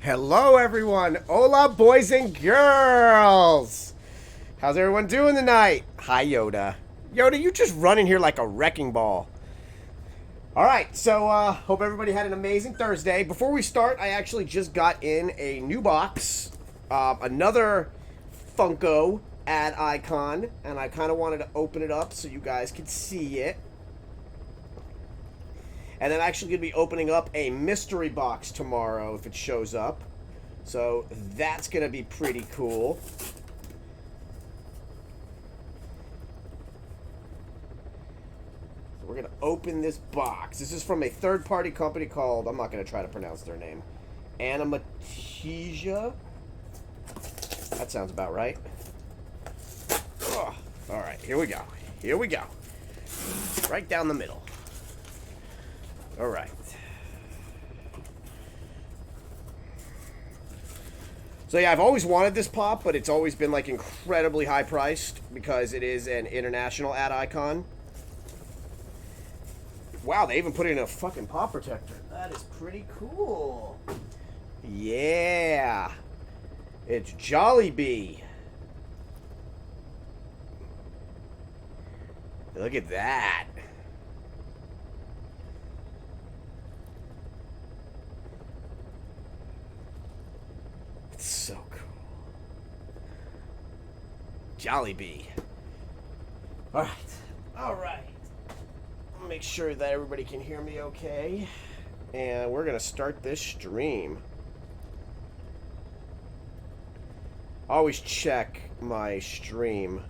Hello, everyone. Hola, boys and girls. How's everyone doing tonight? Hi, Yoda. Yoda, you just run in here like a wrecking ball. All right, so hope everybody had an amazing Thursday. Before we start, I actually just got in a new box, another Funko ad icon, and I kind of wanted to open it up so you guys could see it. And I'm actually going to be opening up a mystery box tomorrow if it shows up. So that's going to be pretty cool. So we're going to open this box. This is from a third-party company called, I'm not going to try to pronounce their name, Animatesia. That sounds about right. Oh, all right, here we go. Here we go. Right down the middle. All right. So yeah, I've always wanted this pop, but it's always been like incredibly high priced because it is an international ad icon. Wow, they even put it in a fucking pop protector. That is pretty cool. Yeah. It's Jollibee. Look at that. So cool. Jollibee. Alright. Alright. Make sure that everybody can hear me okay. And we're going to start this stream. Always check my stream.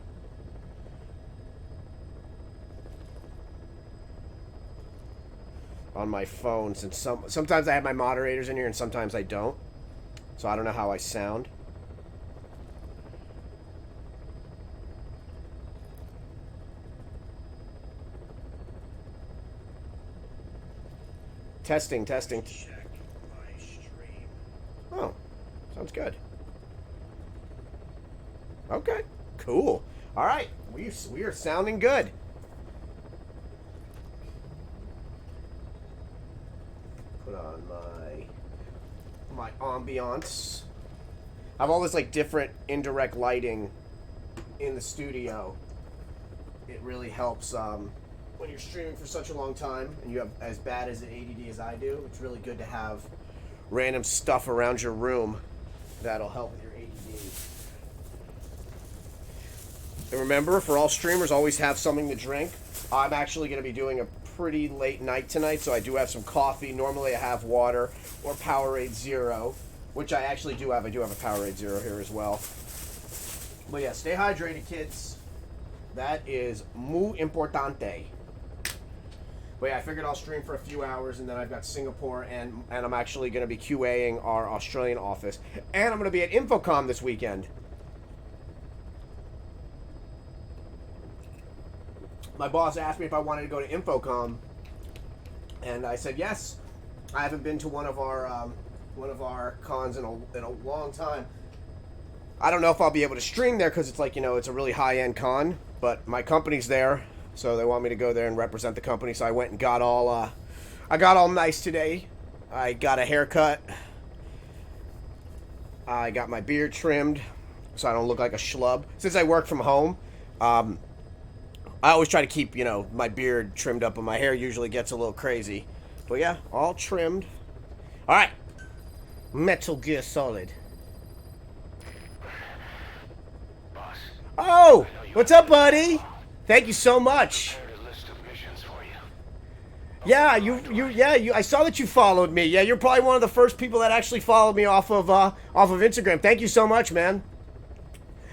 On my phone, since sometimes I have my moderators in here and sometimes I don't. So I don't know how I sound. Testing. Check my stream. Oh, sounds good. Okay, cool. All right, we are sounding good. Put on my ambiance. I have all this like different indirect lighting in the studio. It really helps when you're streaming for such a long time and you have as bad as an ADD as I do. It's really good to have random stuff around your room that'll help with your ADD. And remember, for all streamers, always have something to drink. I'm actually going to be doing a pretty late night tonight, so I do have some coffee. Normally I have water or Powerade Zero, which I actually do have. I do have a Powerade Zero here as well. But yeah, stay hydrated, kids. That is muy importante. But yeah, I figured I'll stream for a few hours, and then I've got Singapore, and I'm actually going to be QAing our Australian office. And I'm going to be at Infocom this weekend. My boss asked me if I wanted to go to Infocom, and I said yes. I haven't been to one of our one of our cons in a long time. I don't know if I'll be able to stream there because it's like, you know, it's a really high-end con, but my company's there, so they want me to go there and represent the company, so I went and got all, I got all nice today. I got a haircut. I got my beard trimmed so I don't look like a schlub. Since I work from home, I always try to keep, you know, my beard trimmed up, but my hair usually gets a little crazy. But yeah, all trimmed. Alright. Metal Gear Solid. Boss. Oh! What's up, buddy? Thank you so much. Yeah, I saw that you followed me. Yeah, you're probably one of the first people that actually followed me off of Instagram. Thank you so much, man.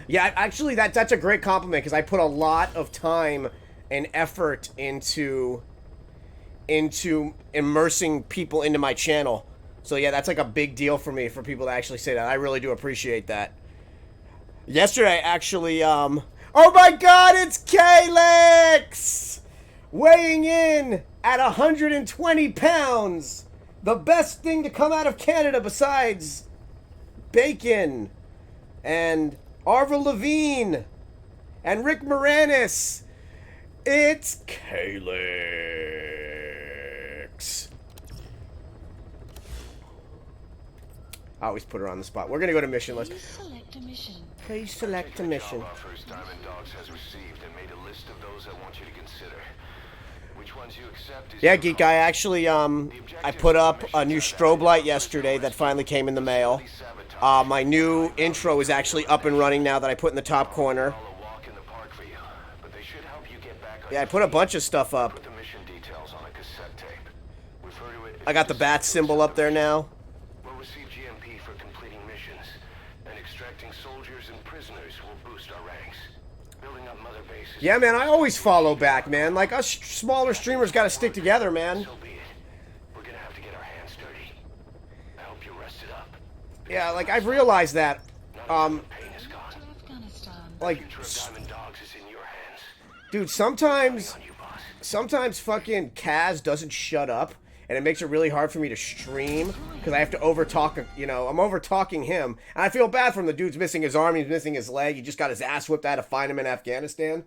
Yeah, actually, that's a great compliment because I put a lot of time and effort into immersing people into my channel. So yeah, that's like a big deal for me for people to actually say that. I really do appreciate that. Yesterday, actually, oh my God, it's Calyx! Weighing in at 120 pounds. The best thing to come out of Canada besides bacon and Avril Lavigne and Rick Moranis. It's Calyx. I always put her on the spot. We're gonna go to mission list. Please select a mission. Please select a mission. Offers Diamond Dogs has received and made a list of those I want you to consider. Which ones you accept is Yeah, Geek Guy, actually, I put up a new strobe light yesterday that finally came in the mail. My new intro is actually up and running now that I put in the top corner. Yeah, I put a bunch of stuff up. I got the bat symbol up there now. We'll receive GMP for completing missions, and extracting soldiers and prisoners will boost our ranks. Building up mother bases. Yeah, man, I always follow back, man. Like, us smaller streamers gotta stick together, man. So be it. We're gonna have to get our hands dirty. I hope you're rested up. Yeah, like, I've realized that, Pain is gone. To Afghanistan. like, Future of Diamond Dogs is in your hands. dude, sometimes On you, boss. fucking Kaz doesn't shut up, and it makes it really hard for me to stream, because I have to overtalk, you know, I'm overtalking him, and I feel bad for him. The dude's missing his arm, he's missing his leg, he just got his ass whipped out to find him in Afghanistan.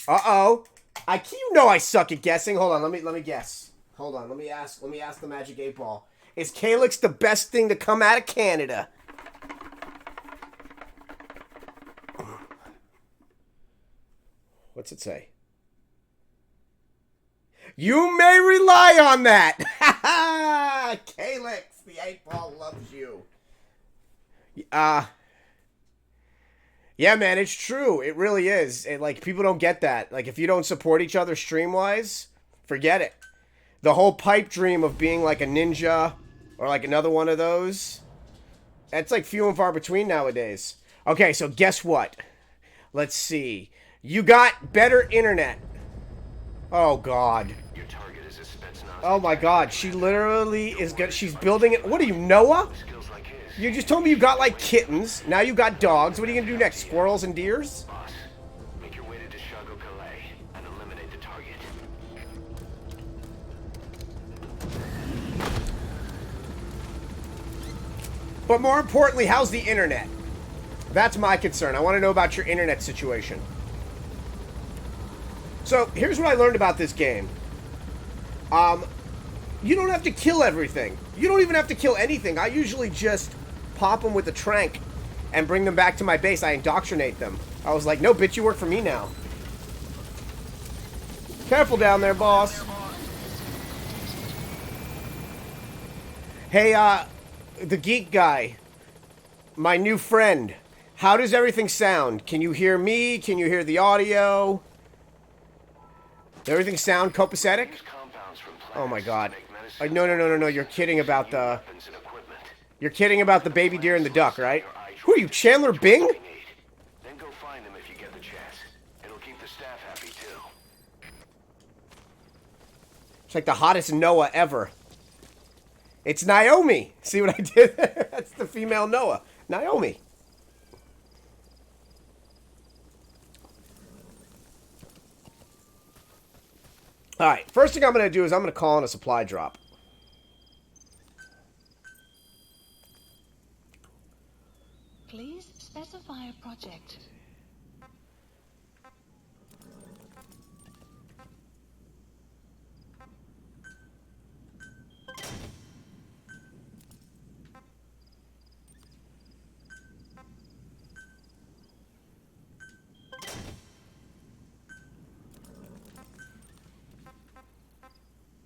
Uh-oh. You know I suck at guessing. Hold on, let me guess. Hold on, let me ask the Magic 8 Ball. Is Calyx the best thing to come out of Canada? What's it say? You may rely on that. Calyx, the 8 Ball loves you. Yeah, man, it's true. It really is. Like, people don't get that. Like, if you don't support each other stream-wise, forget it. The whole pipe dream of being like a ninja or like another one of those, that's like few and far between nowadays. Okay, so guess what? Let's see. You got better internet. Oh, God. Your target is a Spetsnaz. Oh, my God. She literally is good. She's building it. What are you, Noah? Skills like his. You just told me you got, like, kittens. Now you got dogs. What are you going to do next? Squirrels and deers? Boss, make your way to Deshago Calais and eliminate the target. But more importantly, how's the internet? That's my concern. I want to know about your internet situation. So, here's what I learned about this game. You don't have to kill everything. You don't even have to kill anything. I usually just pop them with a trank and bring them back to my base. I indoctrinate them. I was like, no, bitch, you work for me now. Careful down there, boss. Hey, the geek guy. My new friend. How does everything sound? Can you hear me? Can you hear the audio? Does everything sound copacetic? Oh my God. No. You're kidding about the... You're kidding about the baby deer and the duck, right? Who are you, Chandler Bing? Then go find them if you get the chance. It'll keep the staff happy too. It's like the hottest Noah ever. It's Naomi. See what I did there? That's the female Noah. Naomi. Alright, first thing I'm going to do is I'm going to call in a supply drop. Please specify a project.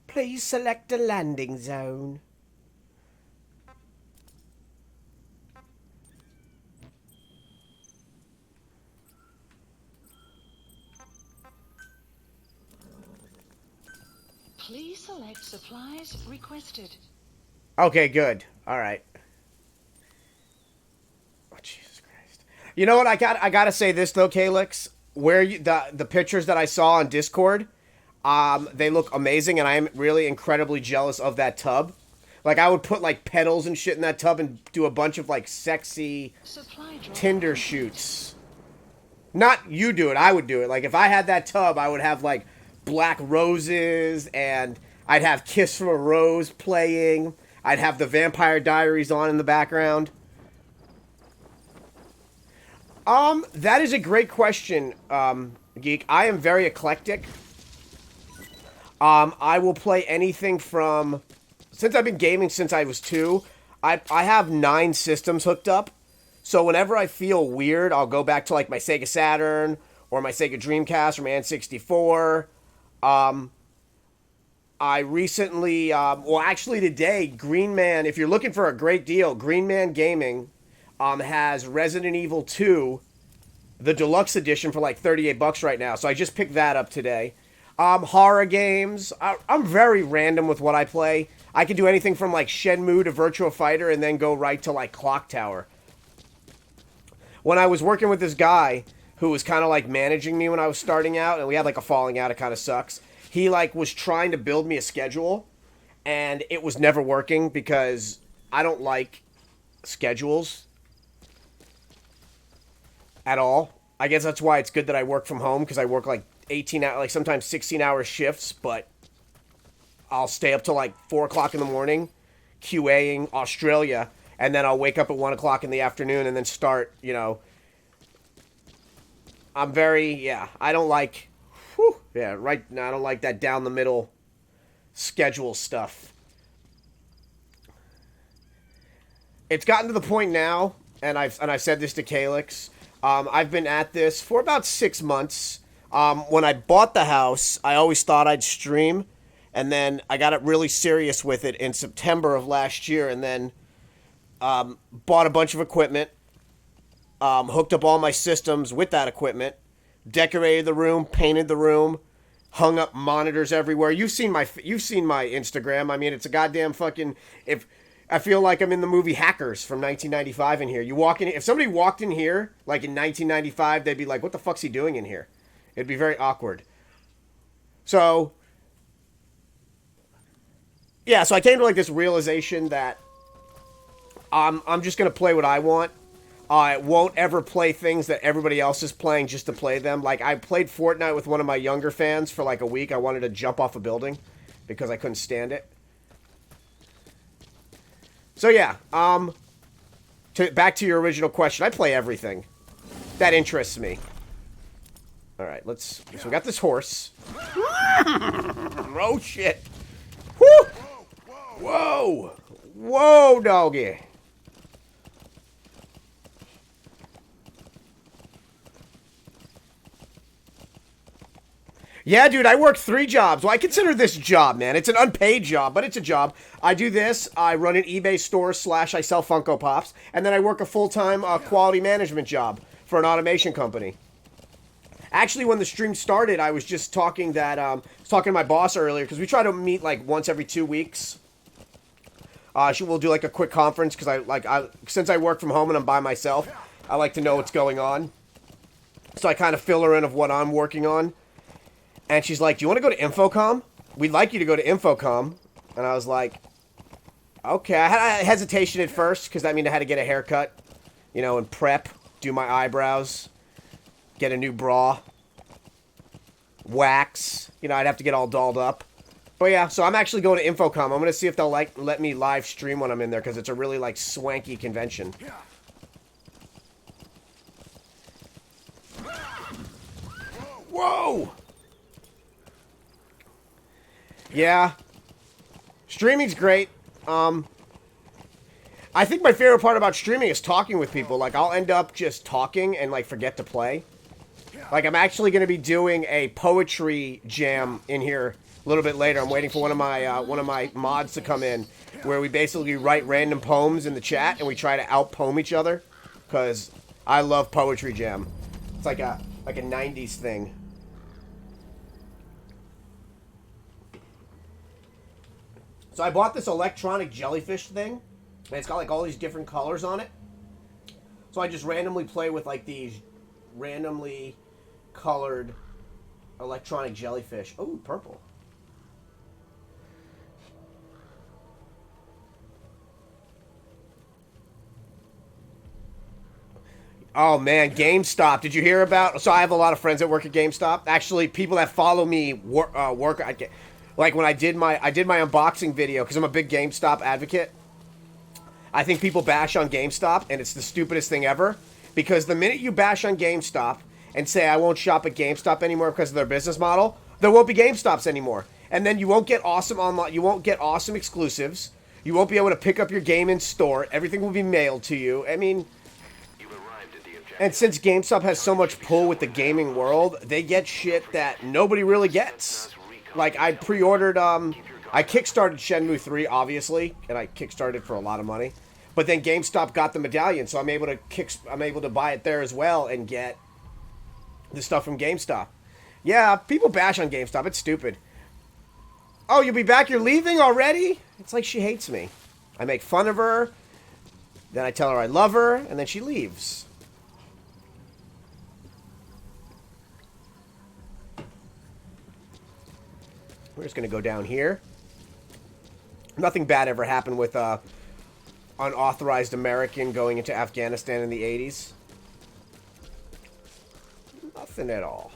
Please select a landing zone. Please select supplies requested. Okay, good. All right. Oh, Jesus Christ. You know what? I gotta say this though, Calyx. Where you the pictures that I saw on Discord, they look amazing, and I am really incredibly jealous of that tub. Like I would put like pedals and shit in that tub and do a bunch of like sexy Tinder shoots. Not you do it, I would do it. Like if I had that tub, I would have like black roses and I'd have Kiss from a Rose playing. I'd have the Vampire Diaries on in the background. That is a great question, Geek. I am very eclectic. I will play anything from... Since I've been gaming since I was 2, I have 9 systems hooked up. So whenever I feel weird, I'll go back to like my Sega Saturn or my Sega Dreamcast or my N64. I recently, well actually today, Green Man, if you're looking for a great deal, Green Man Gaming has Resident Evil 2, the deluxe edition for like 38 bucks right now. So I just picked that up today. Horror games. I'm very random with what I play. I can do anything from like Shenmue to Virtua Fighter and then go right to like Clock Tower. When I was working with this guy who was kind of like managing me when I was starting out, and we had like a falling out, it kind of sucks. He like was trying to build me a schedule, and it was never working because I don't like schedules at all. I guess that's why it's good that I work from home, because I work like 18 hour, like sometimes 16-hour shifts, but I'll stay up till like 4 o'clock in the morning QAing Australia, and then I'll wake up at 1 o'clock in the afternoon and then start, you know. I'm very, yeah, I don't like, I don't like that down the middle schedule stuff. It's gotten to the point now, and I've said this to Calyx, I've been at this for about 6 months. When I bought the house, I always thought I'd stream, and then I got it really serious with it in September of last year, and then bought a bunch of equipment, hooked up all my systems with that equipment, decorated the room, painted the room, hung up monitors everywhere. You've seen my Instagram. I mean, it's a goddamn fucking... If I feel like I'm in the movie Hackers from 1995 in here. You walk in... If somebody walked in here, like in 1995, they'd be like, what the fuck's he doing in here? It'd be very awkward. So... Yeah, so I came to like this realization that I'm just going to play what I want. I won't ever play things that everybody else is playing just to play them. Like, I played Fortnite with one of my younger fans for like a week. I wanted to jump off a building because I couldn't stand it. So yeah, back to your original question. I play everything that interests me. Alright, so we got this horse. Oh, shit. Woo! Whoa! Whoa, doggy. Yeah, dude, I work 3 jobs. Well, I consider this a job, man. It's an unpaid job, but it's a job. I do this. I run an eBay store / I sell Funko Pops. And then I work a full-time quality management job for an automation company. Actually, when the stream started, I was just talking that... I was talking to my boss earlier, because we try to meet, like, once every 2 weeks. We'll do, like, a quick conference, because since I work from home and I'm by myself, I like to know what's going on. So I kind of fill her in of what I'm working on. And she's like, do you want to go to Infocom? We'd like you to go to Infocom. And I was like, okay. I had a hesitation at first, because that meant I had to get a haircut, you know, and prep, do my eyebrows, get a new bra, wax. You know, I'd have to get all dolled up. But yeah, so I'm actually going to Infocom. I'm going to see if they'll let me live stream when I'm in there, because it's a really like swanky convention. Whoa! Yeah. Streaming's great. I think my favorite part about streaming is talking with people. Like, I'll end up just talking and, like, forget to play. Like, I'm actually going to be doing a poetry jam in here a little bit later. I'm waiting for one of my mods to come in, where we basically write random poems in the chat and we try to out-poem each other. Because I love poetry jam. It's like a 90s thing. So I bought this electronic jellyfish thing, and it's got like all these different colors on it. So I just randomly play with like these randomly colored electronic jellyfish. Oh, purple. Oh man, GameStop. Did you hear about? So I have a lot of friends that work at GameStop. Actually, people that follow me work. Like when I did my unboxing video, because I'm a big GameStop advocate. I think people bash on GameStop, and it's the stupidest thing ever. Because the minute you bash on GameStop and say I won't shop at GameStop anymore because of their business model, there won't be GameStops anymore. And then you won't get awesome online. You won't get awesome exclusives. You won't be able to pick up your game in store. Everything will be mailed to you. I mean. And since GameStop has so much pull with the gaming world, they get shit that nobody really gets. Like, I pre-ordered, I kickstarted Shenmue 3, obviously, and I kickstarted for a lot of money. But then GameStop got the medallion, so I'm able to buy it there as well and get the stuff from GameStop. Yeah, people bash on GameStop. It's stupid. Oh, you'll be back? You're leaving already? It's like she hates me. I make fun of her, then I tell her I love her, and then she leaves. We're just going to go down here. Nothing bad ever happened with unauthorized American going into Afghanistan in the 80s. Nothing at all.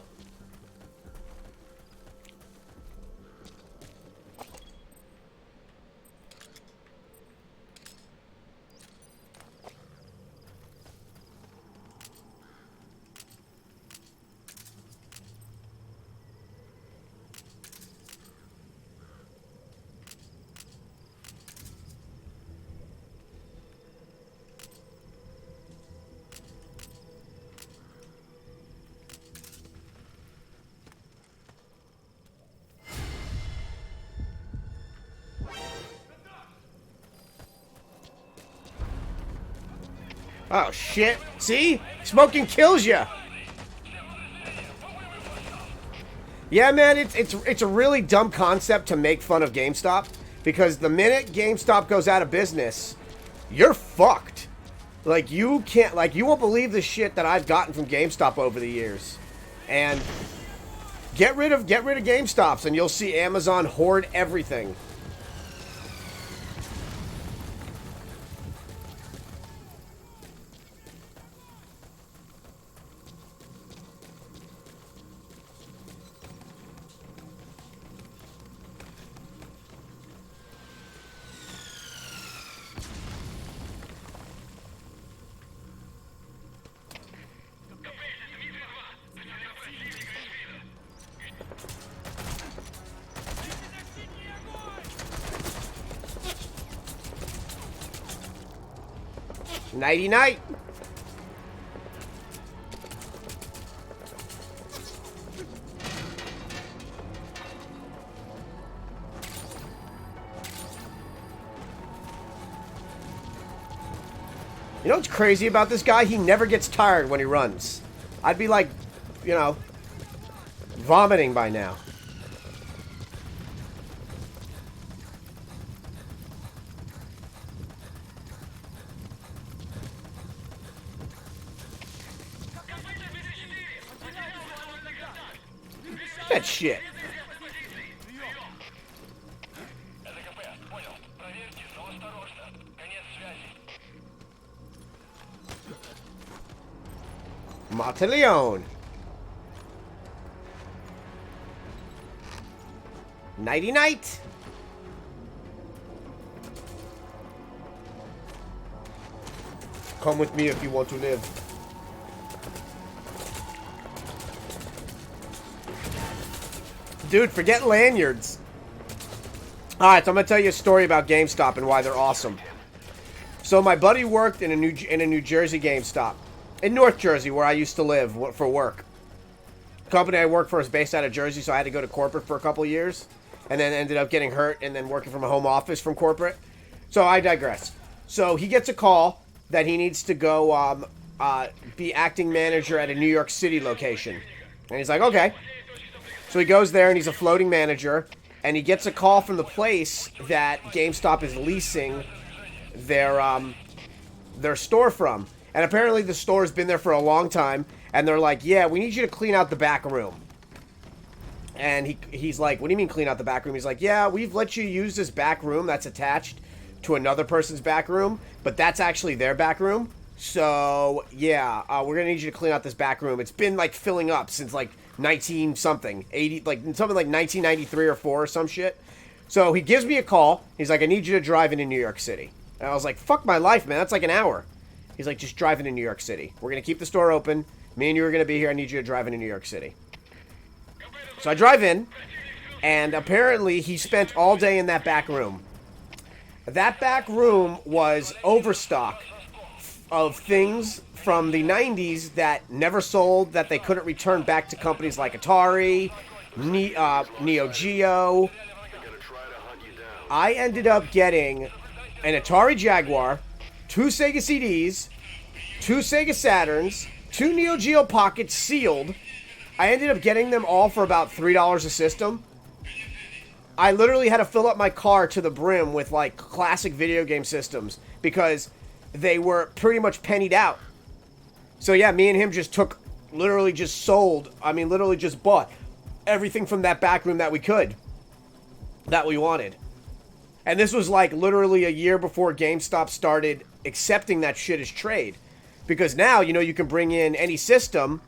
Oh, shit. See? Smoking kills you. Yeah, man, it's a really dumb concept to make fun of GameStop. Because the minute GameStop goes out of business, you're fucked. Like, you can't... Like, you won't believe the shit that I've gotten from GameStop over the years. And get rid of GameStops, and you'll see Amazon hoard everything. Nighty night. You know what's crazy about this guy? He never gets tired when he runs. I'd be like, you know, vomiting by now. That shit. Mataleon. Nighty night. Come with me if you want to live. Dude, forget lanyards. Alright, so I'm going to tell you a story about GameStop and why they're awesome. So my buddy worked in a New Jersey GameStop. In North Jersey, where I used to live for work. The company I worked for is based out of Jersey, so I had to go to corporate for a couple of years. And then ended up getting hurt and then working from a home office from corporate. So I digress. So he gets a call that he needs to go be acting manager at a New York City location. And he's like, okay. So he goes there and he's a floating manager. And he gets a call from the place that GameStop is leasing their store from. And apparently the store has been there for a long time. And they're like, yeah, we need you to clean out the back room. And he's like, what do you mean clean out the back room? He's like, yeah, we've let you use this back room that's attached to another person's back room. But that's actually their back room. So, yeah, we're going to need you to clean out this back room. It's been, like, filling up since, like, 19-something. 80, like, something like 1993 or 4 or some shit. So he gives me a call. He's like, I need you to drive into New York City. And I was like, fuck my life, man. That's like an hour. He's like, just drive into New York City. We're going to keep the store open. Me and you are going to be here. I need you to drive into New York City. So I drive in, and apparently he spent all day in that back room. That back room was overstock of things from the 90s that never sold, that they couldn't return back to companies like Atari, Neo Geo. I ended up getting an Atari Jaguar, 2 Sega CDs, 2 Sega Saturns, 2 Neo Geo Pockets sealed. I ended up getting them all for about $3 a system. I literally had to fill up my car to the brim with, like, classic video game systems because they were pretty much pennied out. So, yeah, me and him just literally just bought everything from that back room that we could, that we wanted. And this was, like, literally a year before GameStop started accepting that shit as trade. Because now, you know, you can bring in any system.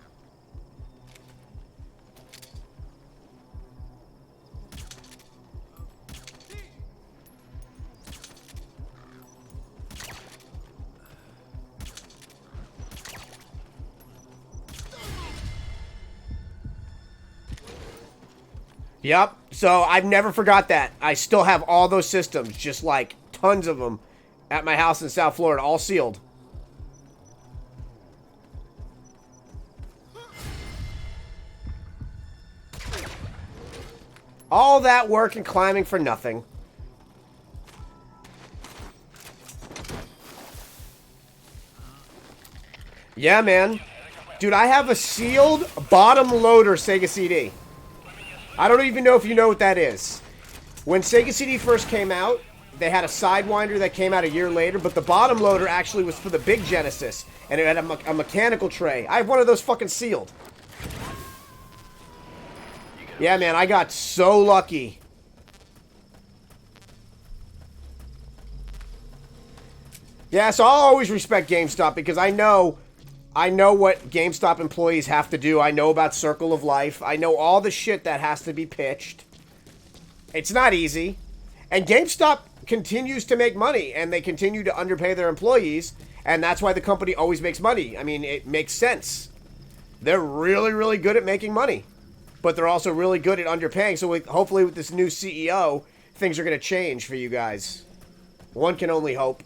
Yep, so I've never forgot that. I still have all those systems, just like tons of them, at my house in South Florida, all sealed. All that work and climbing for nothing. Yeah, man. Dude, I have a sealed bottom loader Sega CD. I don't even know if you know what that is. When Sega CD first came out, they had a Sidewinder that came out a year later, but the bottom loader actually was for the big Genesis, and it had a mechanical tray. I have one of those fucking sealed. Yeah, man, I got so lucky. Yeah, so I'll always respect GameStop because I know what GameStop employees have to do. I know about Circle of Life. I know all the shit that has to be pitched. It's not easy. And GameStop continues to make money, and they continue to underpay their employees, and that's why the company always makes money. I mean, it makes sense. They're really, really good at making money. But they're also really good at underpaying. So hopefully with this new CEO, things are going to change for you guys. One can only hope.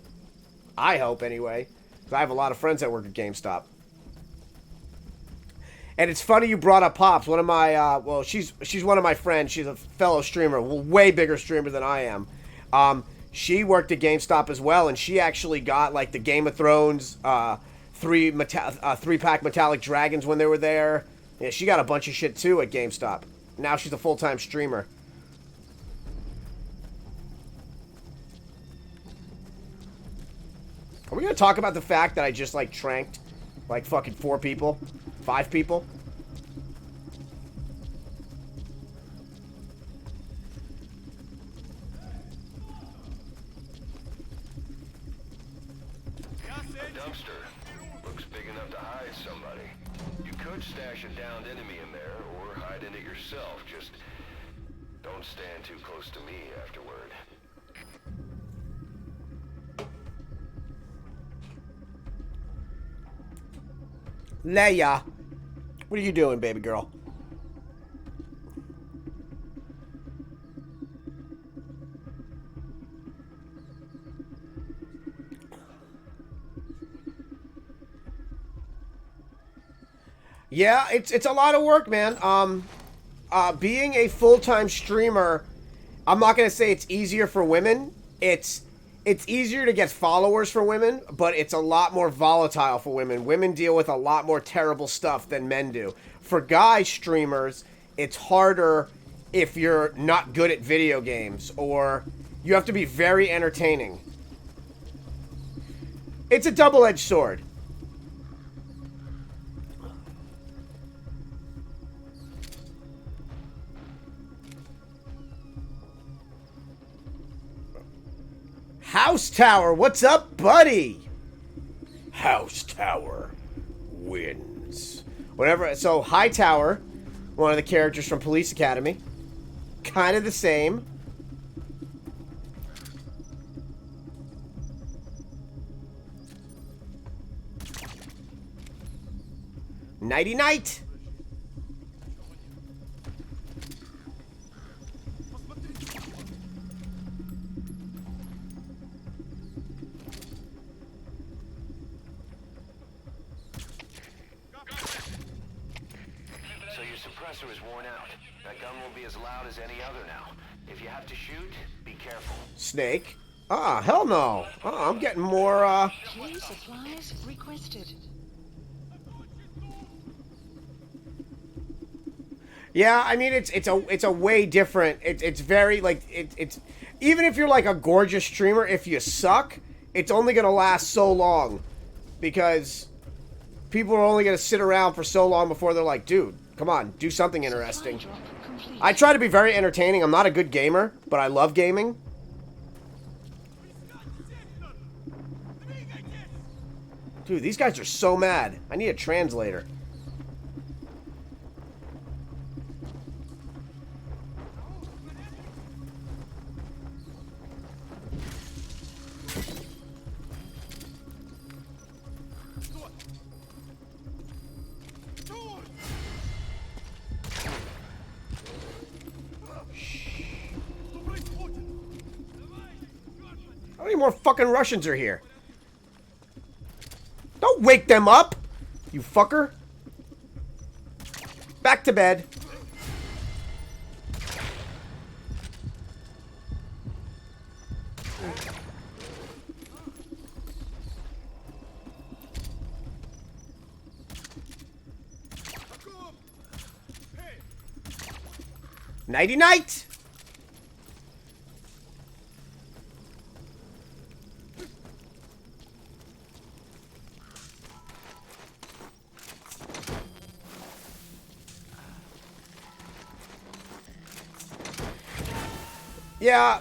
I hope, anyway. Because I have a lot of friends that work at GameStop. And it's funny you brought up Pops. One of my, well, she's one of my friends. She's a fellow streamer. Way bigger streamer than I am. She worked at GameStop as well. And she actually got, like, the Game of Thrones three-pack Metallic Dragons when they were there. Yeah, she got a bunch of shit, too, at GameStop. Now she's a full-time streamer. Are we going to talk about the fact that I just, like, tranked, like, fucking 4 people? 5 people? A dumpster. Looks big enough to hide somebody. You could stash a downed enemy in there, or hide in it yourself. Just don't don't stand too close to me afterward. Leia, what are you doing, baby girl? Yeah, it's a lot of work, man. Being a full-time streamer, I'm not gonna say it's easier for women. It's easier to get followers for women, but it's a lot more volatile for women. Women deal with a lot more terrible stuff than men do. For guy streamers, it's harder if you're not good at video games, or you have to be very entertaining. It's a double-edged sword. House Tower, what's up, buddy? House Tower wins. Whatever. So Hightower, one of the characters from Police Academy, kind of the same. Nighty night. So your suppressor is worn out. That gun won't be as loud as any other now. If you have to shoot, be careful. Snake. Ah, hell no. I'm getting more, Key supplies requested. Yeah, I mean it's a way different. It's very like it's even if you're like a gorgeous streamer, if you suck, it's only gonna last so long, because people are only gonna sit around for so long before they're like, dude, come on, do something interesting. Supply drop complete. I try to be very entertaining. I'm not a good gamer, but I love gaming. Dude, these guys are so mad. I need a translator. How many more fucking Russians are here? Don't wake them up, you fucker. Back to bed. Nighty night. Yeah,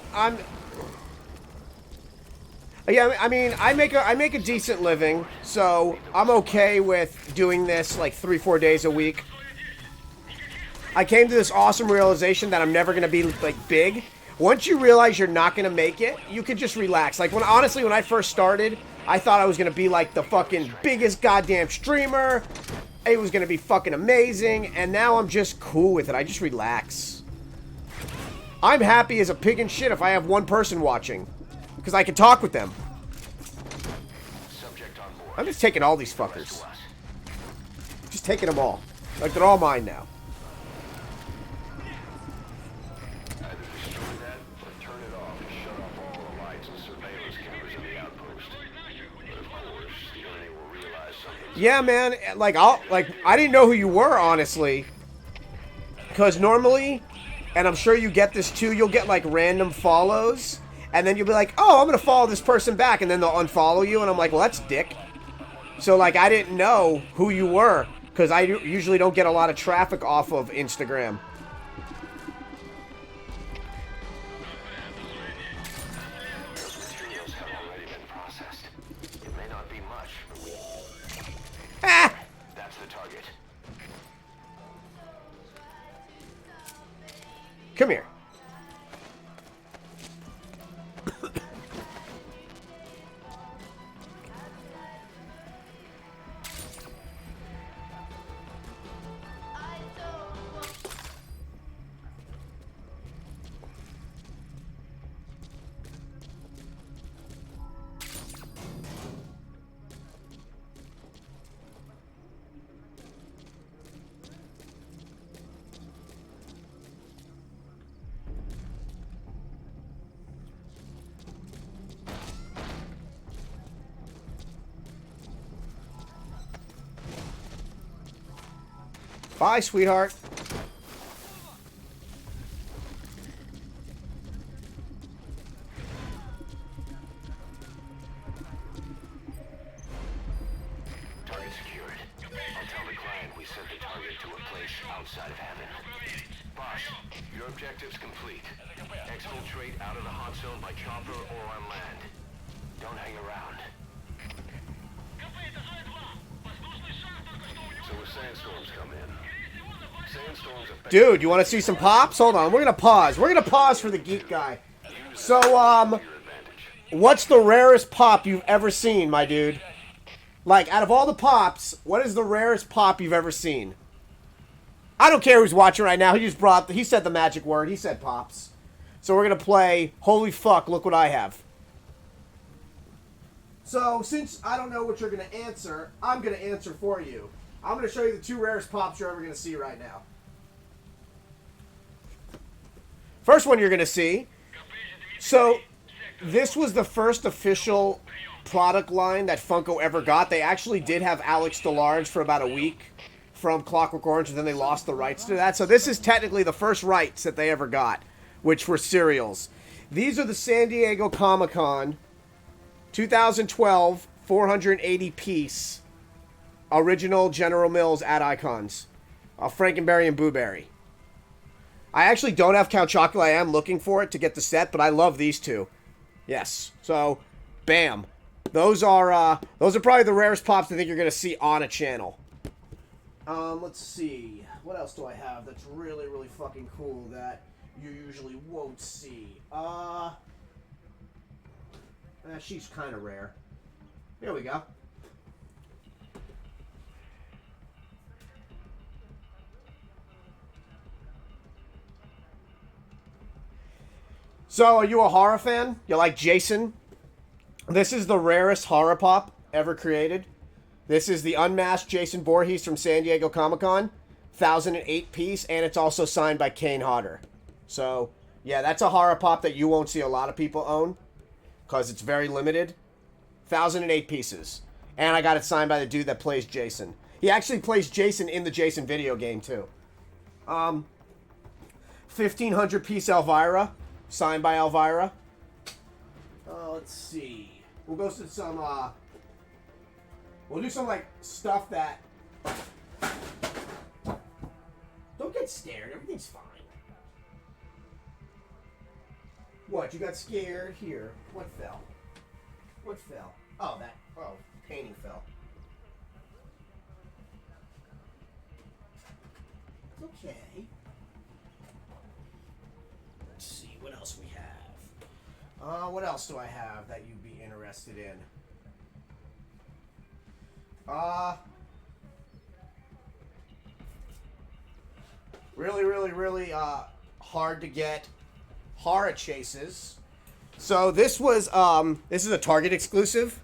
I mean, I make a decent living, so I'm okay with doing this like 3-4 days a week. I came to this awesome realization that I'm never gonna be like big. Once you realize you're not gonna make it, you can just relax. Like honestly, when I first started, I thought I was gonna be like the fucking biggest goddamn streamer. It was gonna be fucking amazing, and now I'm just cool with it. I just relax. I'm happy as a pig in shit if I have one person watching, because I can talk with them. Subject on board. I'm just taking all these fuckers. Just taking them all. Like they're all mine now. Either destroy that or turn it off and shut off all the lights and surveillance cameras in the outpost. But of course, the enemy will realize something. Yeah, man. Like I didn't know who you were, honestly, because normally, and I'm sure you get this too, you'll get like random follows, and then you'll be like, oh, I'm gonna follow this person back, and then they'll unfollow you, and I'm like, well, that's dick. So like I didn't know who you were, because I usually don't get a lot of traffic off of Instagram. Those materials have already been processed. It may not be much, but we... Ah! That's the target. Come here. Bye, sweetheart. Target secured. I'll tell the client we sent the target to a place outside of heaven. Boss, your objective's complete. Exfiltrate out of the hot zone by chopper or on land. Don't hang around. So if sandstorms come in, sandstorms affect... Dude, you want to see some pops? Hold on, we're gonna pause. We're gonna pause for the geek guy. So, your advantage. what's the rarest pop you've ever seen, my dude? Like, out of all the pops, what is the rarest pop you've ever seen? I don't care who's watching right now. He said the magic word. He said pops. So we're going to play Holy Fuck, Look What I Have. So, since I don't know what you're going to answer, I'm going to answer for you. I'm going to show you the 2 rarest pops you're ever going to see right now. First one you're going to see. So, this was the first official product line that Funko ever got. They actually did have Alex DeLarge for about a week from Clockwork Orange, and then they lost the rights to that. So this is technically the first rights that they ever got, which were cereals. These are the San Diego Comic-Con 2012 480 piece original General Mills ad icons. Frankenberry and Boo Berry. I actually don't have Count Chocula. I am looking for it to get the set, but I love these 2. Yes. So, bam. Those are probably the rarest pops I think you're going to see on a channel. Let's see. What else do I have that's really, really fucking cool that you usually won't see? She's kind of rare. Here we go. So, are you a horror fan? You like Jason? This is the rarest horror pop ever created. This is the unmasked Jason Voorhees from San Diego Comic-Con. 1008 piece, and it's also signed by Kane Hodder. So, yeah, that's a horror pop that you won't see a lot of people own, because it's very limited. 1008 pieces. And I got it signed by the dude that plays Jason. He actually plays Jason in the Jason video game, too. 1500 piece Elvira, signed by Elvira. Let's see. We'll go to some, we'll do some, like, stuff that... Don't get scared. Everything's fine. What? You got scared? Here. What fell? What fell? Oh, that... Oh, painting fell. Okay. Let's see. What else we have? What else do I have that you'd be interested in? Really, really, really hard to get horror chases. So this was this is a Target exclusive.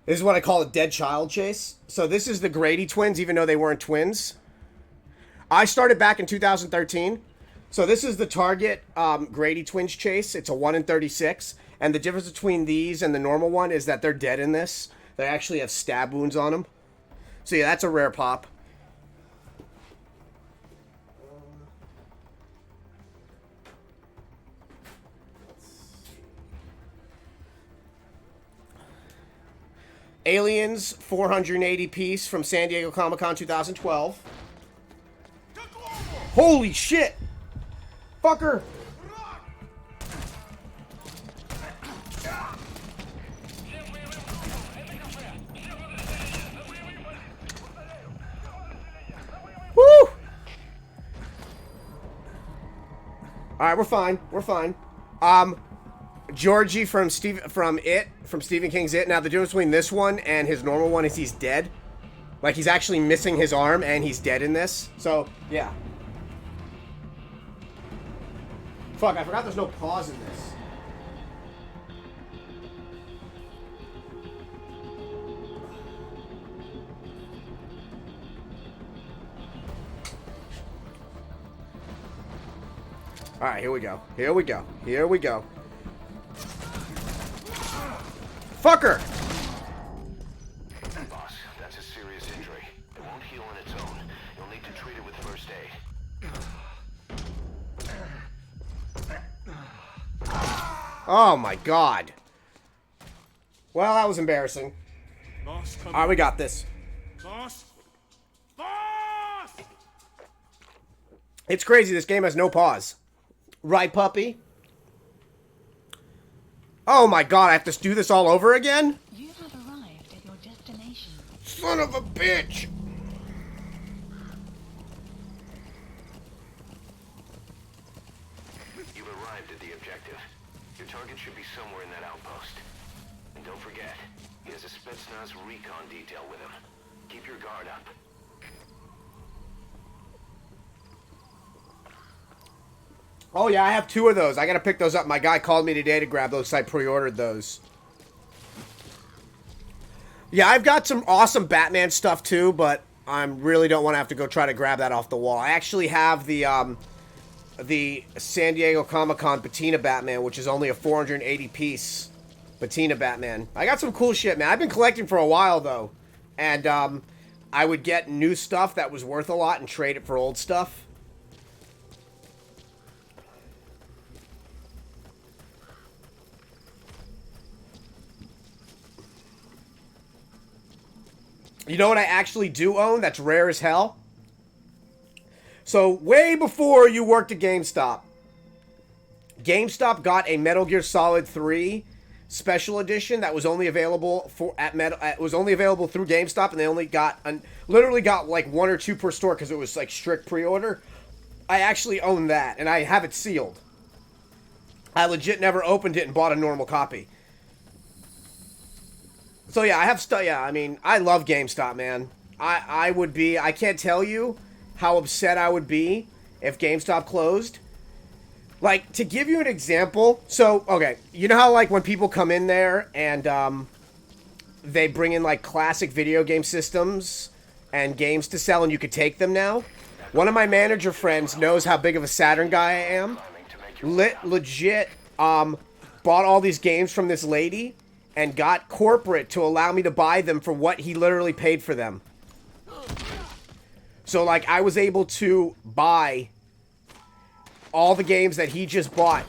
This is what I call a dead child chase. So this is the Grady twins, even though they weren't twins. I started back in 2013. So this is the Target Grady twins chase. It's a 1 in 36. And the difference between these and the normal one is that they're dead in this. They actually have stab wounds on them. So yeah, that's a rare pop. Aliens 480 piece from San Diego Comic-Con 2012. Holy shit! Fucker! Woo! Alright, we're fine. We're fine. Georgie from Stephen King's It. Now the difference between this one and his normal one is he's dead. Like he's actually missing his arm and he's dead in this. So, yeah. Fuck, I forgot there's no pause in this. Alright, here we go. Here we go. Here we go. Fucker! Boss, that's a serious injury. It won't heal on its own. You'll Oh my god. Well, that was embarrassing. Boss, come Alright, we got this. Boss! Boss! It's crazy, this game has no pause. Right, puppy? Oh my god, I have to do this all over again? You have arrived at your destination. Son of a bitch! You've arrived at the objective. Your target should be somewhere in that outpost. And don't forget, he has a Spetsnaz recon detail with him. Keep your guard up. Oh yeah, I have 2 of those. I gotta pick those up. My guy called me today to grab those, so I pre-ordered those. Yeah, I've got some awesome Batman stuff too, but I really don't want to have to go try to grab that off the wall. I actually have the San Diego Comic-Con patina Batman, which is only a 480 piece patina Batman. I got some cool shit, man. I've been collecting for a while though, and I would get new stuff that was worth a lot and trade it for old stuff. You know what I actually do own that's rare as hell? So, way before you worked at GameStop, GameStop got a Metal Gear Solid 3 special edition that was only available was only available through GameStop, and they only got literally got like 1 or 2 per store because it was like strict pre-order. I actually own that, and I have it sealed. I legit never opened it and bought a normal copy. So yeah, I have stuff. Yeah, I mean, I love GameStop, man. I can't tell you how upset I would be if GameStop closed. Like, to give you an example, so, okay, you know how, like, when people come in there and, they bring in, like, classic video game systems and games to sell and you could take them now? One of my manager friends knows how big of a Saturn guy I am. Legit, bought all these games from this lady and got corporate to allow me to buy them for what he literally paid for them. So, like, I was able to buy all the games that he just bought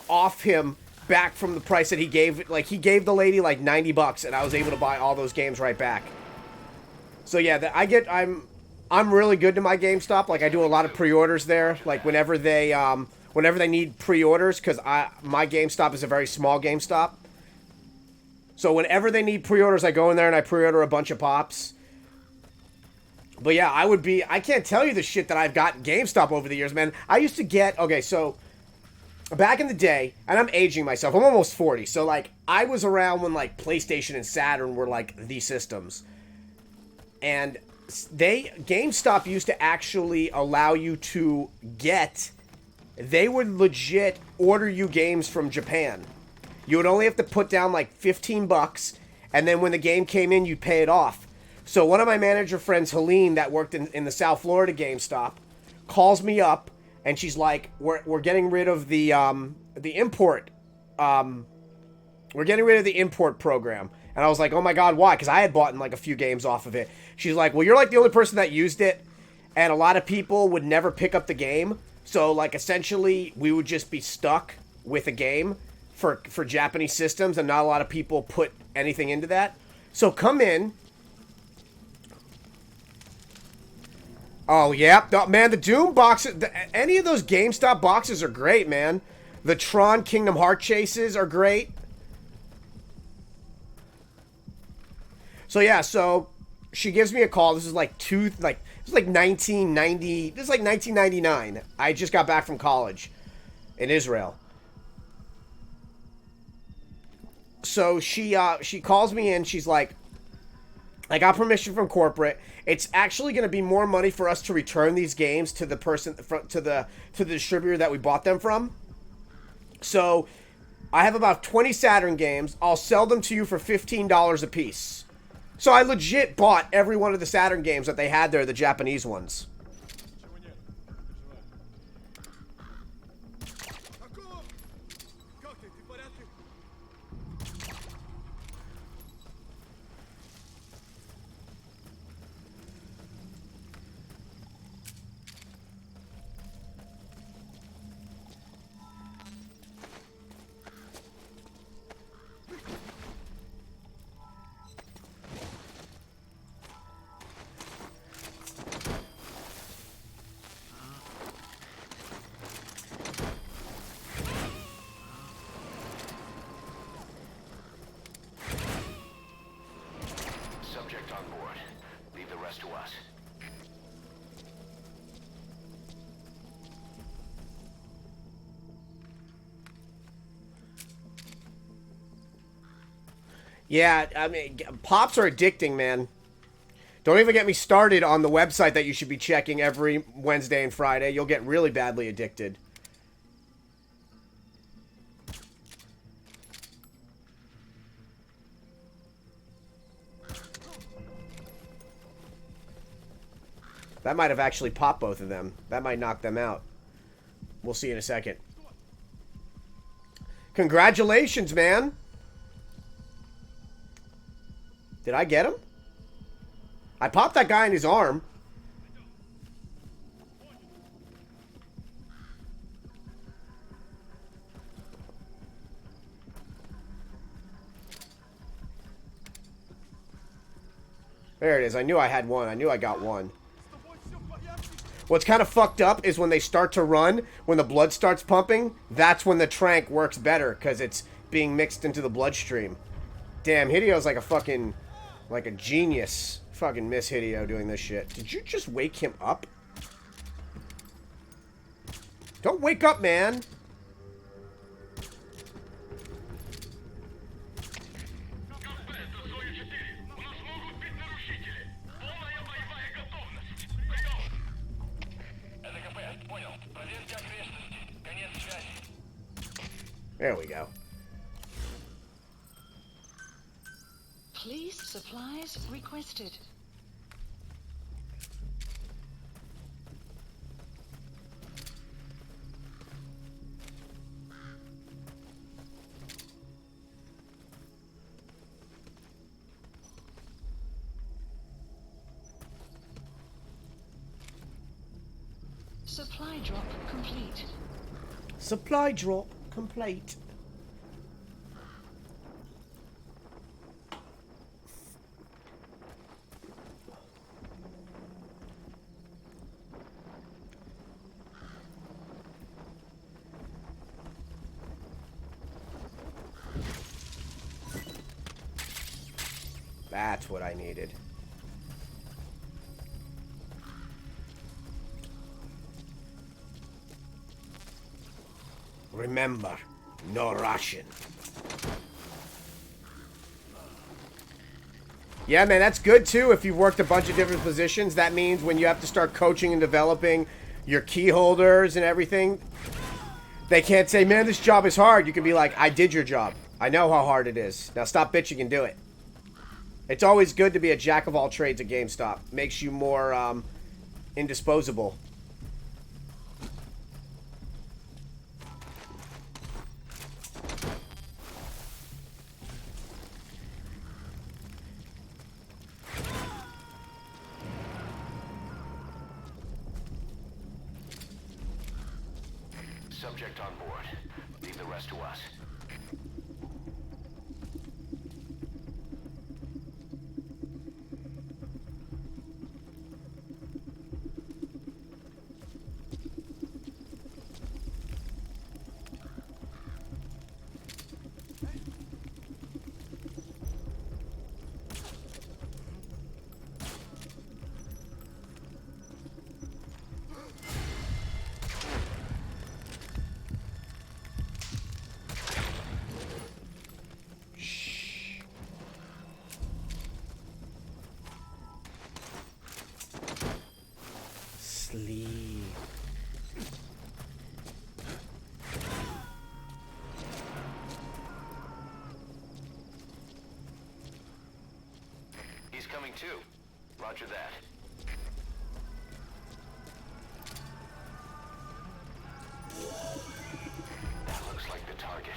off him back from the price that he gave. Like, he gave the lady, like, $90, and I was able to buy all those games right back. So, yeah, I'm really good to my GameStop. Like, I do a lot of pre-orders there. Like, whenever they need pre-orders, because my GameStop is a very small GameStop. So whenever they need pre-orders, I go in there and I pre-order a bunch of pops. But yeah, I can't tell you the shit that I've gotten GameStop over the years, man. I used to get, okay, so back in the day, and I'm aging myself, I'm almost 40, so like, I was around when like PlayStation and Saturn were like the systems. And GameStop used to actually allow you to they would legit order you games from Japan. You would only have to put down like $15, and then when the game came in, you'd pay it off. So one of my manager friends, Helene, that worked in the South Florida GameStop, calls me up, and she's like, "We're getting rid of the import. We're getting rid of the import program." And I was like, "Oh my god, why?" Because I had bought like a few games off of it. She's like, "Well, you're like the only person that used it, and a lot of people would never pick up the game. So like essentially, we would just be stuck with a game." For Japanese systems, and not a lot of people put anything into that. So come in. Oh, yeah. Man, the Doom boxes, any of those GameStop boxes are great, man. The Tron Kingdom Hearts chases are great. So, yeah, so she gives me a call. This is like 1990. This is like 1999. I just got back from college in Israel. So she calls me in. She's like, I got permission from corporate. It's actually going to be more money for us to return these games to the person, to the distributor that we bought them from. So I have about 20 Saturn games. I'll sell them to you for $15 a piece. So I legit bought every one of the Saturn games that they had there, the Japanese ones. rest to us. Yeah, I mean, pops are addicting, man. Don't even get me started on the website that you should be checking every Wednesday and Friday. You'll get really badly addicted. That might have actually popped both of them. That might knock them out. We'll see in a second. Congratulations, man. Did I get him? I popped that guy in his arm. There it is. I knew I had one. I knew I got one. What's kind of fucked up is when they start to run, when the blood starts pumping, that's when the trank works better, because it's being mixed into the bloodstream. Damn, Hideo's like a fucking... like a genius. Fucking miss Hideo doing this shit. Did you just wake him up? Don't wake up, man! There we go. Please, supplies requested. Supply drop complete. Supply drop complete. That's what I needed. Remember, no Russian. Yeah, man, that's good too. If you've worked a bunch of different positions, that means when you have to start coaching and developing your key holders and everything, they can't say, man, this job is hard. You can be like, I did your job. I know how hard it is. Now stop bitching and do it. It's always good to be a jack of all trades at GameStop. Makes you more indisposable. Subject on board. Leave the rest to us. Sleep. He's coming too. Roger that. That looks like the target.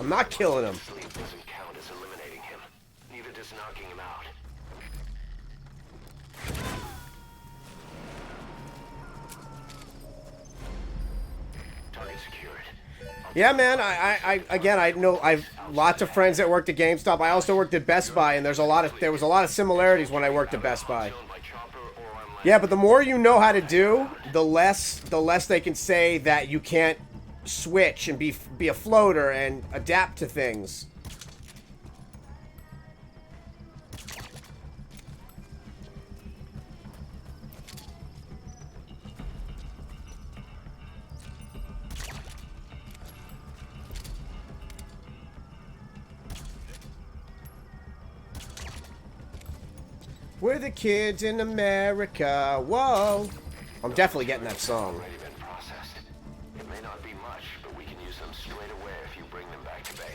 I'm not killing him. Sleep doesn't count as eliminating him. Neither does knocking him out. Target secured. Yeah, man. I know I've lots of friends that worked at GameStop. I also worked at Best Buy, and there was a lot of similarities when I worked at Best Buy. Zone by chopper or on land. Yeah, but the more you know how to do, the less they can say that you can't switch and be a floater and adapt to things. We're the kids in America. Whoa. I'm definitely getting that song. Already been processed. It may not be much, but we can use them straight away if you bring them back to base.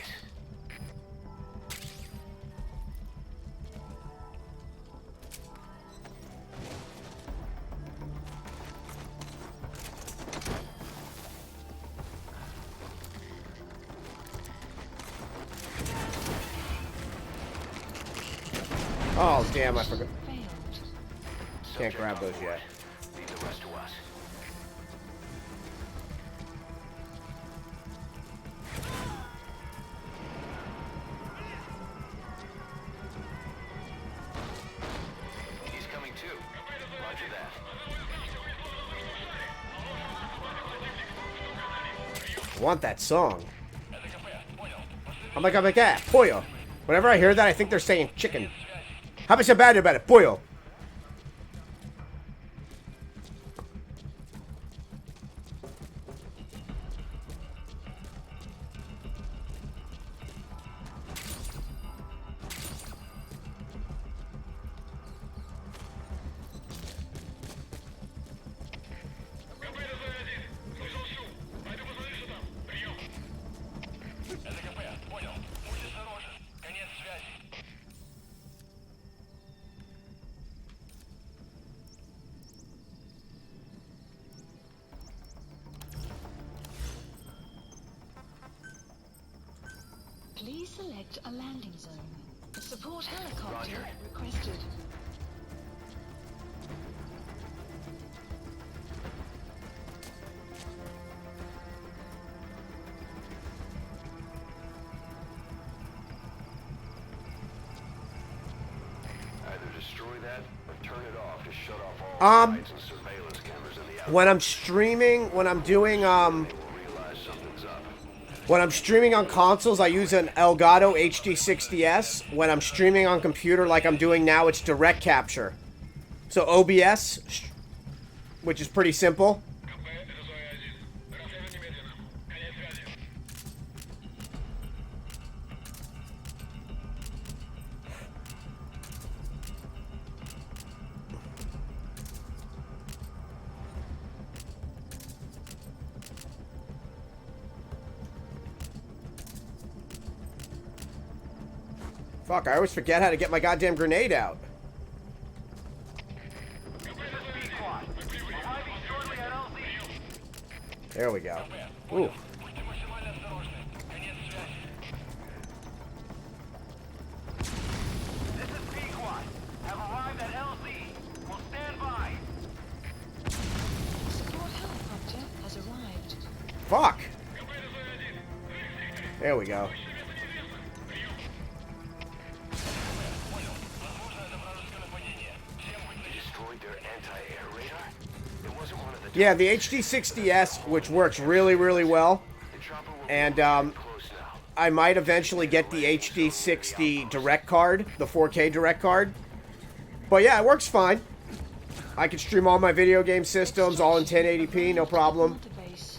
Oh, damn, I forgot. Failed. Can't grab those yet. Leave the rest to us. He's coming too. Roger that. I want that song. I'm like, yeah, pollo. Whenever I hear that, I think they're saying chicken. How much about it, pollo? Please select a landing zone. A support helicopter Roger. requested. Either destroy that or turn it off to shut off all lights and surveillance cameras in the outer. When I'm streaming, when I'm doing, They will realize something's up. when I'm streaming on consoles, I use an Elgato HD60S. When I'm streaming on computer like I'm doing now, it's direct capture. So OBS, which is pretty simple. Fuck, I always forget how to get my goddamn grenade out. There we go. Ooh. This is Pequod. Have arrived at LZ. Will stand by. Support helicopter has arrived. Fuck. There we go. Destroyed their anti-air radar? It wasn't one of the Yeah, the HD60S, which works really, really well. The chopper will And, be close now. I might eventually get the HD60 direct card, the 4K direct card. But yeah, it works fine. I can stream all my video game systems all in 1080p, no problem. Database.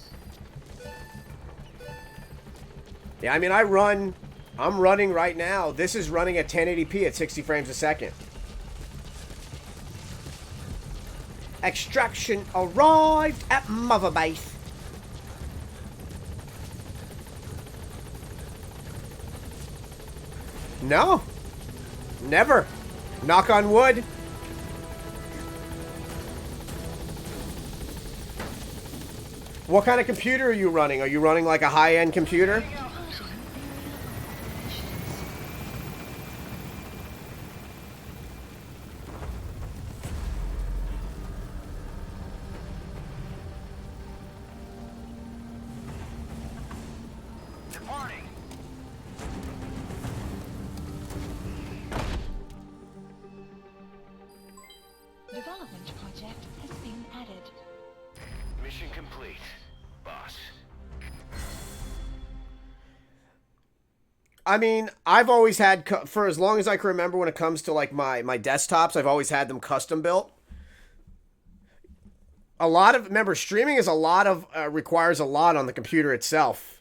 Yeah, I mean, I'm running right now. This is running at 1080p at 60 frames a second. Extraction arrived at Mother Base. No. Never. Knock on wood. What kind of computer are you running? Are you running like a high-end computer? salvage project has been added. Mission complete, boss. I mean, I've always had, for as long as I can remember when it comes to like my desktops, I've always had them custom built. Remember, streaming is requires a lot on the computer itself.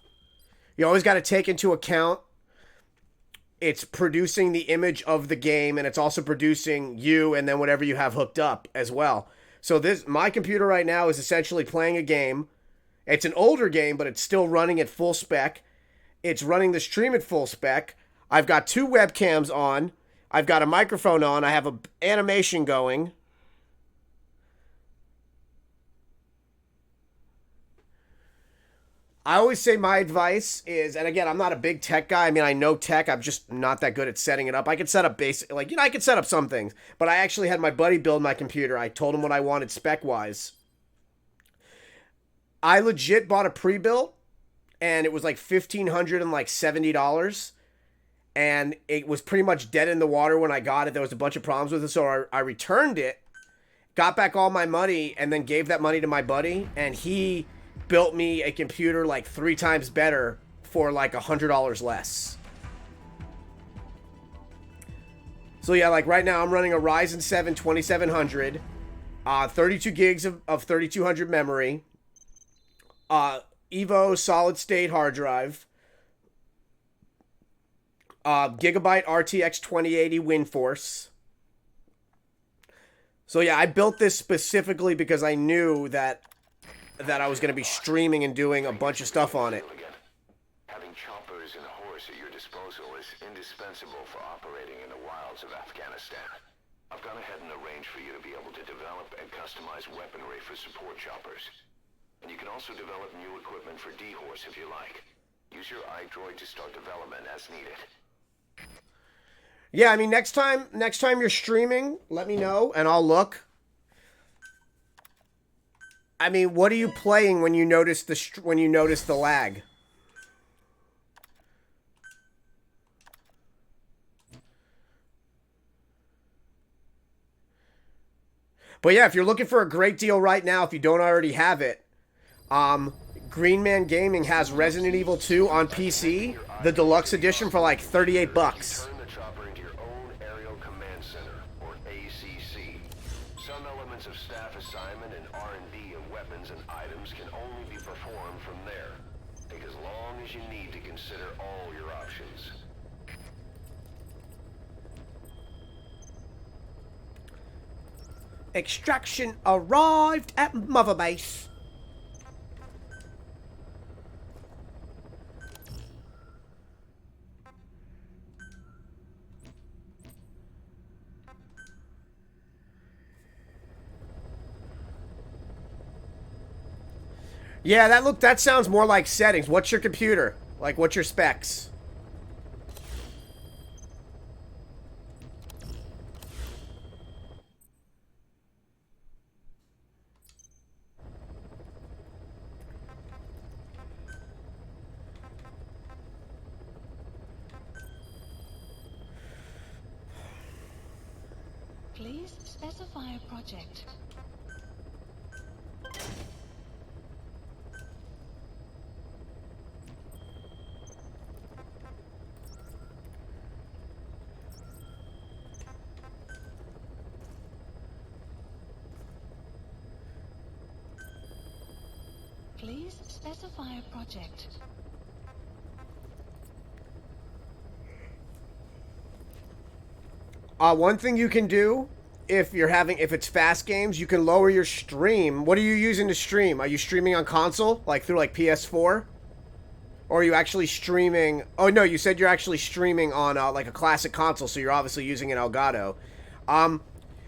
You always got to take into account it's producing the image of the game, and it's also producing you and then whatever you have hooked up as well. So my computer right now is essentially playing a game. It's an older game, but it's still running at full spec. It's running the stream at full spec. I've got 2 webcams on. I've got a microphone on. I have an animation going. I always say my advice is, and again, I'm not a big tech guy. I mean, I know tech. I'm just not that good at setting it up. I could set up I could set up some things. But I actually had my buddy build my computer. I told him what I wanted spec-wise. I legit bought a pre-built, and it was like $1,570. And it was pretty much dead in the water when I got it. There was a bunch of problems with it, so I returned it, got back all my money, and then gave that money to my buddy, and he built me a computer like 3 times better for like $100 less. So yeah, like right now I'm running a Ryzen 7 2700, 32 gigs of 3200 memory, Evo solid state hard drive, Gigabyte RTX 2080 WindForce. So yeah, I built this specifically because I knew that I was going to be streaming and doing a bunch of stuff on it. Having choppers and a horse at your disposal is indispensable for operating in the wilds of Afghanistan. I've gone ahead and arranged for you to be able to develop and customize weaponry for support choppers. And you can also develop new equipment for D-Horse if you like. Use your iDroid to start development as needed. Yeah, I mean, next time you're streaming, let me know and I'll look. I mean, what are you playing when you notice the lag? But yeah, if you're looking for a great deal right now, if you don't already have it, Green Man Gaming has Resident Evil 2 on PC, the deluxe edition for like $38. Turn the chopper into your own Aerial Command Center, or ACC. Some elements of staff assignment and R&D of weapons and items can only be performed from there. Take as long as you need to consider all your options. Extraction arrived at Mother Base. Yeah, that sounds more like settings. What's your computer? Like, what's your specs? Please specify a project. Please specify a project. One thing you can do if it's fast games, you can lower your stream. What are you using to stream? Are you streaming on console, like through like PS4? Or are you actually streaming? Oh no, you said you're actually streaming on like a classic console, so you're obviously using an Elgato.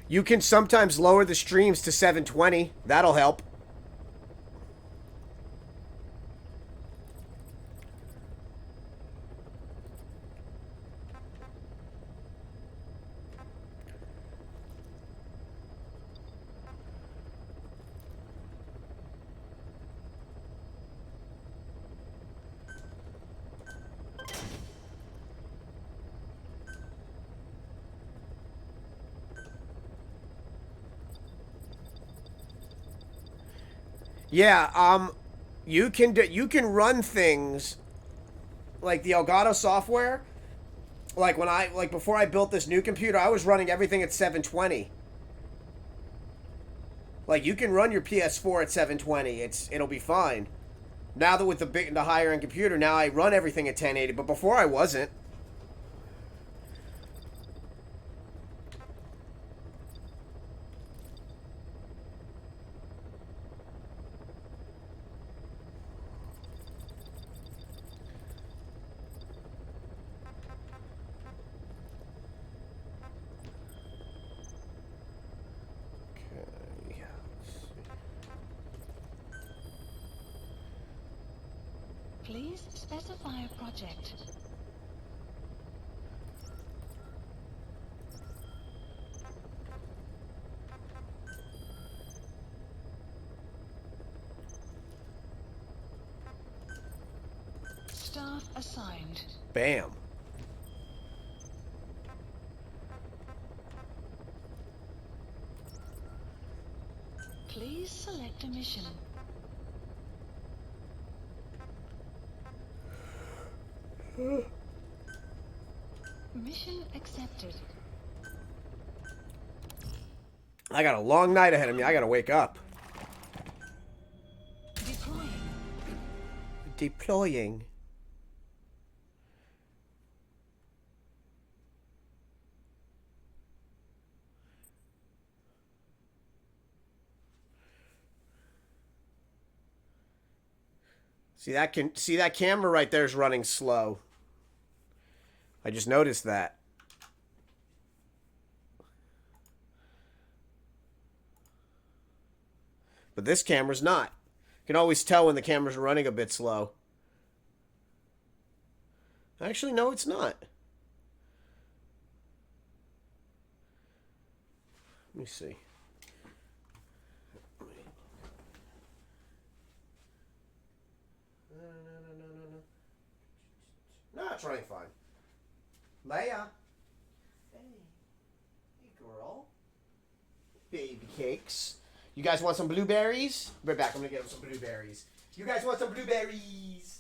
You can sometimes lower the streams to 720. That'll help. Yeah, you can run things like the Elgato software. Like before I built this new computer, I was running everything at 720. Like you can run your PS4 at 720. It'll be fine. Now that with the higher end computer, now I run everything at 1080, but before I wasn't. Please specify a project. Staff assigned. Bam. Please select a mission. Mission accepted. I got a long night ahead of me. I gotta wake up. Deploying. Deploying. See that camera right there is running slow. I just noticed that. But this camera's not. You can always tell when the camera's running a bit slow. Actually, no, it's not. Let me see. No, it's running fine. Leia. Hey. Hey, girl. Baby cakes. You guys want some blueberries? Right back. I'm going to get them some blueberries. You guys want some blueberries? Blueberries.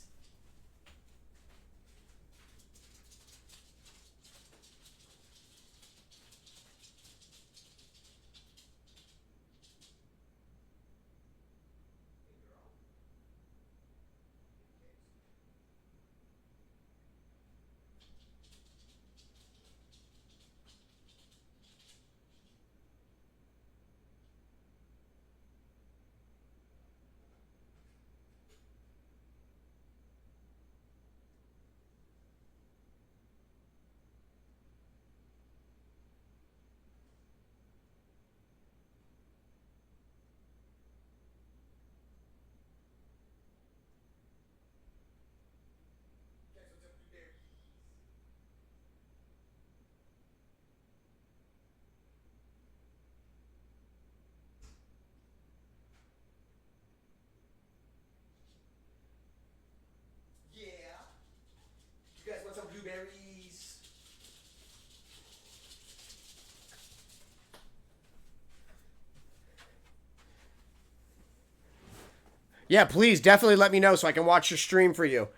Yeah, please definitely let me know so I can watch your stream for you.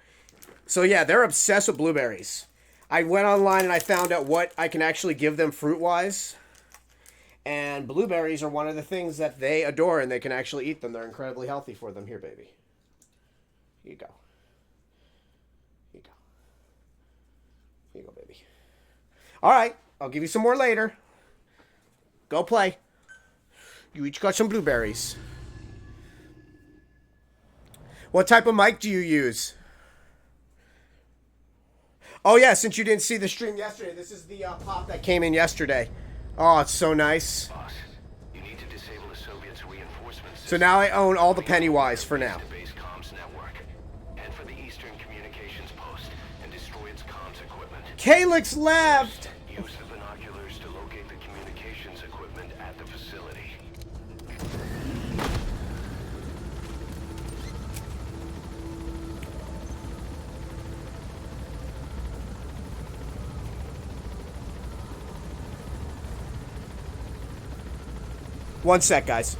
So yeah, they're obsessed with blueberries. I went online and I found out what I can actually give them fruit-wise. And blueberries are one of the things that they adore, and they can actually eat them. They're incredibly healthy for them. Here, baby. Here you go. Here you go. Here you go, baby. All right. I'll give you some more later. Go play. You each got some blueberries. What type of mic do you use? Oh, yeah, since you didn't see the stream yesterday, this is the pop that came in yesterday. Oh, it's so nice. Boss, you need to disable the Soviets' reinforcement system. So now I own all the Pennywise for now. Base comms network. Head for the Eastern Communications Post and destroy its comms equipment. Calyx left! Use the binoculars to locate the communications equipment at the facility. One sec, guys.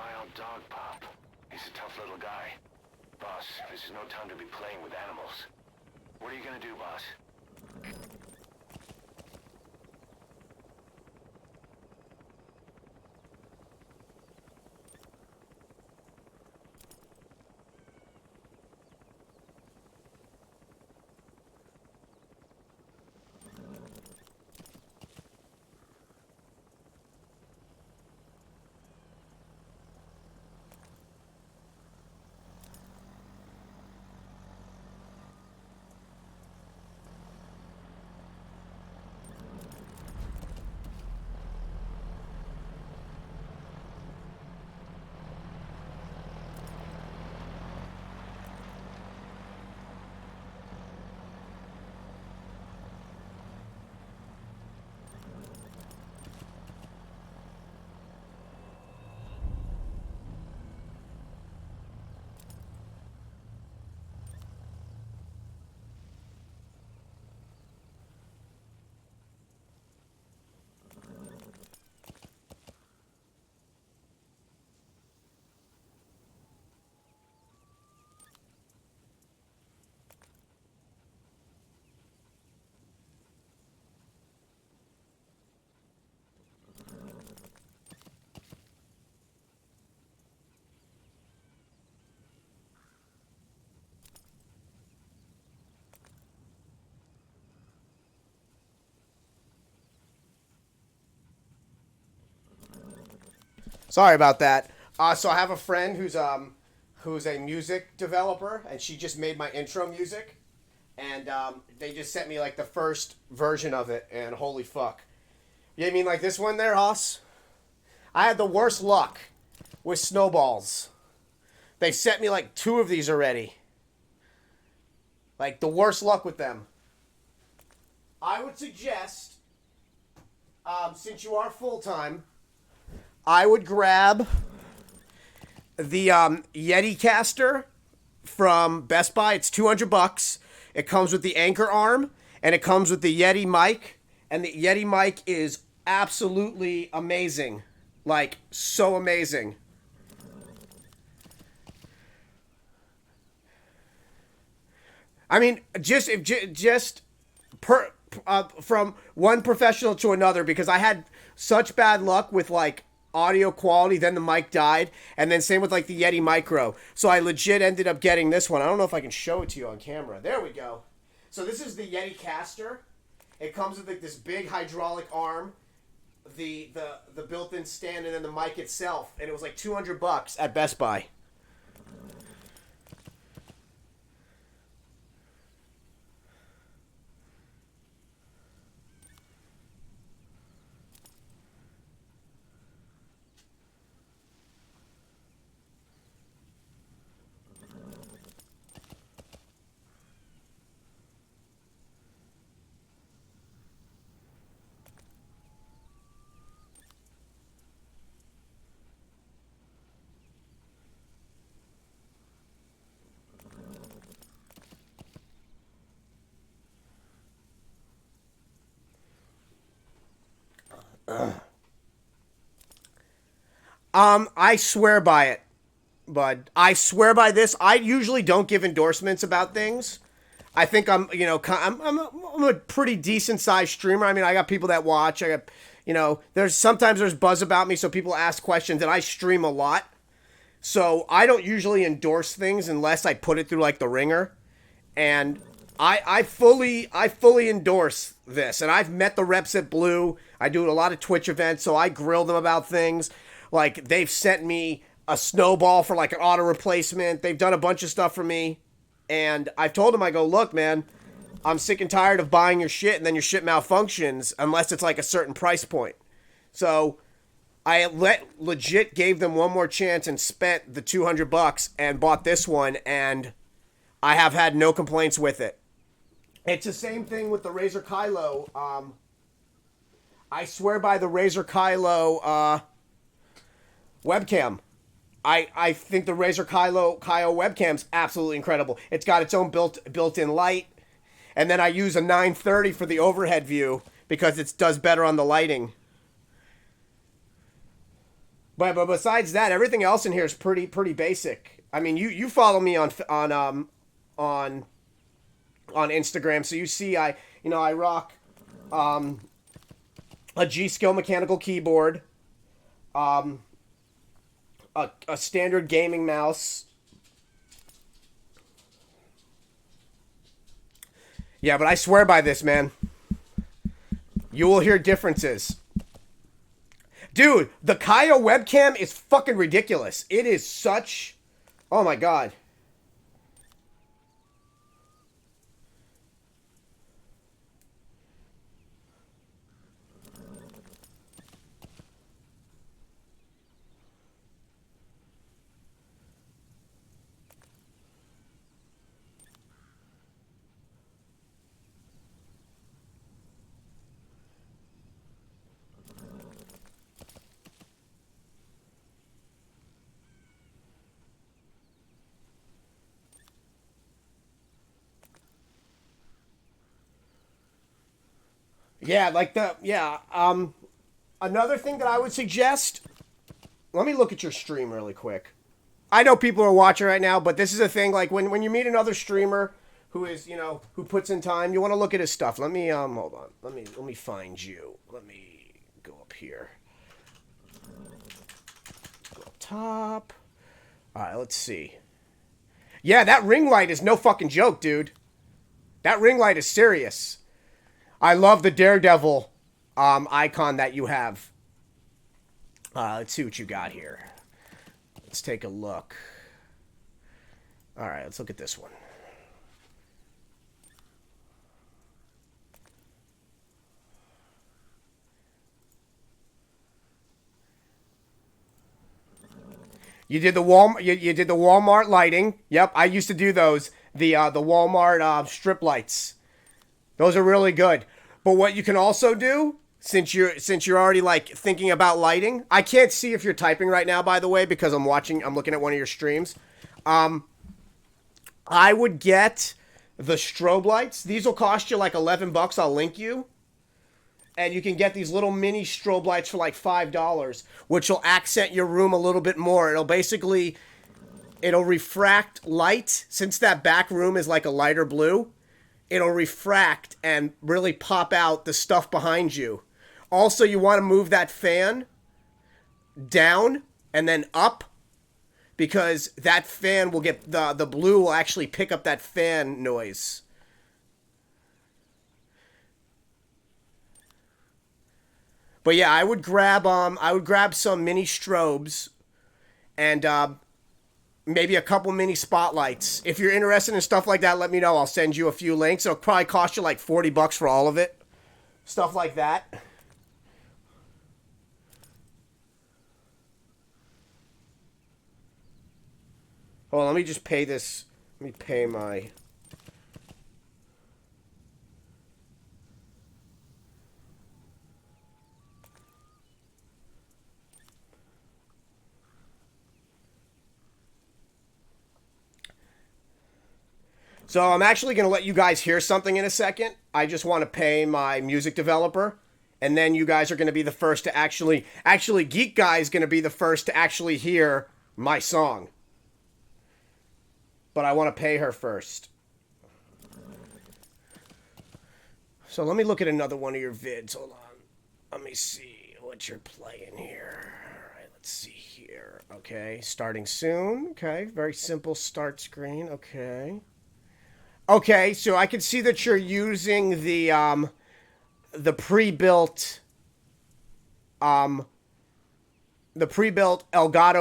wild dog, Pop. He's a tough little guy. Boss, this is no time to be playing with animals. What are you gonna do, boss? Sorry about that. So I have a friend who's a music developer, and she just made my intro music, and they just sent me like the first version of it, and holy fuck. You mean like this one there, Hoss? I had the worst luck with snowballs. They sent me like 2 of these already. Like the worst luck with them. I would suggest, since you are full-time, I would grab the Yeti caster from Best Buy. It's $200. It comes with the Anchor arm, and it comes with the Yeti mic. And the Yeti mic is absolutely amazing. Like, so amazing. I mean, from one professional to another, because I had such bad luck with, like, audio quality, then the mic died, and then same with like the Yeti Micro. So I legit ended up getting this one. I don't know if I can show it to you on camera. There we go. So this is the Yeti caster. It comes with like this big hydraulic arm, the built-in stand, and then the mic itself, and it was like $200 at Best Buy. I swear by it, bud. I swear by this. I usually don't give endorsements about things. I think I'm a pretty decent sized streamer. I mean, I got people that watch. I got, sometimes there's buzz about me, so people ask questions, and I stream a lot. So I don't usually endorse things unless I put it through like the ringer, and I fully endorse this, and I've met the reps at Blue. I do a lot of Twitch events, so I grill them about things. Like, they've sent me a snowball for like an auto replacement. They've done a bunch of stuff for me, and I've told them, I go, look, man, I'm sick and tired of buying your shit and then your shit malfunctions unless it's like a certain price point. So I legit gave them one more chance and spent the $200 and bought this one, and I have had no complaints with it. It's the same thing with the Razer Kylo. I swear by the Razer Kylo webcam. I think the Razer Kylo webcam's absolutely incredible. It's got its own built-in light, and then I use a 930 for the overhead view because it does better on the lighting. But besides that, everything else in here is pretty basic. I mean, you follow me on Instagram, so you see I rock a G-Skill mechanical keyboard, a standard gaming mouse. Yeah, but I swear by this, man. You will hear differences. Dude, the Kaya webcam is fucking ridiculous. It is such... Oh my god. Yeah, another thing that I would suggest, let me look at your stream really quick. I know people are watching right now, but this is a thing, like, when you meet another streamer who is, who puts in time, you want to look at his stuff. Let me, hold on. Let me find you. Let me go up here. Go up top. Alright, let's see. Yeah, that ring light is no fucking joke, dude. That ring light is serious. I love the Daredevil icon that you have. Let's see what you got here. Let's take a look. Alright, let's look at this one. You did the Walmart lighting. Yep, I used to do those. The Walmart strip lights. Those are really good. But what you can also do, since you're already like thinking about lighting, I can't see if you're typing right now, by the way, because I'm looking at one of your streams. I would get the strobe lights. These will cost you like $11. I'll link you. And you can get these little mini strobe lights for like $5, which will accent your room a little bit more. It'll refract light. Since that back room is like a lighter blue, it'll refract and really pop out the stuff behind you. Also, you want to move that fan down and then up, because that fan will get, the blue will actually pick up that fan noise. But yeah, I would grab some mini strobes and maybe a couple mini spotlights. If you're interested in stuff like that, let me know. I'll send you a few links. It'll probably cost you like $40 for all of it. Stuff like that. Hold on, let me just pay this. Let me pay my... So I'm actually going to let you guys hear something in a second. I just want to pay my music developer. And then you guys are going to be the first to actually Geek Guy is going to be the first to actually hear my song. But I want to pay her first. So let me look at another one of your vids. Hold on. Let me see what you're playing here. All right, let's see here. Okay, starting soon. Okay, very simple start screen. Okay. Okay, so I can see that you're using the pre-built Elgato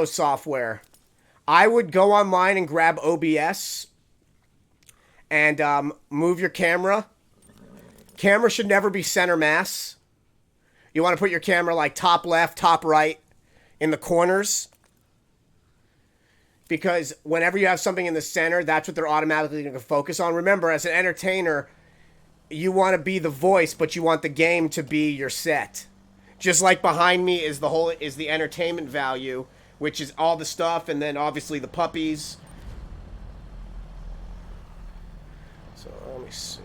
software. I would go online and grab OBS and move your camera. Camera should never be center mass. You want to put your camera like top left, top right, in the corners. Because whenever you have something in the center, that's what they're automatically going to focus on. Remember, as an entertainer, you want to be the voice, but you want the game to be your set. Just like behind me is the entertainment value, which is all the stuff, and then obviously the puppies. So let me see.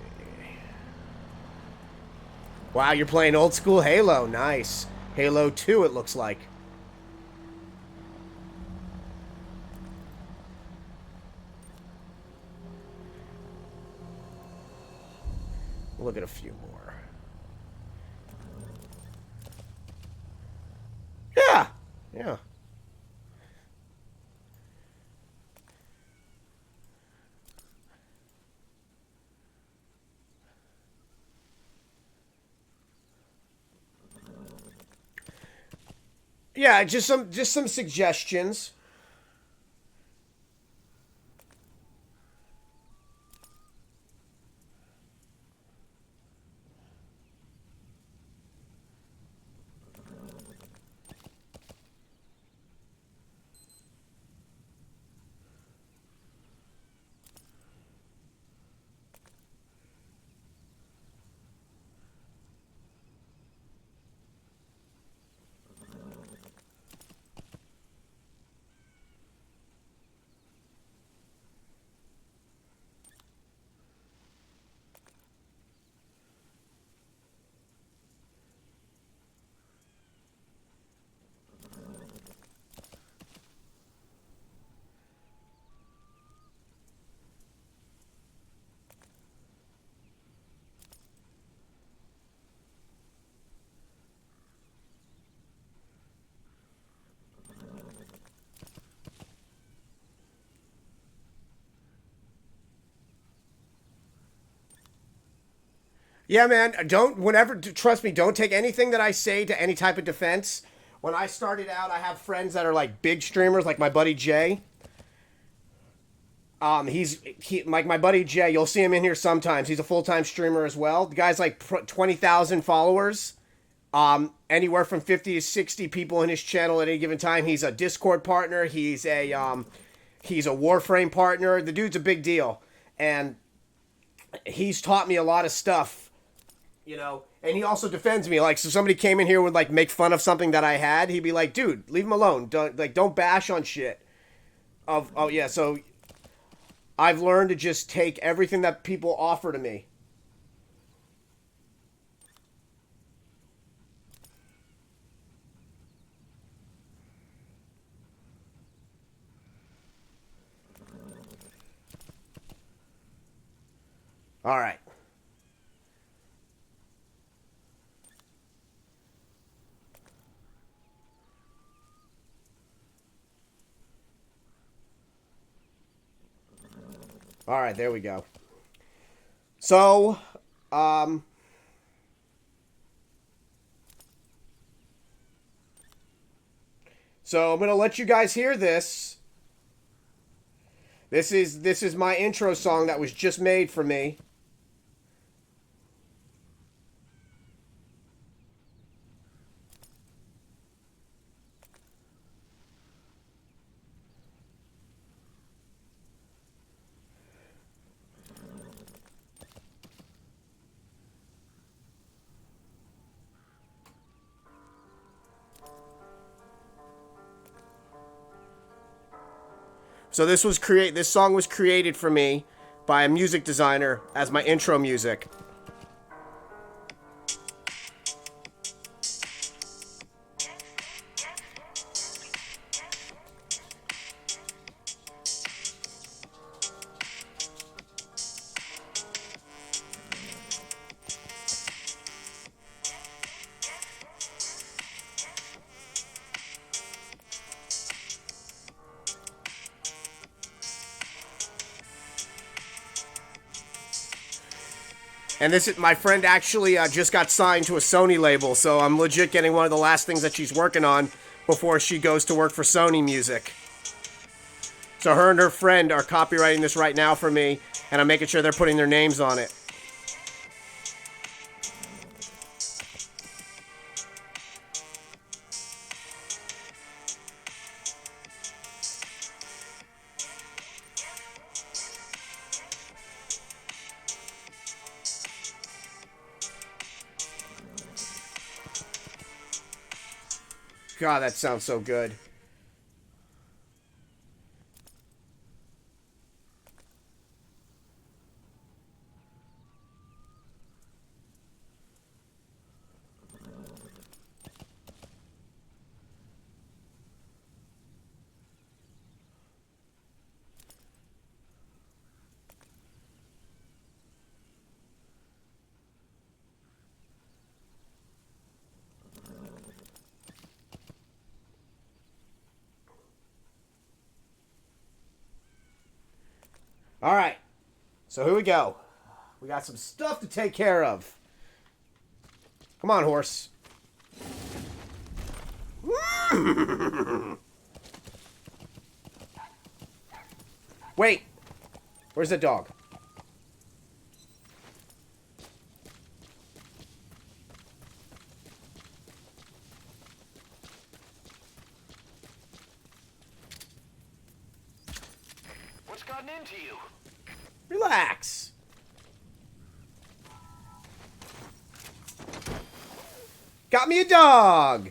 Wow, you're playing old school Halo. Nice. Halo 2, it looks like. We'll look at a few more. Yeah. Yeah. Yeah, just some suggestions. Yeah, man. Trust me, don't take anything that I say to any type of defense. When I started out, I have friends that are like big streamers, like my buddy Jay. He like my buddy Jay. You'll see him in here sometimes. He's a full time streamer as well. The guy's like 20,000 followers. Anywhere from 50 to 60 people in his channel at any given time. He's a Discord partner. He's a Warframe partner. The dude's a big deal, and he's taught me a lot of stuff. And he also defends me. Like, so somebody came in here and would like make fun of something that I had, he'd be like, "Dude, leave him alone. Don't bash on shit." Yeah. So I've learned to just take everything that people offer to me. All right. All right, there we go. So, so I'm gonna let you guys hear this. This is my intro song that was just made for me. So this song was created for me by a music designer as my intro music. And my friend actually just got signed to a Sony label, so I'm legit getting one of the last things that she's working on before she goes to work for Sony Music. So her and her friend are copywriting this right now for me, and I'm making sure they're putting their names on it. God, that sounds so good. All right. So here we go. We got some stuff to take care of. Come on, horse. Wait. Where's the dog? What's gotten into you? Relax. Got me a dog.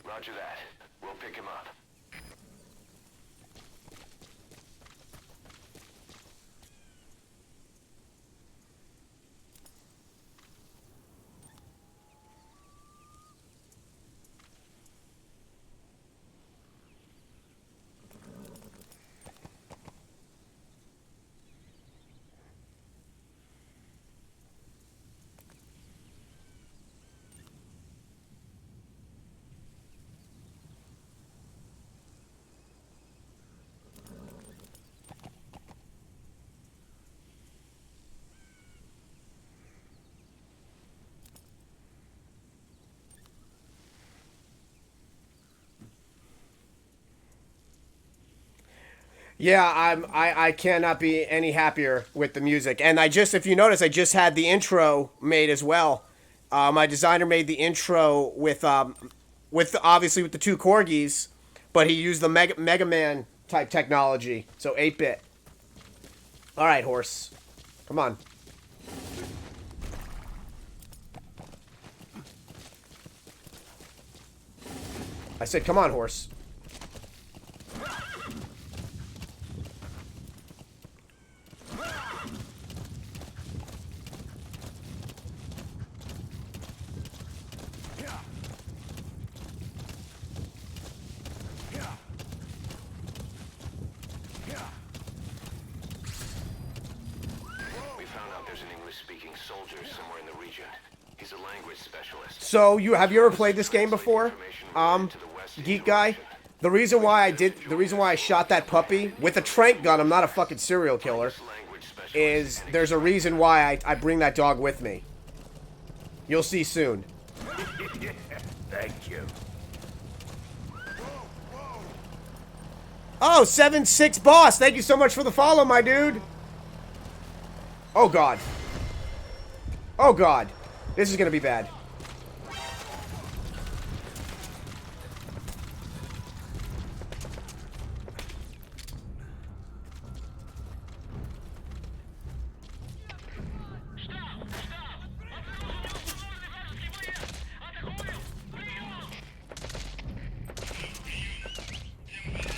Roger that. We'll pick him up. Yeah, I cannot be any happier with the music. And if you notice, I just had the intro made as well. My designer made the intro with obviously with the two corgis, but he used the Mega Man type technology, so 8-bit. All right, horse, come on. I said, come on, horse. So have you ever played this game before, Geek Guy? The reason why I shot that puppy with a trank gun, I'm not a fucking serial killer, is there's a reason why I bring that dog with me. You'll see soon. Thank you. Oh, 7-6 boss, thank you so much for the follow, my dude. Oh god. Oh god. This is gonna be bad.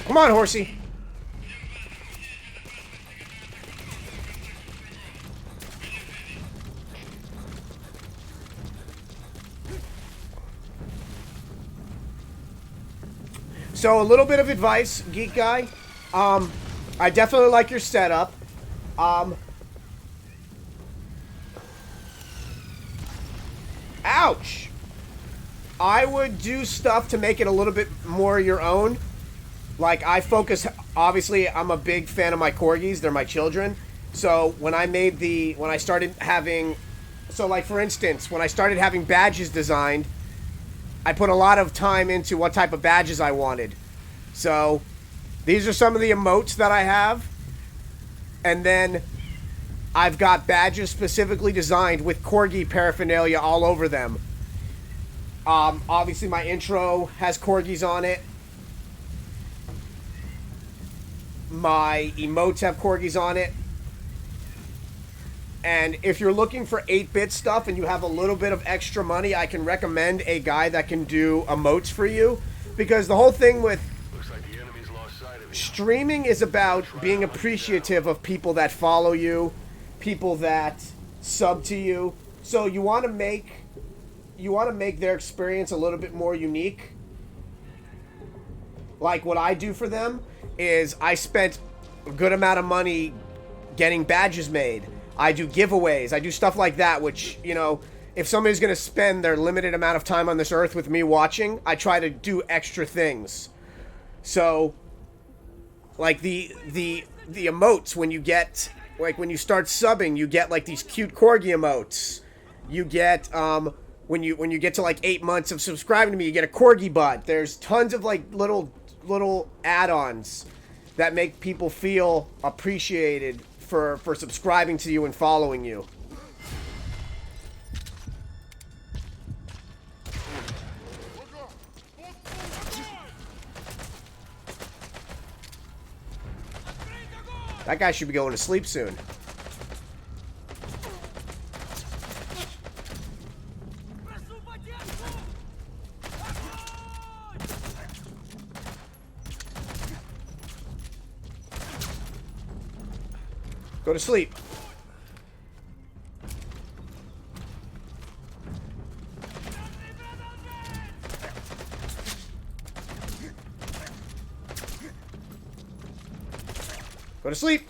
Come on, horsey. So a little bit of advice, Geek Guy. I definitely like your setup. Ouch! I would do stuff to make it a little bit more your own. Like, I focus, obviously, I'm a big fan of my corgis. They're my children. So, when I started having, so like, for instance, when I started having badges designed, I put a lot of time into what type of badges I wanted. So, these are some of the emotes that I have. And then, I've got badges specifically designed with corgi paraphernalia all over them. Obviously, my intro has corgis on it. My emotes have corgis on it. And if you're looking for 8-bit stuff and you have a little bit of extra money, I can recommend a guy that can do emotes for you. Because the whole thing with streaming is about being appreciative of people that follow you, people that sub to you. So you want to make their experience a little bit more unique. Like what I do for them is I spent a good amount of money getting badges made. I do giveaways. I do stuff like that, which, you know, if somebody's going to spend their limited amount of time on this earth with me watching, I try to do extra things. So, like the emotes, when you get, like when you start subbing, you get like these cute corgi emotes. You get, when you get to like 8 months of subscribing to me, you get a corgi butt. There's tons of like little add-ons that make people feel appreciated for subscribing to you and following you. That guy should be going to sleep soon. Go to sleep. Go to sleep.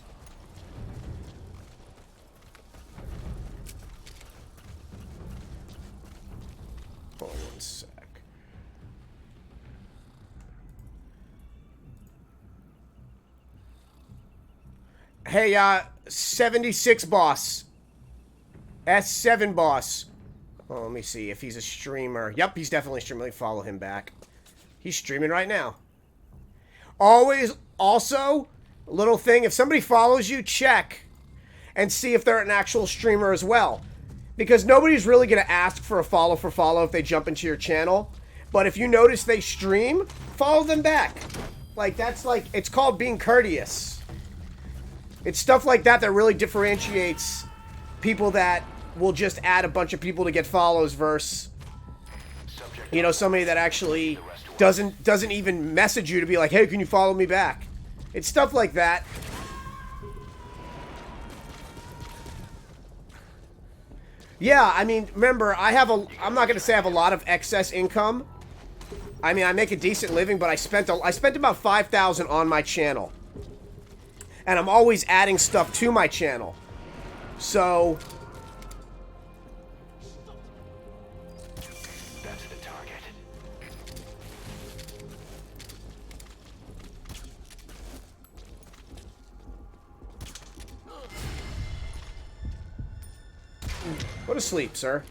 Hold on 1 sec. Hey, 76 boss. S7 boss. Oh, let me see if he's a streamer. Yep, he's definitely a streamer. Let me follow him back. He's streaming right now. Always, also, little thing, if somebody follows you, check and see if they're an actual streamer as well. Because nobody's really going to ask for a follow for follow if they jump into your channel. But if you notice they stream, follow them back. Like, that's like, it's called being courteous. It's stuff like that that really differentiates people that will just add a bunch of people to get follows versus, you know, somebody that actually doesn't even message you to be like, hey, can you follow me back? It's stuff like that. Yeah, I mean, remember, I'm not going to say I have a lot of excess income. I mean, I make a decent living, but I spent about $5,000 on my channel. And I'm always adding stuff to my channel. So That's the target. go to sleep, sir.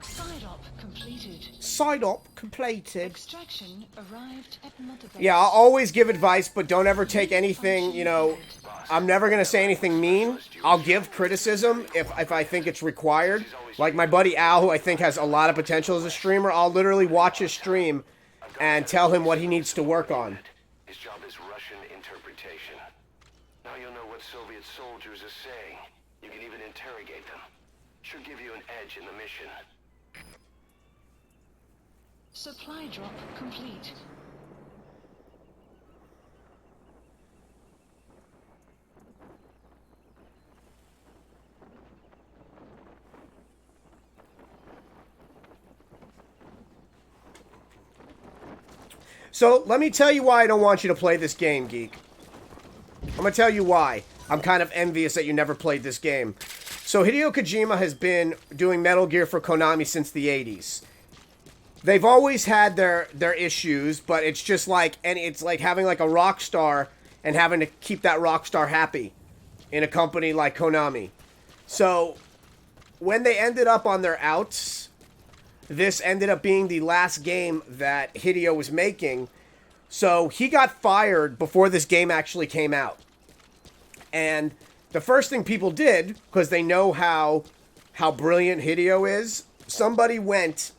Side op completed. Side op completed. Extraction arrived at Mother Base. Yeah, I'll always give advice, but don't ever take anything, you know, I'm never going to say anything mean. I'll give criticism if I think it's required. Like my buddy Al, who I think has a lot of potential as a streamer, I'll literally watch his stream and tell him what he needs to work on. His job is Russian interpretation. Now you'll know what Soviet soldiers are saying. You can even interrogate them. Should give you an edge in the mission. Supply drop complete. So, let me tell you why I don't want you to play this game, Geek. I'm going to tell you why. I'm kind of envious that you never played this game. So, Hideo Kojima has been doing Metal Gear for Konami since the 80s. They've always had their issues, but it's just like, and it's like having like a rock star and having to keep that rock star happy in a company like Konami. So, when they ended up on their outs, this ended up being the last game that Hideo was making. So he got fired before this game actually came out. And the first thing people did, because they know how brilliant Hideo is, somebody went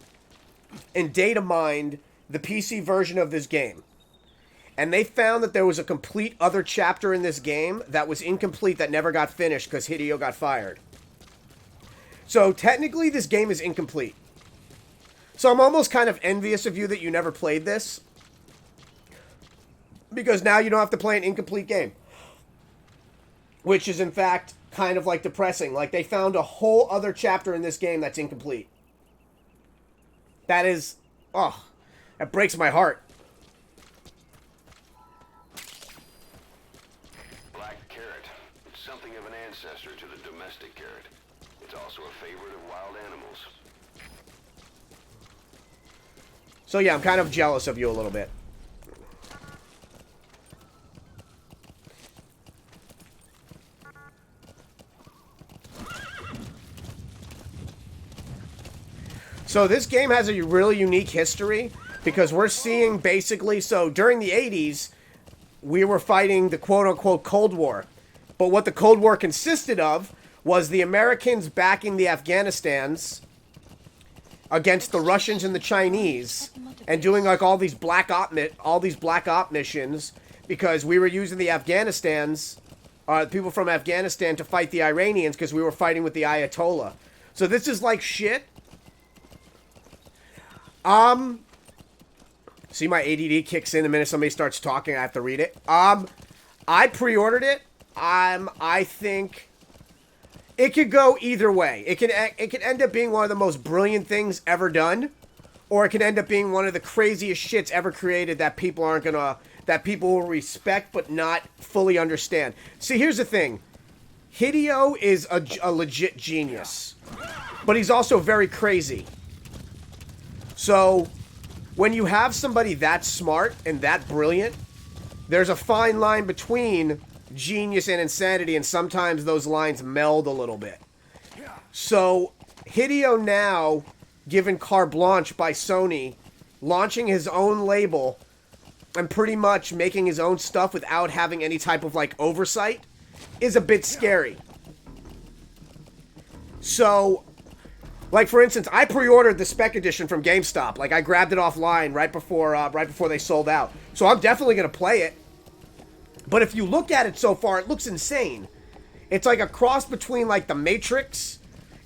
and data mined the PC version of this game. And they found that there was a complete other chapter in this game that was incomplete that never got finished because Hideo got fired. So technically this game is incomplete. So I'm almost kind of envious of you that you never played this. Because now you don't have to play an incomplete game. which is in fact kind of like depressing. Like they found a whole other chapter in this game that's incomplete. That is, oh, that breaks my heart. Black carrot. It's something of an ancestor to the domestic carrot. It's also a favorite of wild animals. So yeah, I'm kind of jealous of you a little bit. So this game has a really unique history because we're seeing basically, so during the 80s, we were fighting the quote-unquote Cold War. But what the Cold War consisted of was the Americans backing the Afghanistans against the Russians and the Chinese and doing like all these black op missions because we were using the people from Afghanistan to fight the Iranians because we were fighting with the Ayatollah. So this is like shit. See, my ADD kicks in the minute somebody starts talking. I have to read it. I pre-ordered it. I think it could go either way. It can end up being one of the most brilliant things ever done, or it can end up being one of the craziest shits ever created that people will respect but not fully understand. See, here's the thing. Hideo is a legit genius, but he's also very crazy. So, when you have somebody that smart and that brilliant, there's a fine line between genius and insanity, and sometimes those lines meld a little bit. So, Hideo now, given carte blanche by Sony, launching his own label and pretty much making his own stuff without having any type of, like, oversight, is a bit scary. So, like, for instance, I pre-ordered the Spec Edition from GameStop. Like, I grabbed it offline right before they sold out. So I'm definitely going to play it. But if you look at it so far, it looks insane. It's like a cross between, like, The Matrix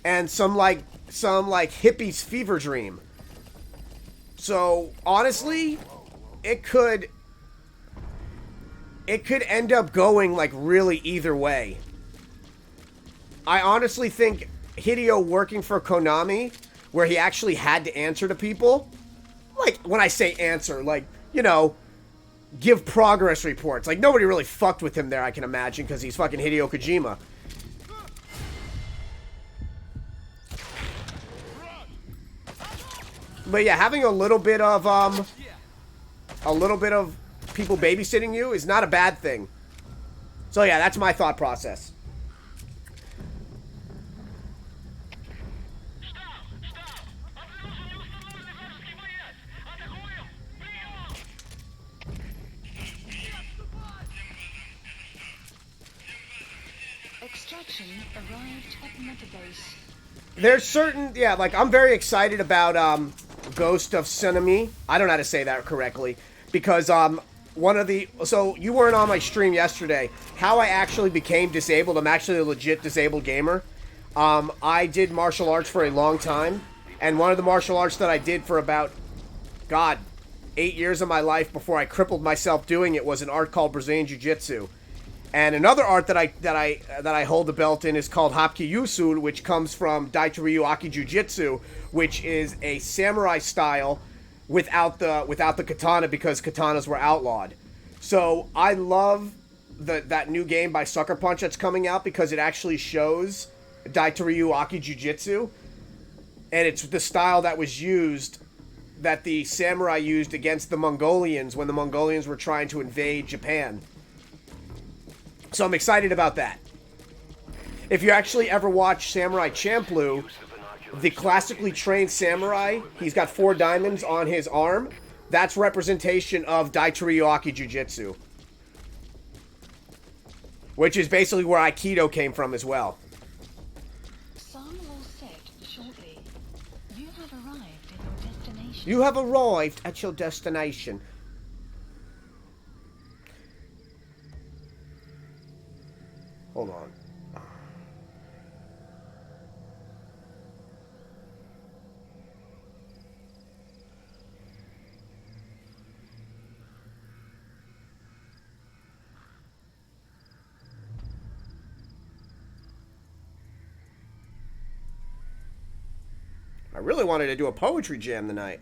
and some hippie's fever dream. So, honestly, it could end up going, like, really either way. I honestly think Hideo working for Konami, where he actually had to answer to people, like, when I say answer, like, you know, give progress reports. Like, nobody really fucked with him there, I can imagine, because he's fucking Hideo Kojima. But yeah, having a little bit of people babysitting you is not a bad thing. So yeah, that's my thought process. Extraction arrived at Metabase. There's certain, yeah, like, I'm very excited about, Ghost of Tsunami. I don't know how to say that correctly. Because, so, you weren't on my stream yesterday. How I actually became disabled, I'm actually a legit disabled gamer. I did martial arts for a long time. And one of the martial arts that I did for about, 8 years of my life before I crippled myself doing it was an art called Brazilian Jiu-Jitsu. And another art that I hold the belt in is called Hapkiusu, which comes from Daitoryu Aki Jiu-Jitsu, which is a samurai style without the katana because katanas were outlawed. So I love that new game by Sucker Punch that's coming out because it actually shows Daitoryu Aki Jiu-Jitsu, and it's the style that was used, that the samurai used against the Mongolians when the Mongolians were trying to invade Japan. So I'm excited about that. If you actually ever watch Samurai Champloo, the classically trained samurai, he's got 4 diamonds on his arm. That's representation of Daitoryu Aki Jiu-Jitsu, which is basically where Aikido came from as well. Sun will set shortly. You have arrived at your destination. You have arrived at your destination. Hold on. I really wanted to do a poetry jam tonight.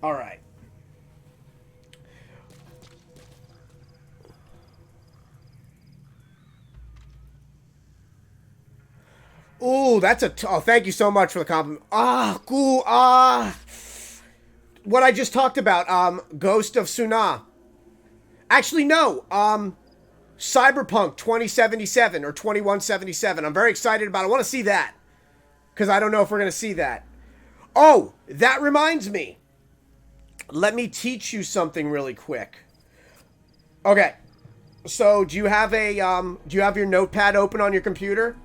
All right. Ooh, that's a... oh, thank you so much for the compliment. Ah, cool. Ah. What I just talked about, Ghost of Suna. Actually, no. Cyberpunk 2077 or 2177. I'm very excited about it. I want to see that. Because I don't know if we're going to see that. Oh, that reminds me. Let me teach you something really quick. Okay. So, do you have your notepad open on your computer?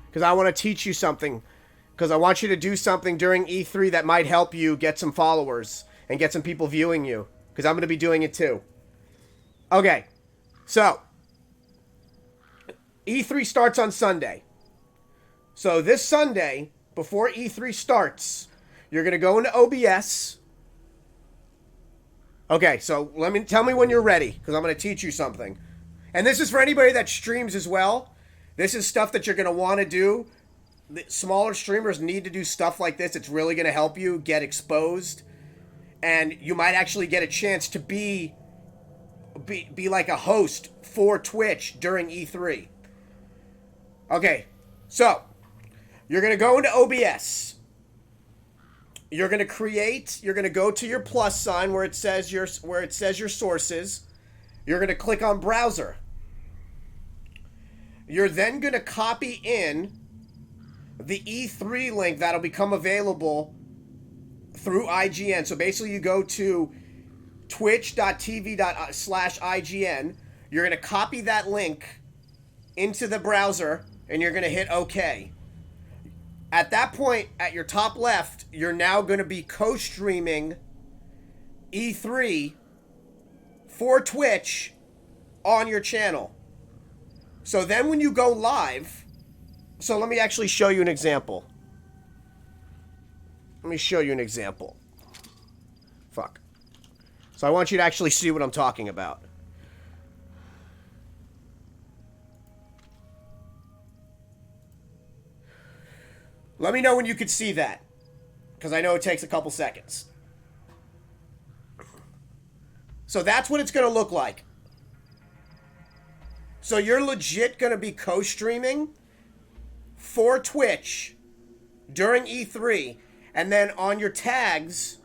Because I want to teach you something. Because I want you to do something during E3 that might help you get some followers and get some people viewing you. Because I'm going to be doing it too. Okay. So, E3 starts on Sunday. So, this Sunday, before E3 starts, you're going to go into OBS. Okay, so tell me when you're ready, because I'm going to teach you something. And this is for anybody that streams as well. This is stuff that you're going to want to do. The smaller streamers need to do stuff like this. It's really going to help you get exposed. And you might actually get a chance to be like a host for Twitch during E3. Okay, so you're going to go into OBS. You're going to go to your plus sign where it says your sources. You're going to click on browser. You're then going to copy in the E3 link that'll become available through IGN. So basically you go to twitch.tv/IGN. You're going to copy that link into the browser and you're going to hit OK. At that point, at your top left, you're now going to be co-streaming E3 for Twitch on your channel. So then when you go live... So let me actually show you an example. Let me show you an example. Fuck. So I want you to actually see what I'm talking about. Let me know when you could see that. Because I know it takes a couple seconds. So that's what it's going to look like. So you're legit going to be co-streaming for Twitch during E3. And then on your tags,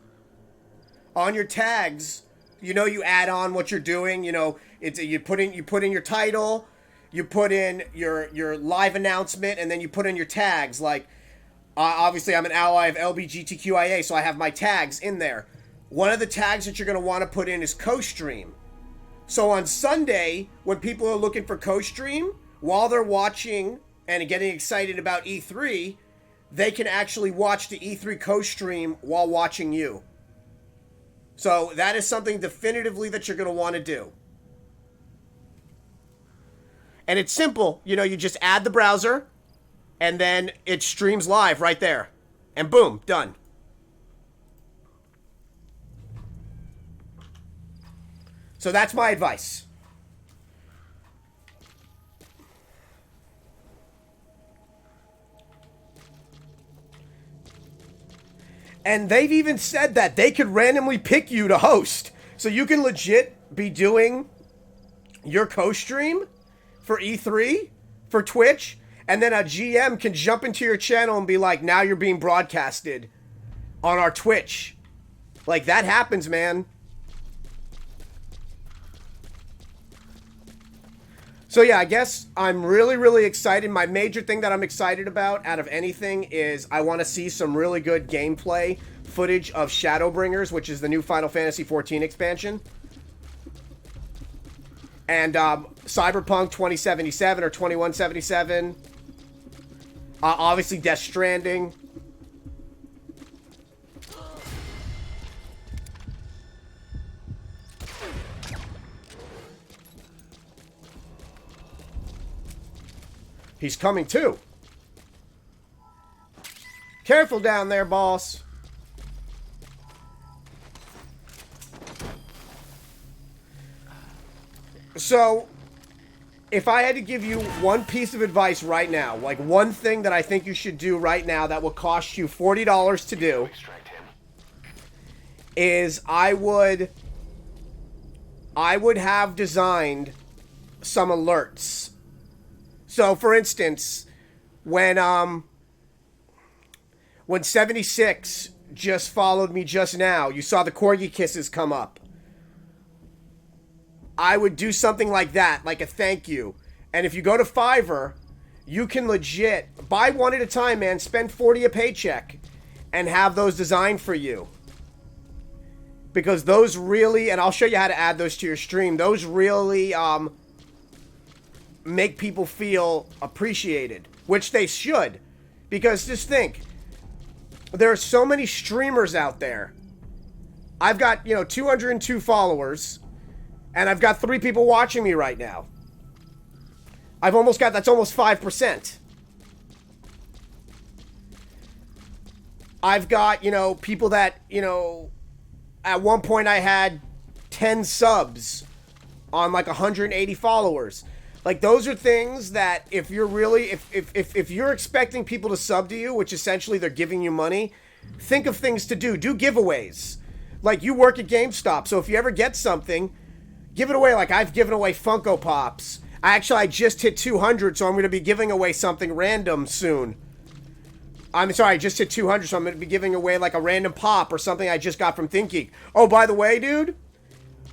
you know, you add on what you're doing. You know, you put in your title, you put in your live announcement, and then you put in your tags like... obviously, I'm an ally of LBGTQIA, so I have my tags in there. One of the tags that you're going to want to put in is co-stream. So on Sunday, when people are looking for co-stream, while they're watching and getting excited about E3, they can actually watch the E3 co-stream while watching you. So that is something definitively that you're going to want to do. And it's simple. You know, you just add the browser... and then it streams live right there. And boom, done. So that's my advice. And they've even said that they could randomly pick you to host. So you can legit be doing your co-stream for E3, for Twitch... and then a GM can jump into your channel and be like, now you're being broadcasted on our Twitch. Like, that happens, man. So yeah, I guess I'm really, really excited. My major thing that I'm excited about out of anything is I want to see some really good gameplay footage of Shadowbringers, which is the new Final Fantasy XIV expansion. And Cyberpunk 2077 or 2177. Obviously Death Stranding. He's coming too. Careful down there, boss. So, if I had to give you one piece of advice right now, like one thing that I think you should do right now that will cost you $40 to do, Extract him. is I would have designed some alerts. So, for instance, when 76 just followed me just now, you saw the corgi kisses come up. I would do something like that, like a thank you. And if you go to Fiverr, you can legit buy one at a time, man. Spend 40 a paycheck and have those designed for you. Because those really, and I'll show you how to add those to your stream, those really make people feel appreciated, which they should. Because just think, there are so many streamers out there. I've got, 202 followers, and I've got 3 people watching me right now. That's almost 5%. I've got, people that, at one point I had 10 subs on like 180 followers. Like, those are things that if you're really, if you're expecting people to sub to you, which essentially they're giving you money, think of things to do. Do giveaways. Like, you work at GameStop, so if you ever get something, give it away. Like, I've given away Funko Pops. I just hit 200, so I'm going to be giving away something random soon. I'm sorry, I just hit 200, so I'm going to be giving away like a random pop or something I just got from ThinkGeek. Oh, by the way, dude,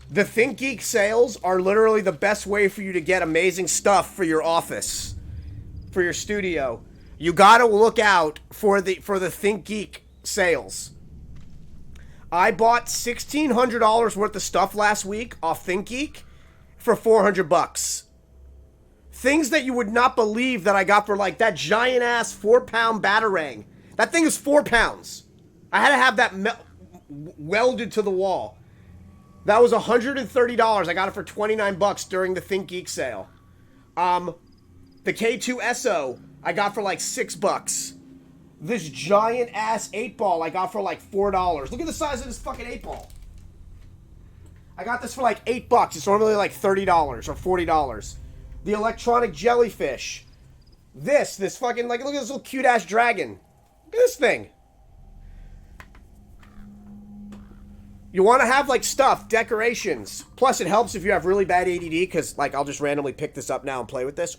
the ThinkGeek sales are literally the best way for you to get amazing stuff for your office, for your studio. You got to look out for the ThinkGeek sales. I bought $1,600 worth of stuff last week off ThinkGeek for $400. Things that you would not believe that I got for like that giant ass 4-pound Batarang. That thing is 4 pounds. I had to have that welded to the wall. That was $130. I got it for $29 during the ThinkGeek sale. The K2SO I got for like $6. This giant ass 8-ball I got for like $4. Look at the size of this fucking 8-ball. I got this for like $8. It's normally like $30 or $40. The electronic jellyfish. This fucking, like, look at this little cute ass dragon. Look at this thing. You want to have like stuff, decorations. Plus it helps if you have really bad ADD, because like I'll just randomly pick this up now and play with this.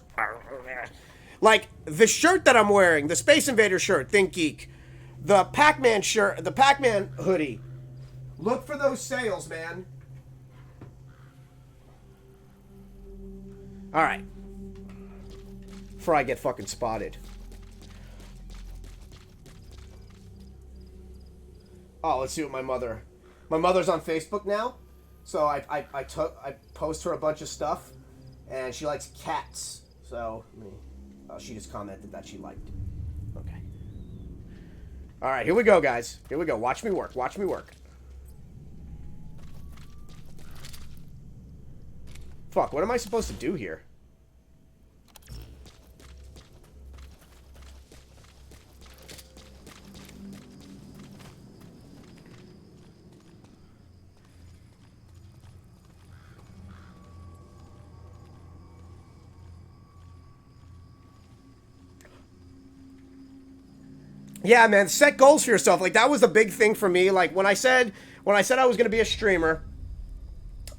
Like the shirt that I'm wearing, the Space Invader shirt, ThinkGeek. The Pac-Man shirt, the Pac-Man hoodie. Look for those sales, man. Alright. Before I get fucking spotted. Oh, let's see what my mother... My mother's on Facebook now. So I post her a bunch of stuff. And she likes cats. So, she just commented that she liked. Okay. Alright, here we go, guys. Here we go. Watch me work. Watch me work. Fuck, what am I supposed to do here? Yeah, man, set goals for yourself. Like, that was a big thing for me. Like, when I said I was going to be a streamer,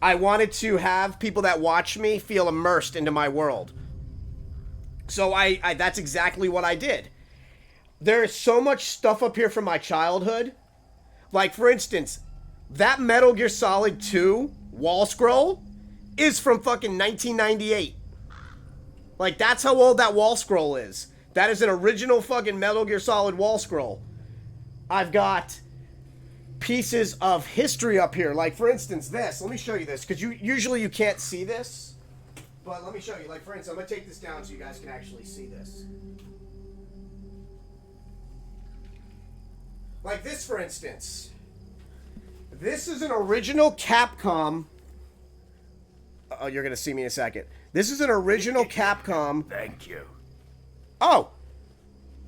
I wanted to have people that watch me feel immersed into my world. So I that's exactly what I did. There's so much stuff up here from my childhood. Like, for instance, that Metal Gear Solid 2 wall scroll is from fucking 1998. Like, that's how old that wall scroll is. That is an original fucking Metal Gear Solid wall scroll. I've got pieces of history up here. Like, for instance, this. Let me show you this, because usually you can't see this. But let me show you. Like, for instance, I'm going to take this down so you guys can actually see this. Like this, for instance. This is an original Capcom. Oh, you're going to see me in a second. This is an original Capcom. Thank you. Oh!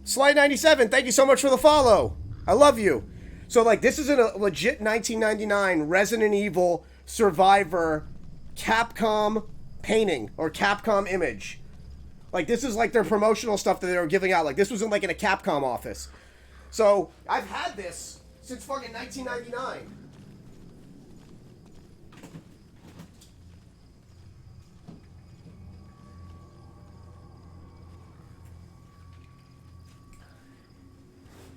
Slide97, thank you so much for the follow. I love you. So, like, this is a legit 1999 Resident Evil Survivor Capcom painting or Capcom image. Like, this is like their promotional stuff that they were giving out. Like, this was in, like, in a Capcom office. So, I've had this since fucking 1999.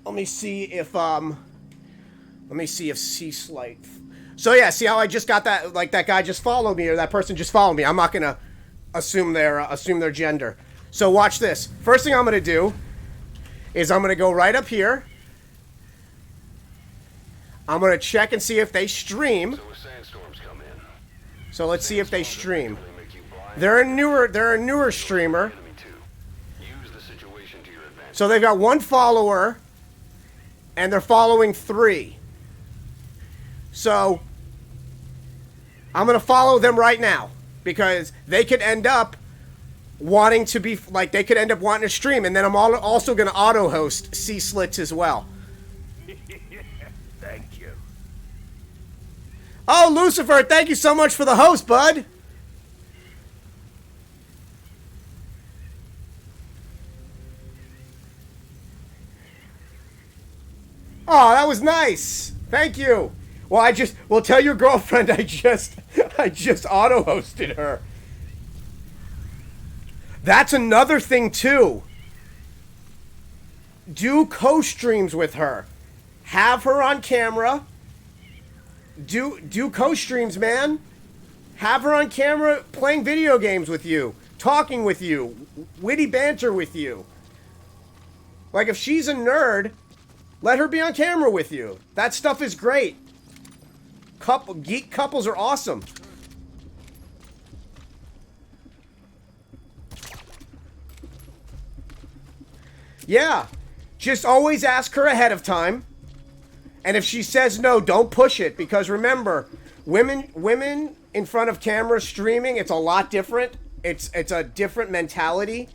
Let me see if C-Slight. So yeah, see how I just got that, like that guy just followed me or that person just followed me. I'm not going to assume their gender. So watch this. First thing I'm going to do is I'm going to go right up here. I'm going to check and see if they stream. So if sandstorms come in, so let's see if they stream. They're a newer streamer. use the situation to your advantage. So they've got 1 follower and they're following 3. So I'm going to follow them right now because they could end up wanting to be like they could end up wanting to stream, and then I'm also going to auto host C-Slits as well. Thank you. Oh, Lucifer, thank you so much for the host, bud. Oh, that was nice. Thank you. Well, tell your girlfriend I just auto hosted her. That's another thing too. Do co-streams with her. Have her on camera. Do co-streams, man. Have her on camera playing video games with you, talking with you, witty banter with you. Like if she's a nerd, let her be on camera with you. That stuff is great. Geek couples are awesome. Yeah. Just always ask her ahead of time. And if she says no, don't push it. Because remember, women in front of camera streaming, it's a lot different. It's a different mentality.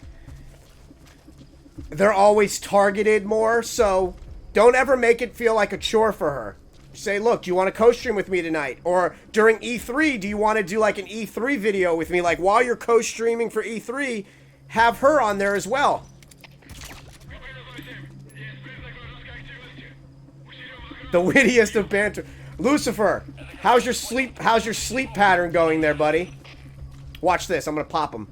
They're always targeted more, so don't ever make it feel like a chore for her. Say, look, do you want to co-stream with me tonight? Or during E3, do you want to do like an E3 video with me? Like while you're co-streaming for E3, have her on there as well. The wittiest of banter. Lucifer, how's your sleep pattern going there, buddy? Watch this, I'm gonna pop him.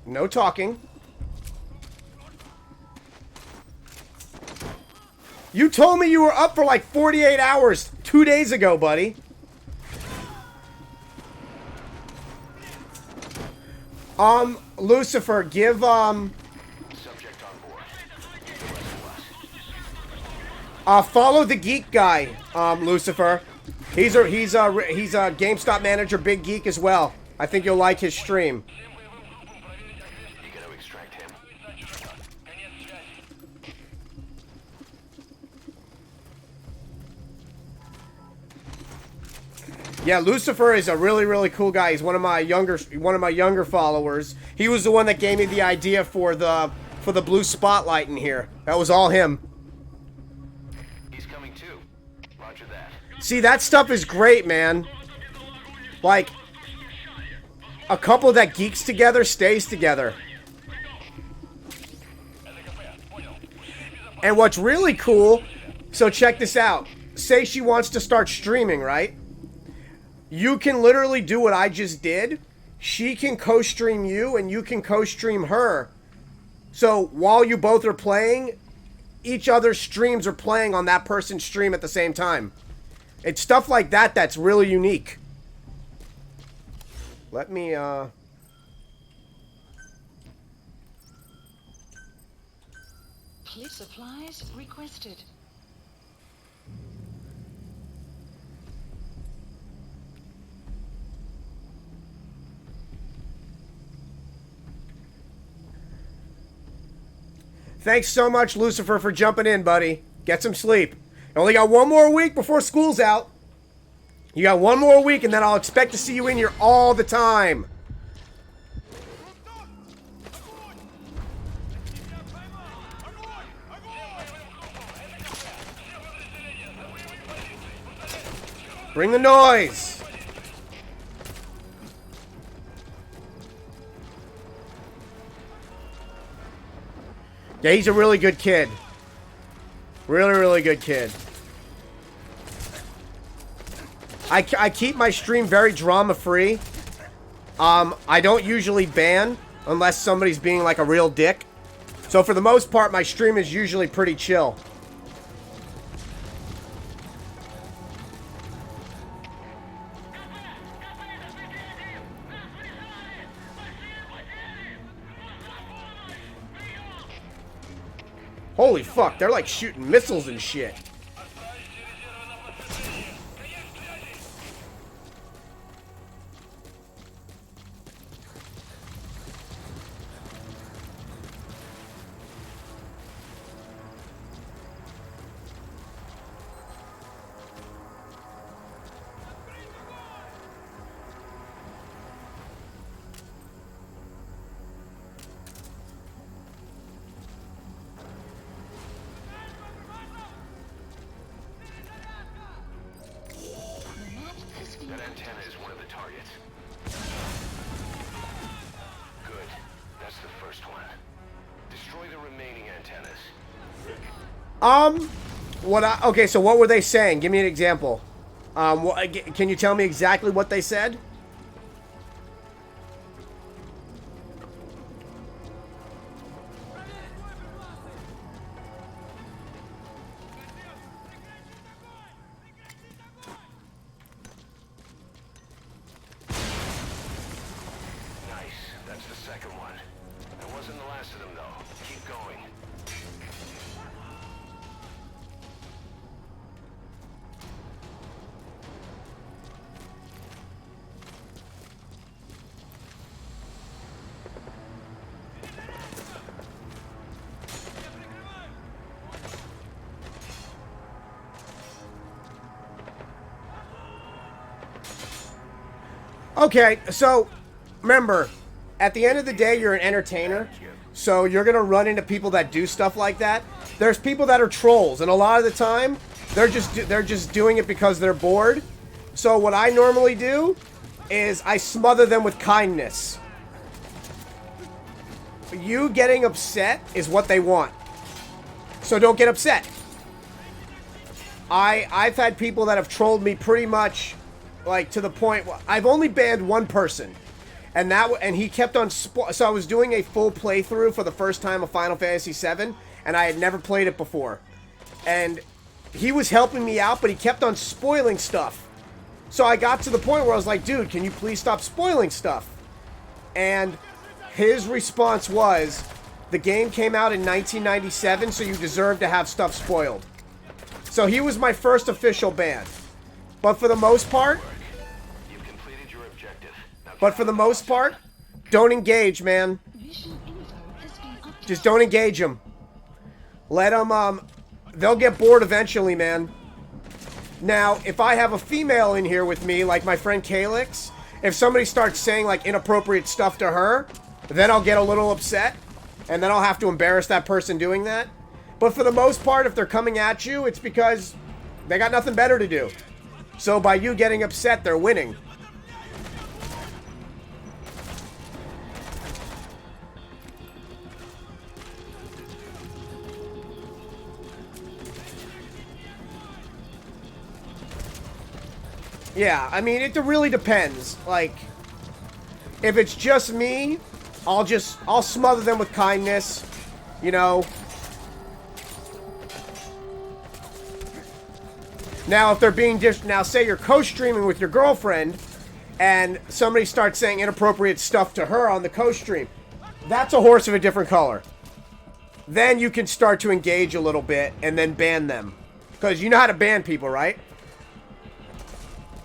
No talking. You told me you were up for like 48 hours 2 days ago, buddy. Lucifer, give, Subject on board. follow the geek guy, Lucifer. He's a GameStop manager, big geek as well. I think you'll like his stream. You gotta extract him. Yeah, Lucifer is a really, really cool guy. He's one of my younger followers. He was the one that gave me the idea for the blue spotlight in here. That was all him. He's coming too. Roger that. See, that stuff is great, man. Like, a couple that geeks together stays together. And what's really cool, so check this out. Say she wants to start streaming, right? You can literally do what I just did. she can co-stream you and you can co-stream her. So while you both are playing, each other's streams are playing on that person's stream at the same time. It's stuff like that that's really unique. Let me, Police supplies requested. Thanks so much, Lucifer, for jumping in, buddy. Get some sleep. You only got one more week before school's out. You got one more week, and then I'll expect to see you in here all the time. Bring the noise. Yeah, he's a really good kid. Really, really good kid. I keep my stream very drama-free. I don't usually ban unless somebody's being like a real dick. So for the most part, my stream is usually pretty chill. Holy fuck, they're like shooting missiles and shit. That antenna is one of the targets. Good. That's the first one. Destroy the remaining antennas. Okay, so what were they saying? Give me an example. Can you tell me exactly what they said? That's the second one. That wasn't the last of them, though. Keep going. Okay, so remember, at the end of the day, you're an entertainer, so you're gonna run into people that do stuff like that. There's people that are trolls, and a lot of the time, they're just doing it because they're bored. So what I normally do is I smother them with kindness. You getting upset is what they want, so don't get upset. I've had people that have trolled me pretty much, like to the point. I've only banned one person. And he kept on so I was doing a full playthrough for the first time of Final Fantasy VII, and I had never played it before. And he was helping me out, but he kept on spoiling stuff. So I got to the point where I was like, dude, can you please stop spoiling stuff? And his response was, the game came out in 1997, so you deserve to have stuff spoiled. So he was my first official ban. But for the most part, don't engage, man. Just don't engage them. Let them, they'll get bored eventually, man. Now, if I have a female in here with me, like my friend Calyx, if somebody starts saying, like, inappropriate stuff to her, then I'll get a little upset, and then I'll have to embarrass that person doing that. But for the most part, if they're coming at you, it's because they got nothing better to do. So by you getting upset, they're winning. Yeah, I mean, it really depends. Like, If it's just me, I'll smother them with kindness, you know. Now, if they're being now say you're co-streaming with your girlfriend and somebody starts saying inappropriate stuff to her on the co-stream, that's a horse of a different color. Then you can start to engage a little bit and then ban them. Because you know how to ban people, right?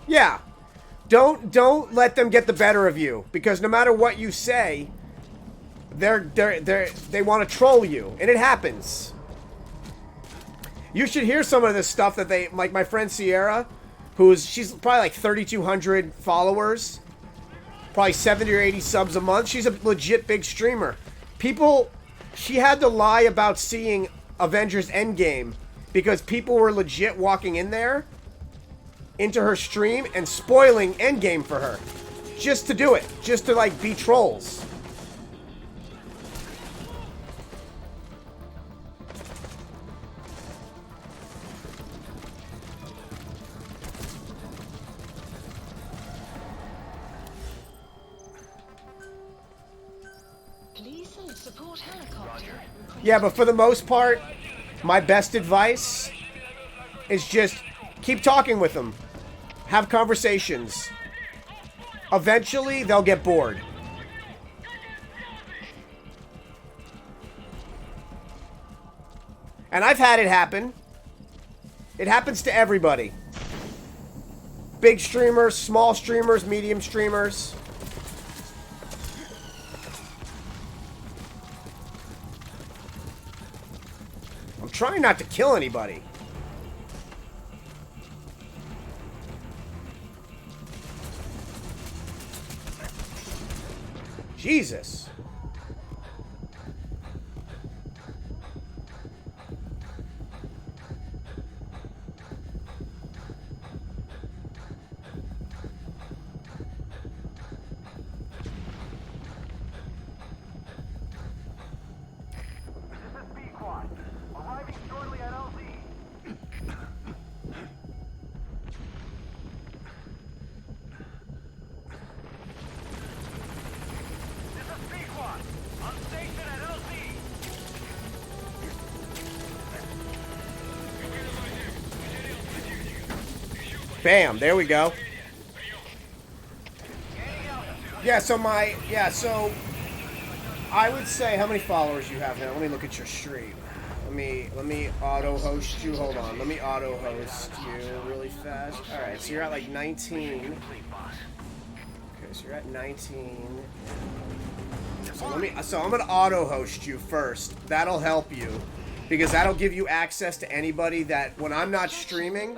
Yeah. Don't let them get the better of you, because no matter what you say, they want to troll you, and it happens. You should hear some of this stuff that they, like my friend Sierra, she's probably like 3,200 followers, probably 70 or 80 subs a month. She's a legit big streamer. She had to lie about seeing Avengers Endgame because people were legit walking in there into her stream and spoiling Endgame for her. Just to do it. Just to, like, be trolls. Please send support helicopter. Yeah, but for the most part, my best advice is just keep talking with them. Have conversations. Eventually, they'll get bored. And I've had it happen. It happens to everybody. Big streamers, small streamers, medium streamers. I'm trying not to kill anybody. Jesus. Bam, there we go. Yeah, so I would say, how many followers you have now? Let me look at your stream. Let me auto host you. Hold on. Let me auto host you really fast. All right, so you're at like 19. Okay, so you're at 19. So I'm gonna auto host you first. That'll help you, because that'll give you access to anybody that when I'm not streaming.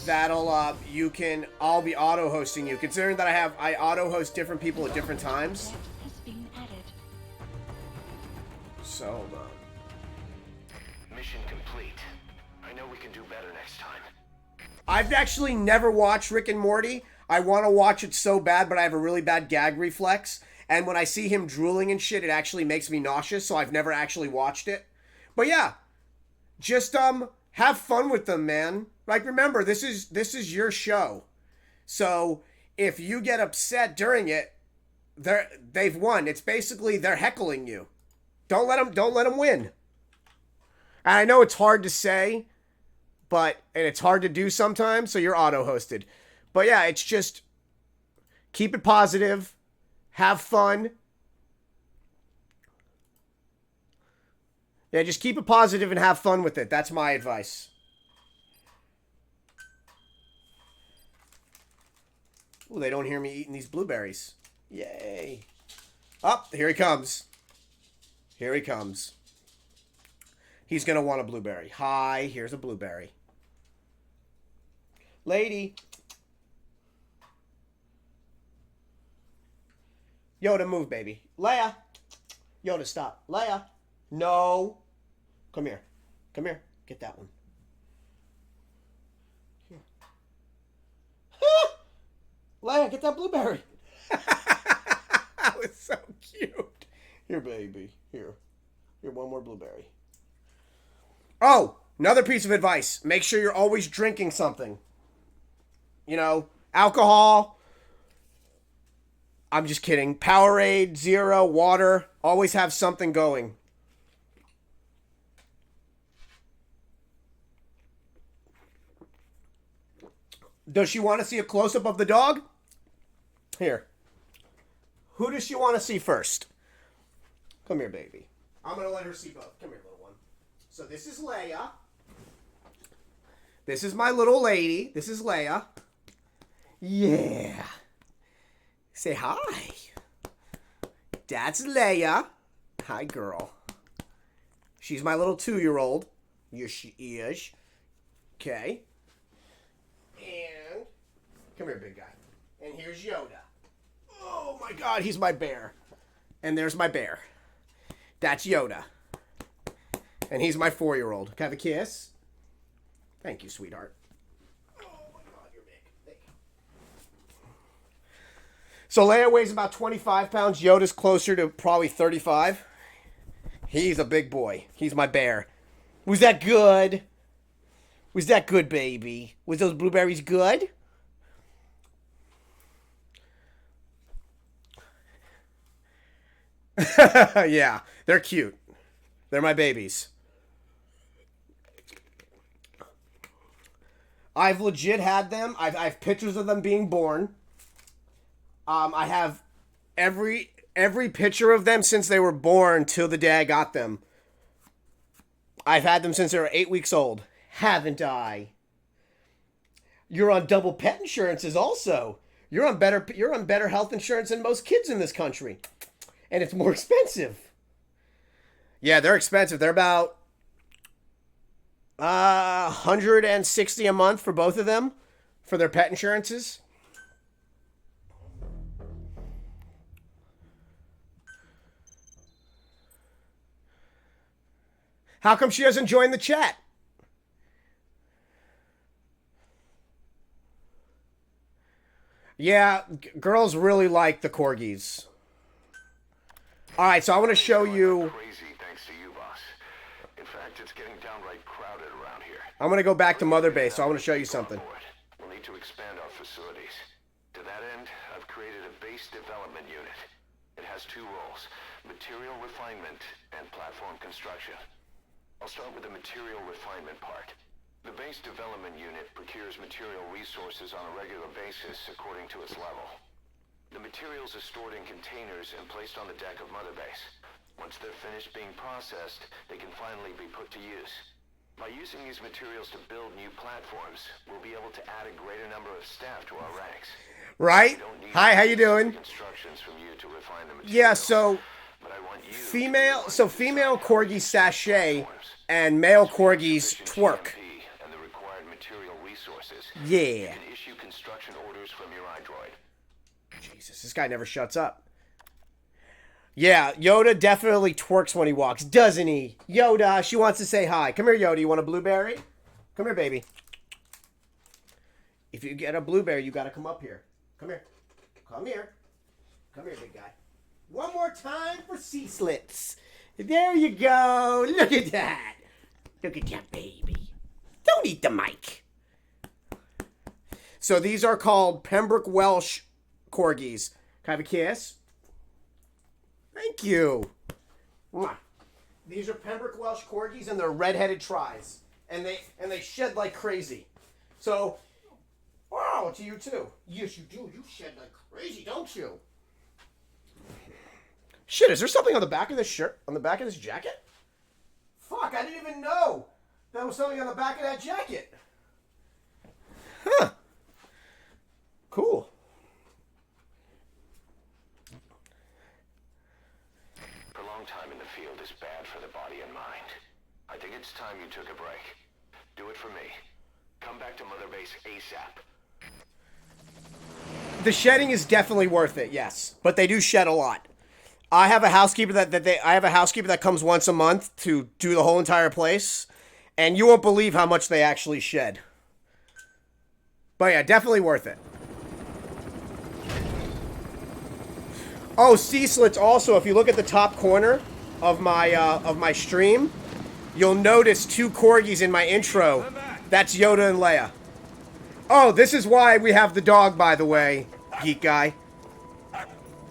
That'll I'll be auto hosting you, considering that I auto host different people at different times. So hold on. Mission complete. I know we can do better next time. I've actually never watched Rick and Morty. I want to watch it so bad, but I have a really bad gag reflex. And when I see him drooling and shit, it actually makes me nauseous, so I've never actually watched it. But yeah, just have fun with them, man. Like, remember, this is your show. So if you get upset during it, they've won. It's basically they're heckling you. Don't let them win. And I know it's hard to say, and it's hard to do sometimes, so you're auto-hosted. But yeah, it's just keep it positive, have fun. Yeah, just keep it positive and have fun with it. That's my advice. Ooh, they don't hear me eating these blueberries. Yay. Oh, here he comes. Here he comes. He's going to want a blueberry. Hi, here's a blueberry. Lady. Yoda, move, baby. Leia. Yoda, stop. Leia. No. Come here. Come here. Get that one. Here. Leia, get that blueberry. That was so cute. Here, baby. Here. Here, one more blueberry. Oh, another piece of advice. Make sure you're always drinking something. You know, alcohol, I'm just kidding. Powerade, Zero, water. Always have something going. Does she want to see a close-up of the dog? Here. Who does she want to see first? Come here, baby. I'm going to let her see both. Come here, little one. So this is Leia. This is my little lady. This is Leia. Yeah. Say hi. That's Leia. Hi, girl. She's my little 2-year-old. Yes, she is. Okay. And come here, big guy. And here's Yoda. Oh my God, he's my bear. And there's my bear. That's Yoda. And he's my 4-year-old. Can I have a kiss? Thank you, sweetheart. Oh my God, you're big. Thank you. So Leia weighs about 25 pounds. Yoda's closer to probably 35. He's a big boy. He's my bear. Was that good? Was that good, baby? Was those blueberries good? Yeah, they're cute. They're my babies. I've legit had them. I have pictures of them being born. I have every picture of them since they were born till the day I got them. I've had them since they were 8 weeks old. Haven't I? You're on double pet insurances also. You're on better health insurance than most kids in this country. And it's more expensive. Yeah, they're expensive. They're about $160 a month for both of them for their pet insurances. How come she doesn't join the chat? Yeah, girls really like the corgis. All right, so I want to show you. Crazy thanks to you, boss. In fact, it's getting downright crowded around here. I'm going to go back to Mother Base, so I want to show you something. We'll need to expand our facilities. To that end, I've created a base development unit. It has 2 roles: material refinement and platform construction. I'll start with the material refinement part. The base development unit procures material resources on a regular basis according to its level. The materials are stored in containers and placed on the deck of Mother Base. Once they're finished being processed, they can finally be put to use. By using these materials to build new platforms, we'll be able to add a greater number of staff to our ranks. Right? Hi, how you doing? Instructions from you to refine the materials, Yeah, so but I want you female corgis sachet and male corgis twerk. and the required material resources. Yeah. You can issue construction orders from your iDroid. Jesus, this guy never shuts up. Yeah, Yoda definitely twerks when he walks, doesn't he? Yoda, she wants to say hi. Come here, Yoda. You want a blueberry? Come here, baby. If you get a blueberry, you got to come up here. Come here. Come here. Come here, big guy. One more time for C-slits. There you go. Look at that. Look at that, baby. Don't eat the mic. So these are called Pembroke Welsh corgis. Can I have a kiss? Thank you. Mwah. These are Pembroke Welsh corgis, and they're red-headed tries, and they shed like crazy. So, wow, to you too. Yes, you do. You shed like crazy, don't you? Shit, is there something on the back of this shirt? On the back of this jacket? Fuck, I didn't even know there was something on the back of that jacket. Huh. Cool. Prolonged time in the field is bad for the body and mind. I think it's time you took a break. Do it for me. Come back to Mother Base ASAP. The shedding is definitely worth it, yes, but they do shed a lot. I have a housekeeper that comes once a month to do the whole entire place, and you won't believe how much they actually shed. But yeah, definitely worth it. Oh, C-slits also, if you look at the top corner of my stream, you'll notice 2 corgis in my intro. That's Yoda and Leia. Oh, this is why we have the dog, by the way, geek guy.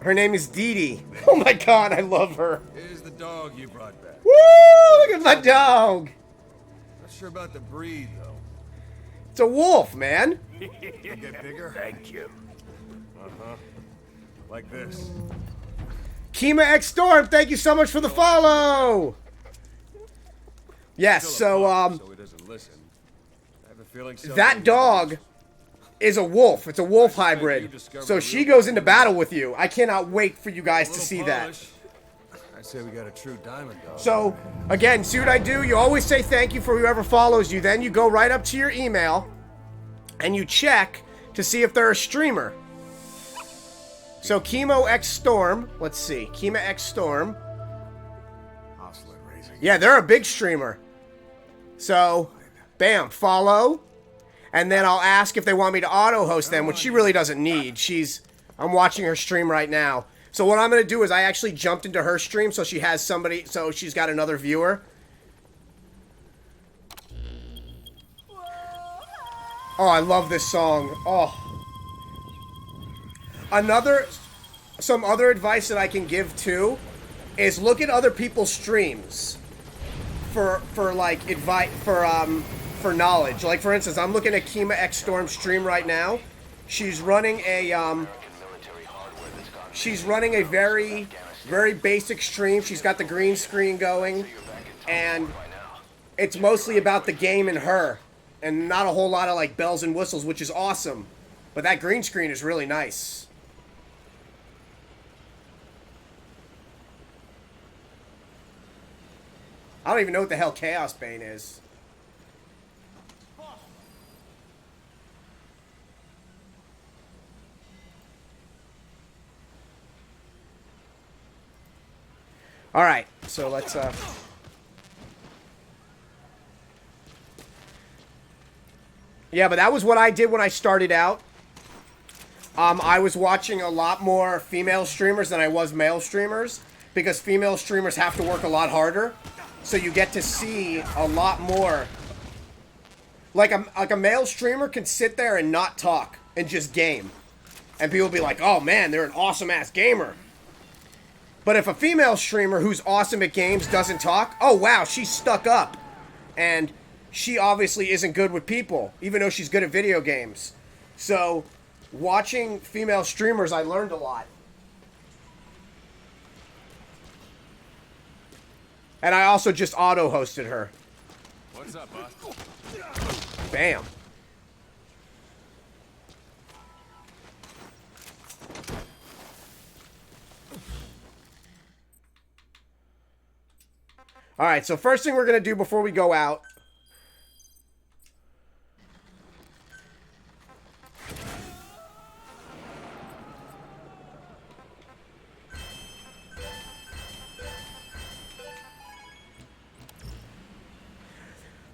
Her name is Dee Dee. Oh my god, I love her. Here's the dog you brought back. Woo! Look at my dog. Not sure about the breed, though. It's a wolf, man. You get bigger? Thank you. Like this. Kima X Storm, thank you so much for the follow. Yes, Still a pup, so so he doesn't listen. I have a feeling that dog is a wolf. It's a wolf hybrid. So she goes into battle with you. I cannot wait for you guys to see that. I say we got a true diamond dog. So, again, see what I do? You always say thank you for whoever follows you. Then you go right up to your email and you check to see if they're a streamer. So, Chemo X Storm. Let's see. Kima X Storm. Hostler raising. Yeah, they're a big streamer. So, bam, follow. And then I'll ask if they want me to auto-host them, which she really doesn't need. I'm watching her stream right now. So what I'm going to do is I actually jumped into her stream so she has somebody, so she's got another viewer. Oh, I love this song. Oh. Some other advice that I can give too is look at other people's streams for like advice, for knowledge. Like for instance, I'm looking at Kima X Storm's stream right now. She's running a very, very basic stream. She's got the green screen going, and it's mostly about the game and her, and not a whole lot of like bells and whistles, which is awesome. But that green screen is really nice. I don't even know what the hell Chaos Bane is. All right, so let's yeah, but that was what I did when I started out. I was watching a lot more female streamers than I was male streamers because female streamers have to work a lot harder. So you get to see a lot more. Like a male streamer can sit there and not talk and just game. And people be like, "Oh man, they're an awesome ass gamer." But if a female streamer who's awesome at games doesn't talk, oh wow, she's stuck up. And she obviously isn't good with people, even though she's good at video games. So, watching female streamers, I learned a lot. And I also just auto-hosted her. What's up, boss? Bam. Alright, so first thing we're going to do before we go out.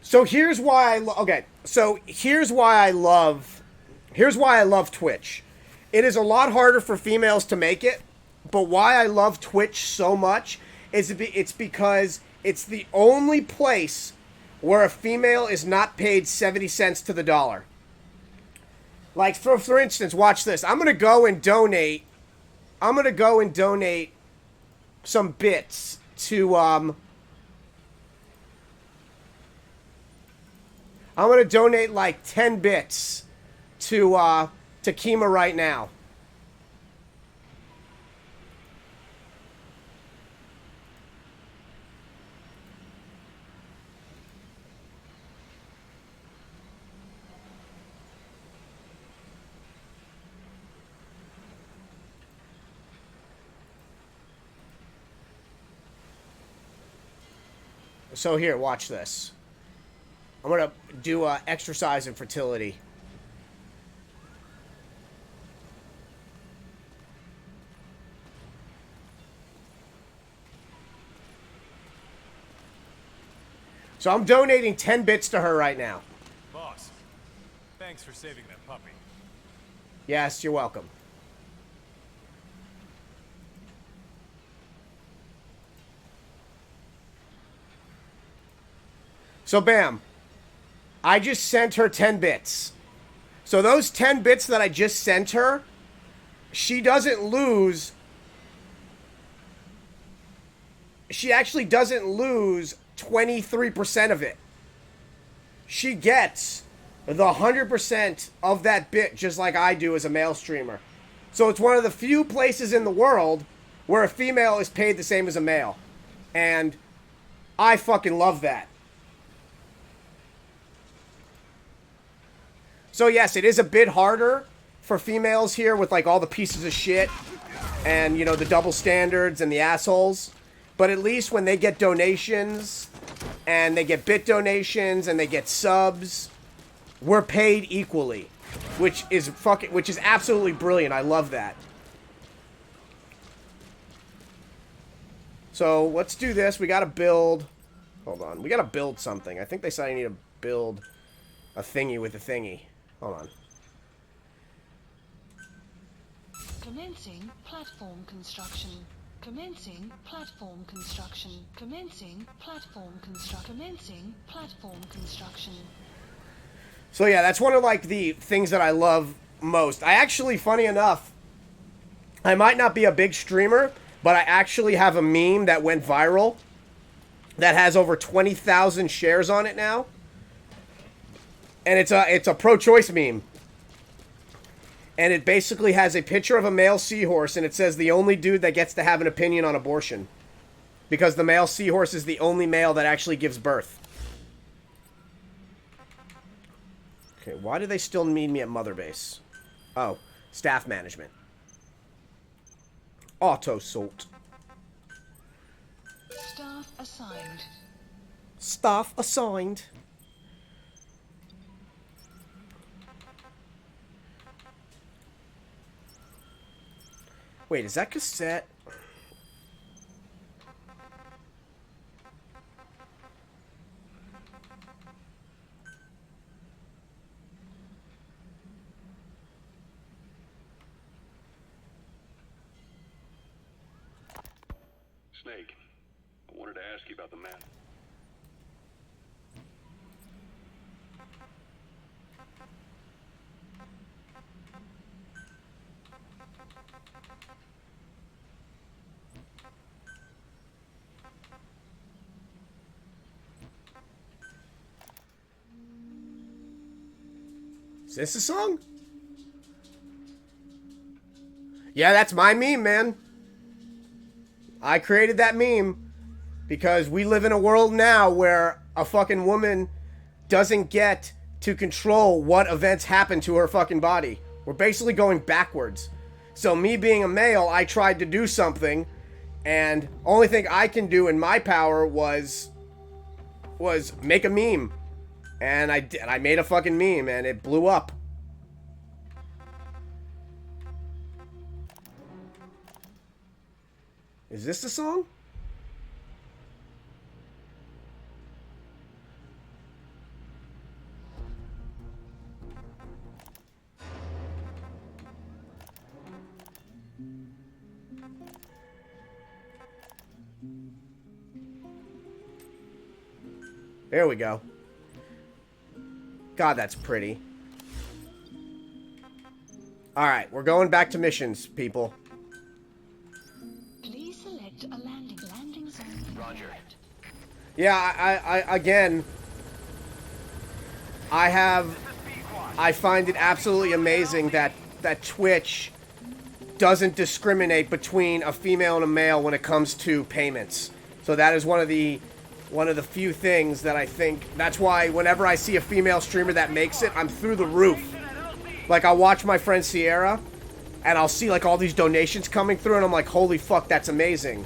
So here's why I love Twitch. It is a lot harder for females to make it, but why I love Twitch so much is it's because it's the only place where a female is not paid 70 cents to the dollar. Like, for instance, watch this. I'm going to go and donate some bits to, I'm going to donate like 10 bits to Kima right now. So here, watch this. I'm going to do exercise and fertility. So I'm donating 10 bits to her right now. Boss, thanks for saving that puppy. Yes, you're welcome. So bam, I just sent her 10 bits. So those 10 bits that I just sent her, she doesn't lose she actually doesn't lose 23% of it. She gets the 100% of that bit just like I do as a male streamer. So it's one of the few places in the world where a female is paid the same as a male. And I fucking love that. So yes, it is a bit harder for females here with like all the pieces of shit and, you know, the double standards and the assholes. But at least when they get donations and they get bit donations and they get subs, we're paid equally, which is absolutely brilliant. I love that. So let's do this. We got to build. Hold on. We got to build something. I think they said I need to build a thingy with a thingy. Hold on. Commencing platform construction. Commencing platform construction. Commencing platform construction. Commencing platform construction. So yeah, that's one of like the things that I love most. I actually, funny enough, I might not be a big streamer, but I actually have a meme that went viral that has over 20,000 shares on it now. And it's a pro-choice meme. And it basically has a picture of a male seahorse, and it says the only dude that gets to have an opinion on abortion. Because the male seahorse is the only male that actually gives birth. Okay, why do they still need me at Mother Base? Oh, staff management. Auto sort. Staff assigned. Staff assigned. Wait, is that cassette? Snake, I wanted to ask you about the man. Is this a song? Yeah, that's my meme, man. I created that meme because we live in a world now where a fucking woman doesn't get to control what events happen to her fucking body. We're basically going backwards. So me being a male, I tried to do something, and only thing I can do in my power was make a meme. And I made a fucking meme, and it blew up. Is this the song? There we go. God, that's pretty. Alright, we're going back to missions, people. Please select a landing zone. Roger. Yeah, I find it absolutely amazing that Twitch doesn't discriminate between a female and a male when it comes to payments. So that is one of the few things that I think, that's why whenever I see a female streamer that makes it, I'm through the roof. Like, I'll watch my friend Sierra, and I'll see like all these donations coming through, and I'm like, holy fuck, that's amazing.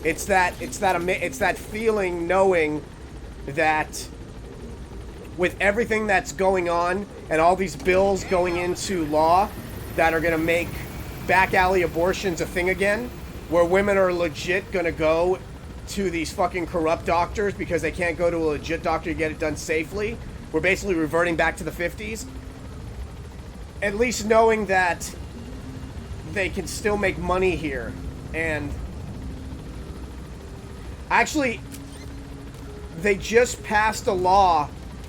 It's that feeling knowing that with everything that's going on and all these bills going into law that are going to make back alley abortions a thing again, where women are legit going to go to these fucking corrupt doctors because they can't go to a legit doctor to get it done safely. We're basically reverting back to the 50s. At least knowing that they can still make money here. And actually, they just passed a law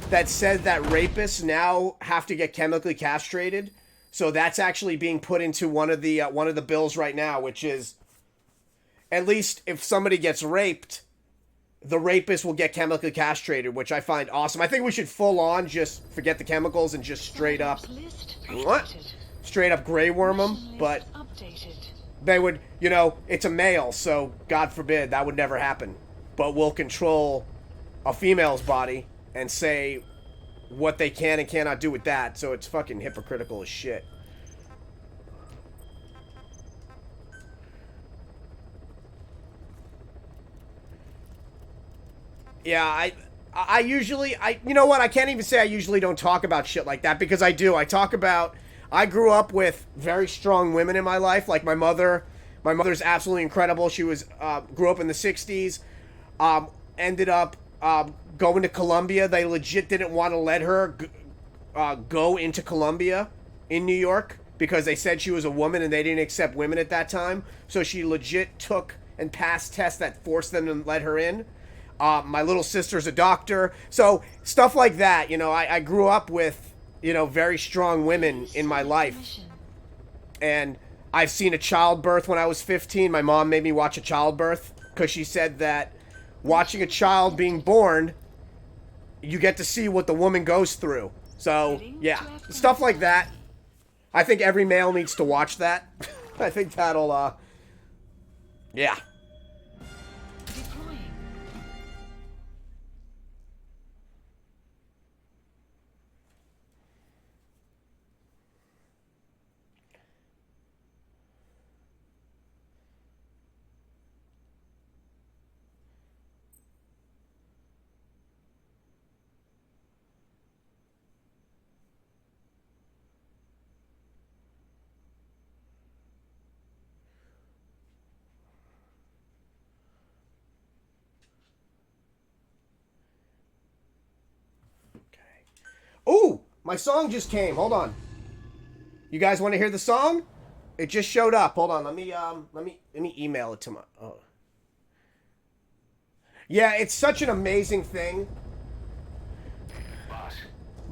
that said that rapists now have to get chemically castrated So that's actually being put into one of the bills right now, which is at least if somebody gets raped, the rapist will get chemically castrated, which I find awesome. I think we should full on just forget the chemicals and just straight up what? Straight up gray worm them, but they would, you know, it's a male, so God forbid that would never happen. But we'll control a female's body and say what they can and cannot do with that, so it's fucking hypocritical as shit. Yeah, I usually, you know what, I can't even say I usually don't talk about shit like that, because I do. I grew up with very strong women in my life, like my mother. My mother's absolutely incredible. She was, grew up in the 60s, ended up, going to Columbia. They legit didn't want to let her go into Columbia in New York because they said she was a woman and they didn't accept women at that time. So she legit took and passed tests that forced them to let her in. My little sister's a doctor. So stuff like that, you know, I grew up with, you know, very strong women in my life. And I've seen a childbirth when I was 15. My mom made me watch a childbirth because she said that watching a child being born, you get to see what the woman goes through. So, yeah, stuff like that. I think every male needs to watch that. I think that'll, yeah. Ooh, my song just came. Hold on. You guys want to hear the song? It just showed up. Hold on. Let me email it to my. Oh. Yeah, it's such an amazing thing. Boss,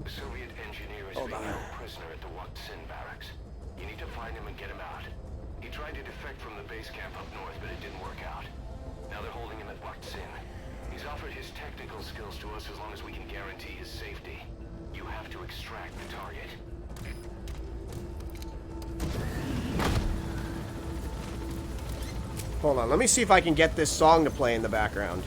the Soviet engineer is being held prisoner at the Wacht Sin barracks. You need to find him and get him out. He tried to defect from the base camp up north, but it didn't work out. Now they're holding him at Wacht Sin. He's offered his technical skills to us as long as we can guarantee his safety. You have to extract the target. Hold on, let me see if I can get this song to play in the background.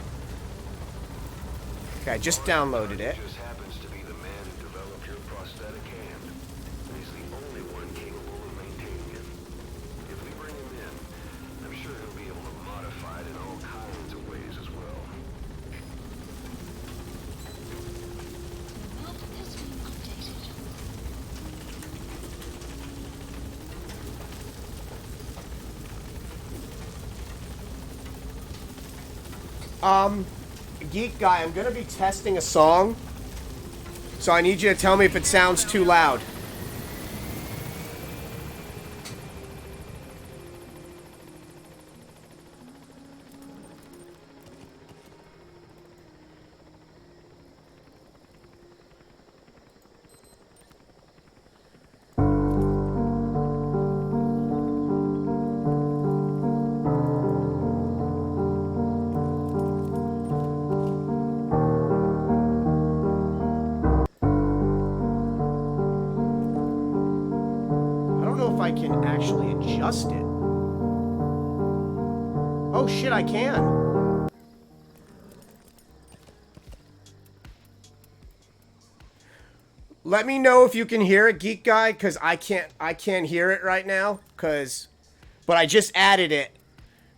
Okay, I just downloaded it. Just happens to be the man who developed your prosthetic hand. He's the only one capable of maintaining it. If we bring him in, I'm sure he'll be able to modify it in all kinds of ways as well. Map has been updated. Geek Guy, I'm gonna be testing a song, so I need you to tell me if it sounds too loud. I can actually adjust it. Oh shit, I can. Let me know if you can hear it, Geek Guy, because I can't hear it right now, but I just added it.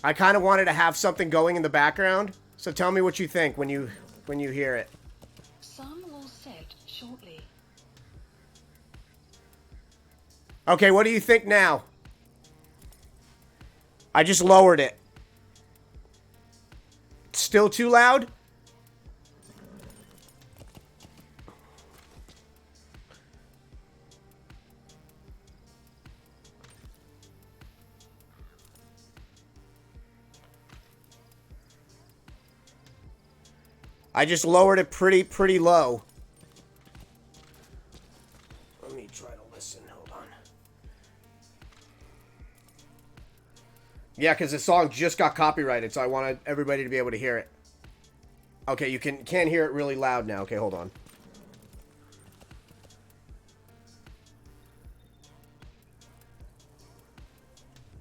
I kind of wanted to have something going in the background, so tell me what you think when you hear it. Sun will set shortly. Okay, what do you think now? I just lowered it. Still too loud? I just lowered it pretty low. Let me try to listen. Hold on. Yeah, because the song just got copyrighted, so I wanted everybody to be able to hear it. Okay, you can't hear it really loud now. Okay, hold on.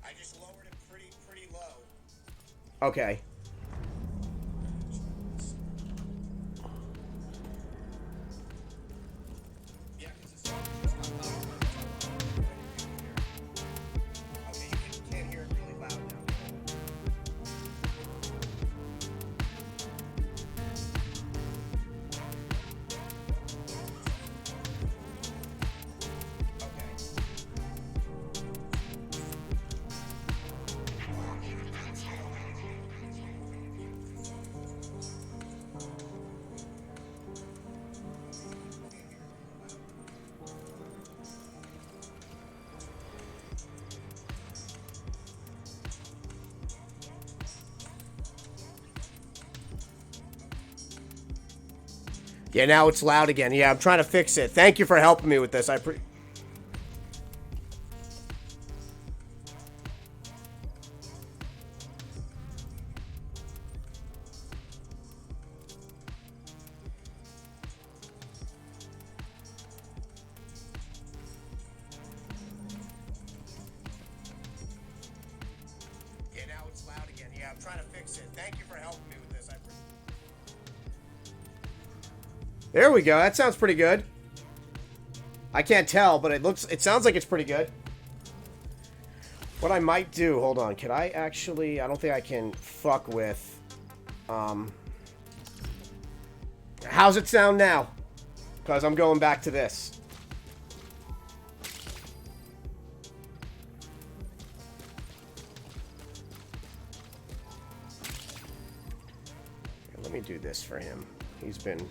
I just lowered it pretty low. Okay. Yeah, because the song just got copyrighted. Okay, you can't hear it really loud now. Yeah, now it's loud again. Yeah, I'm trying to fix it. Thank you for helping me with this. Yeah, now it's loud again. Yeah, I'm trying to fix it. Thank you for helping me with this. There we go. That sounds pretty good. I can't tell, but it sounds like it's pretty good. What I might do, hold on. Could I actually, I don't think I can fuck with, how's it sound now? Because I'm going back to this. Let me do this for him. He's been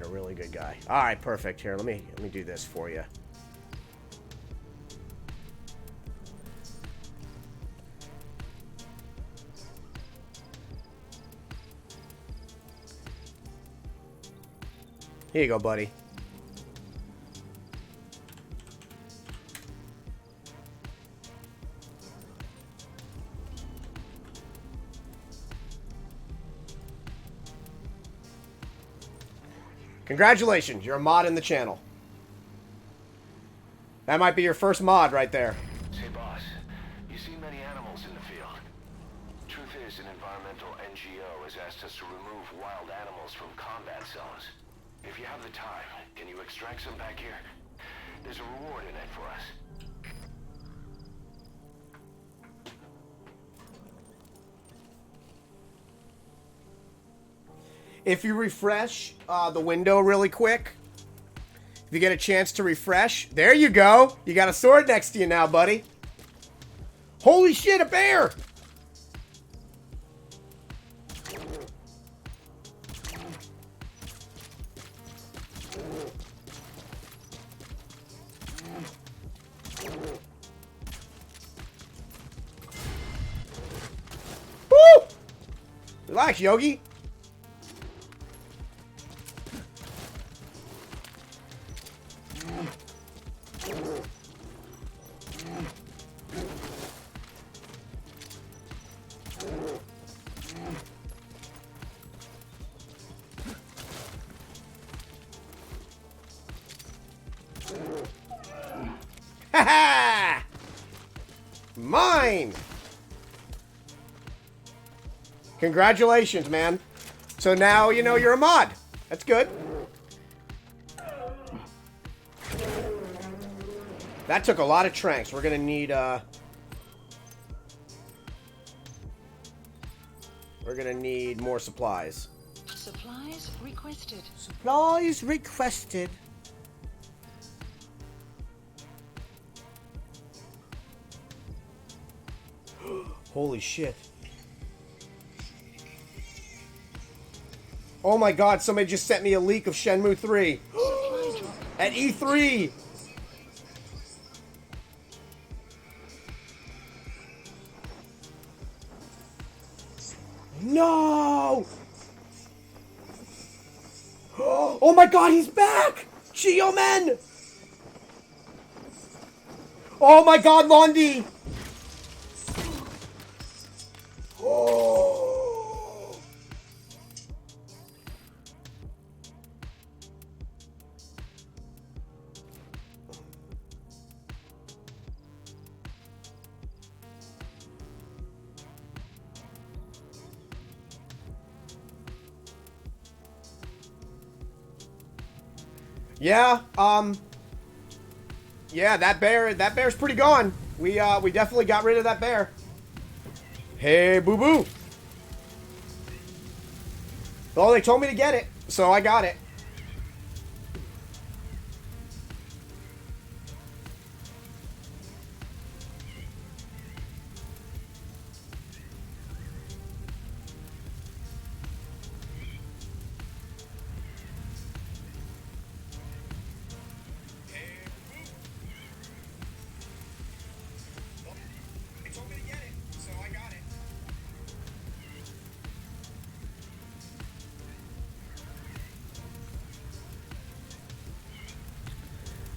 a really good guy. All right, perfect. Here, let me do this for you. Here you go, buddy. Congratulations, you're a mod in the channel. That might be your first mod right there. Say, boss, you see many animals in the field. Truth is, an environmental NGO has asked us to remove wild animals from combat zones. If you have the time, can you extract some back here? There's a reward in it for us. If you refresh the window really quick, if you get a chance to refresh, there you go. You got a sword next to you now, buddy. Holy shit, a bear! Woo! Relax, Yogi. Ha-ha! Mine! Congratulations, man. So now, you know, you're a mod. That's good. That took a lot of tranks. We're gonna need, more supplies. Supplies requested. Supplies requested. Holy shit. Oh my god, somebody just sent me a leak of Shenmue 3. At E3! No! Oh my god, he's back! Shiomen! Oh my god, Londi! Yeah, yeah, that bear's pretty gone. We definitely got rid of that bear. Hey, boo-boo. Well, they told me to get it, so I got it.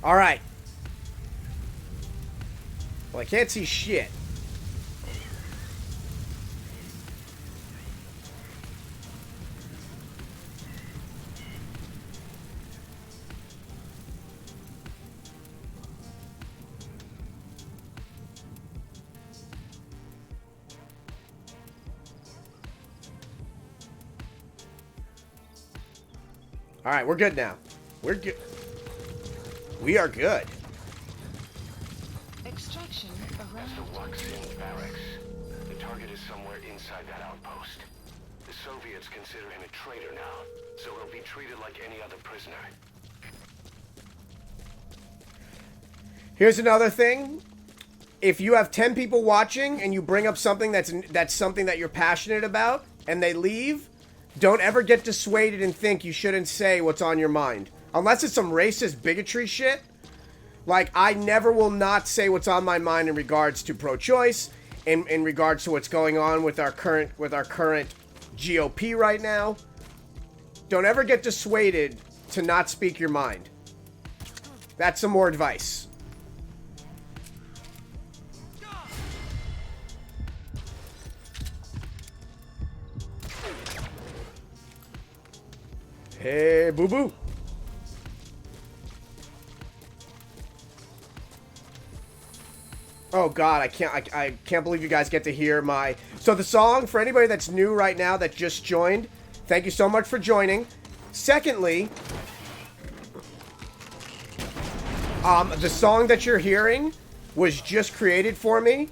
All right. Well, I can't see shit. All right, we're good now. We're good. We are good. Extraction That's the around. Waksin barracks. The target is somewhere inside that outpost. The Soviets consider him a traitor now, so he'll be treated like any other prisoner. Here's another thing. If you have 10 people watching and you bring up something that's something that you're passionate about and they leave, don't ever get dissuaded and think you shouldn't say what's on your mind. Unless it's some racist bigotry shit. Like, I never will not say what's on my mind in regards to pro-choice, in regards to what's going on with our current GOP right now. Don't ever get dissuaded to not speak your mind. That's some more advice. Hey, boo-boo. Oh God, I can't believe you guys get to hear my... So the song, for anybody that's new right now that just joined, thank you so much for joining. Secondly, the song that you're hearing was just created for me.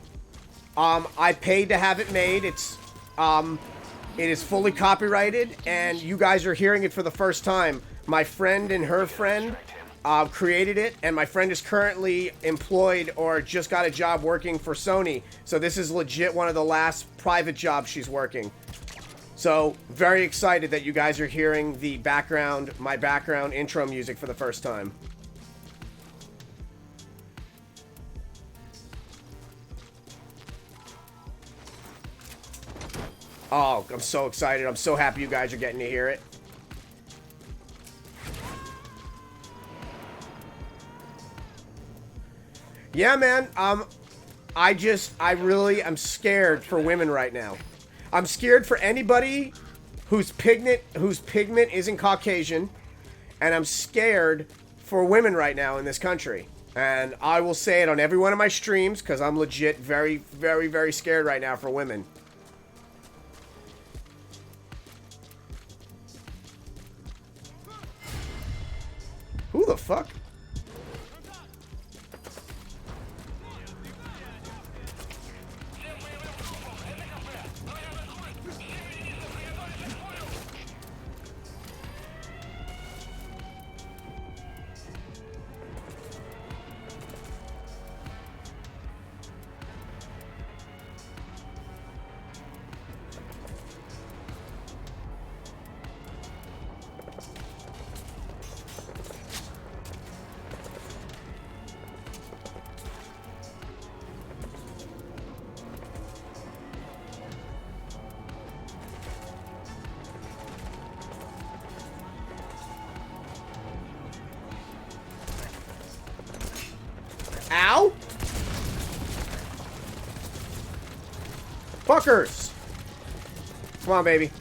I paid to have it made. It is fully copyrighted, and you guys are hearing it for the first time. My friend and her friend created it, and my friend is currently employed or just got a job working for Sony. So this is legit one of the last private jobs she's working. So very excited that you guys are hearing the my background intro music for the first time. Oh, I'm so excited. I'm so happy you guys are getting to hear it. Yeah, man. I really am scared for women right now. I'm scared for anybody whose pigment isn't Caucasian, and I'm scared for women right now in this country. And I will say it on every one of my streams because I'm legit very, very, very scared right now for women. Who the fuck? Ow! Fuckers! Come on, baby.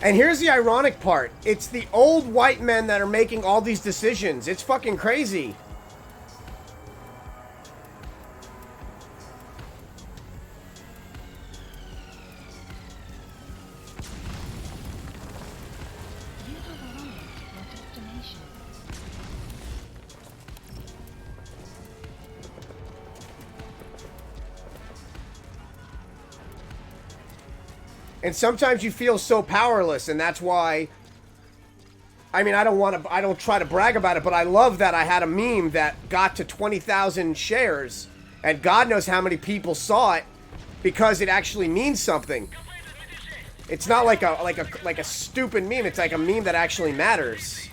And here's the ironic part. It's the old white men that are making all these decisions. It's fucking crazy. And sometimes you feel so powerless, and that's why... I mean, I don't try to brag about it, but I love that I had a meme that got to 20,000 shares, and God knows how many people saw it, because it actually means something. It's not like a stupid meme, it's like a meme that actually matters.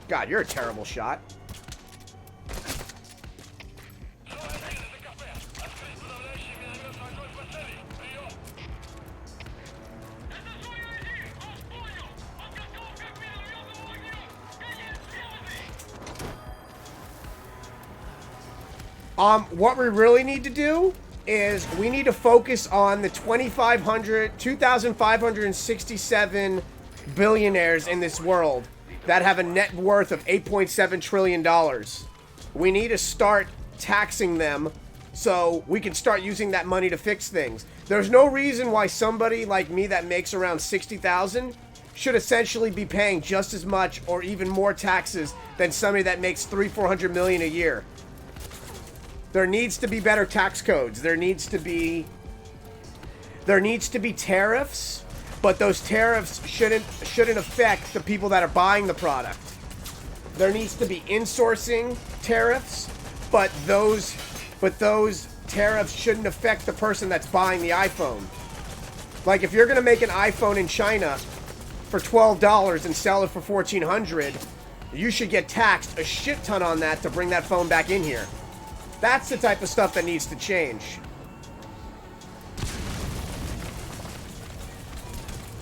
God, you're a terrible shot. What we really need to do is we need to focus on the 2,567 billionaires in this world that have a net worth of $8.7 trillion. We need to start taxing them so we can start using that money to fix things. There's no reason why somebody like me that makes around 60,000 should essentially be paying just as much or even more taxes than somebody that makes 300-400 million a year. There needs to be better tax codes. There needs to be tariffs, but those tariffs shouldn't affect the people that are buying the product. There needs to be insourcing tariffs, but those tariffs shouldn't affect the person that's buying the iPhone. Like if you're gonna make an iPhone in China for $12 and sell it for $1,400, you should get taxed a shit ton on that to bring that phone back in here. That's the type of stuff that needs to change.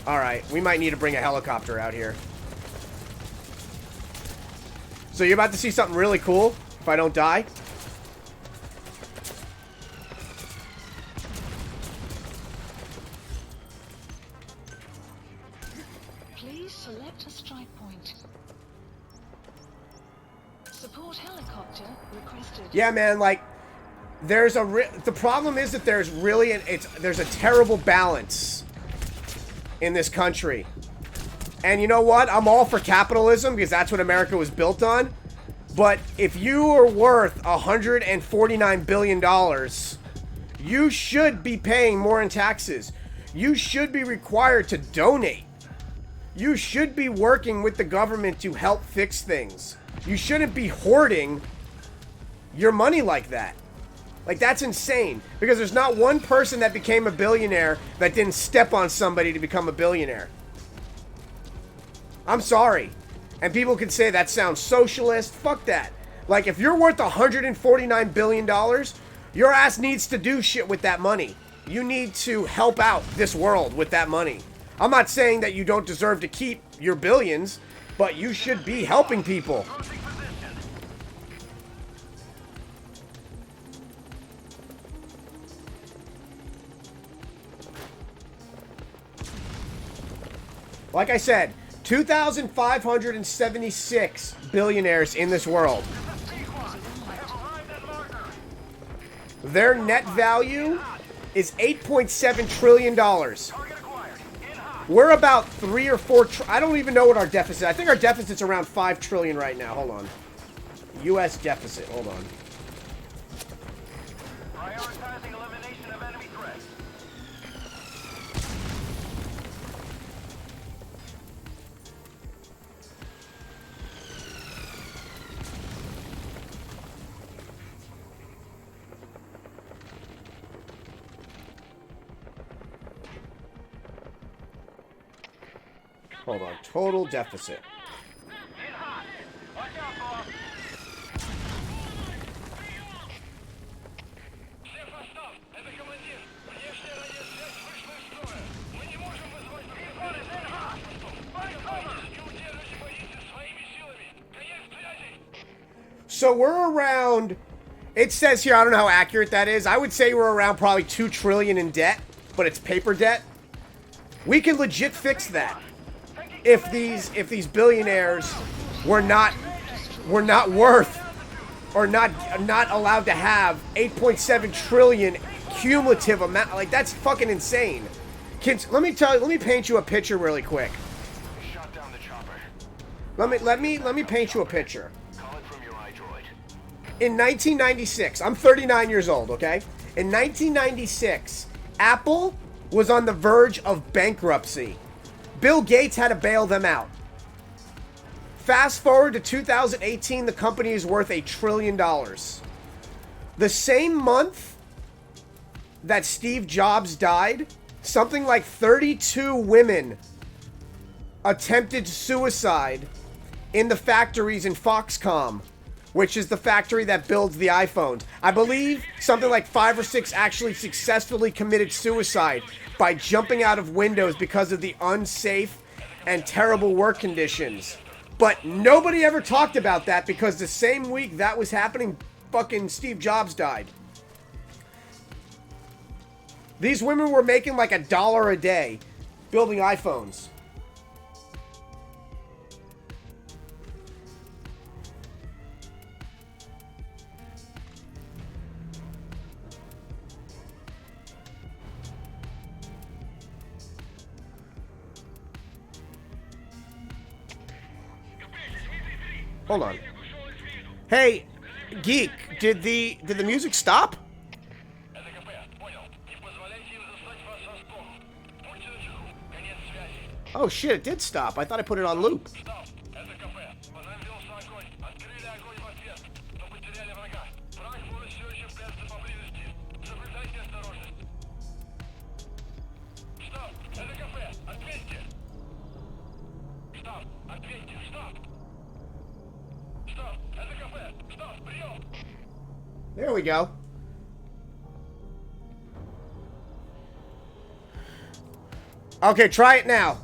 Alright, we might need to bring a helicopter out here. So you're about to see something really cool, if I don't die. Please select a strike point. Support helicopter requested. Yeah, man, like, there's the problem is that there's really there's a terrible balance in this country. And you know what? I'm all for capitalism because that's what America was built on. But if you are worth $149 billion, you should be paying more in taxes. You should be required to donate. You should be working with the government to help fix things. You shouldn't be hoarding your money like that. Like, that's insane. Because there's not one person that became a billionaire that didn't step on somebody to become a billionaire. I'm sorry. And people can say that sounds socialist. Fuck that. Like, if you're worth $149 billion, your ass needs to do shit with that money. You need to help out this world with that money. I'm not saying that you don't deserve to keep your billions, but you should be helping people. Like I said, 2,576 billionaires in this world. Their net value is $8.7 trillion. We're about 3 or 4 I don't even know what our deficit. I think our deficit's around 5 trillion right now. Hold on. US deficit. Hold on. Prioritizing elimination of enemy threats. Hold on. Total deficit. So we're around, it says here, I don't know how accurate that is. I would say we're around probably 2 trillion in debt, but it's paper debt. We can legit fix that. If these billionaires were not worth or not allowed to have 8.7 trillion cumulative amount, like that's fucking insane. Let me paint you a picture really quick. Shot down the chopper. Let me paint you a picture. Call it from your iDroid. In 1996, I'm 39 years old, okay? In 1996, Apple was on the verge of bankruptcy. Bill Gates had to bail them out. Fast forward to 2018, the company is worth $1 trillion. The same month that Steve Jobs died, something like 32 women attempted suicide in the factories in Foxconn, which is the factory that builds the iPhones. I believe something like 5 or 6 actually successfully committed suicide by jumping out of windows because of the unsafe and terrible work conditions. But nobody ever talked about that because the same week that was happening, fucking Steve Jobs died. These women were making like $1 a day building iPhones. Hold on. Hey, Geek, did the music stop? Oh shit, it did stop. I thought I put it on loop. There we go. Okay, try it now.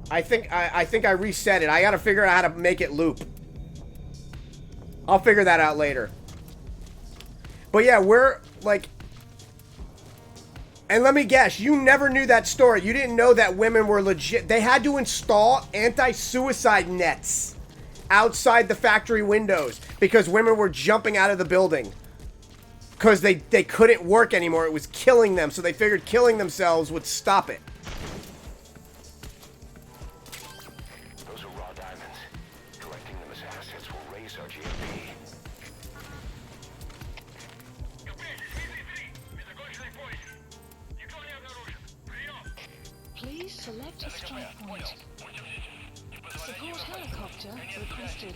I think I reset it. I gotta figure out how to make it loop. I'll figure that out later. But yeah, we're like... And let me guess, you never knew that story. You didn't know that women were legit. They had to install anti-suicide nets outside the factory windows because women were jumping out of the building. Because they couldn't work anymore. It was killing them, so they figured killing themselves would stop it. Those are raw diamonds. Collecting them as assets will raise our GMP. Please select a strike point. Support helicopter requested.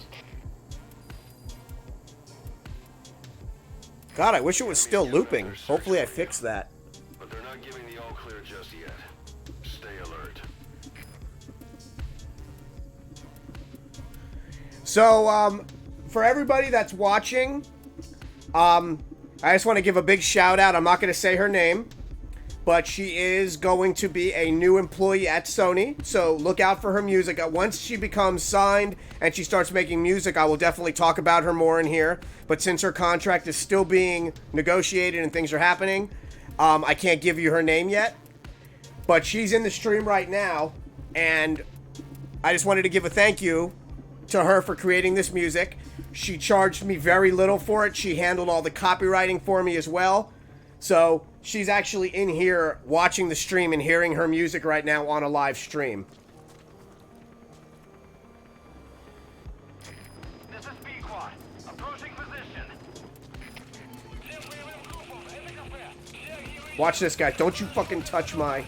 God, I wish it was still looping. Hopefully I fixed that. But they're not giving the all clear just yet. Stay alert. So, for everybody that's watching, I just want to give a big shout out. I'm not going to say her name, but she is going to be a new employee at Sony. So look out for her music. Once she becomes signed and she starts making music, I will definitely talk about her more in here. But since her contract is still being negotiated and things are happening, I can't give you her name yet. But she's in the stream right now, and I just wanted to give a thank you to her for creating this music. She charged me very little for it. She handled all the copywriting for me as well. So she's actually in here watching the stream and hearing her music right now on a live stream. This is Pequod. Approaching position. Watch this, guy. Don't you fucking touch my...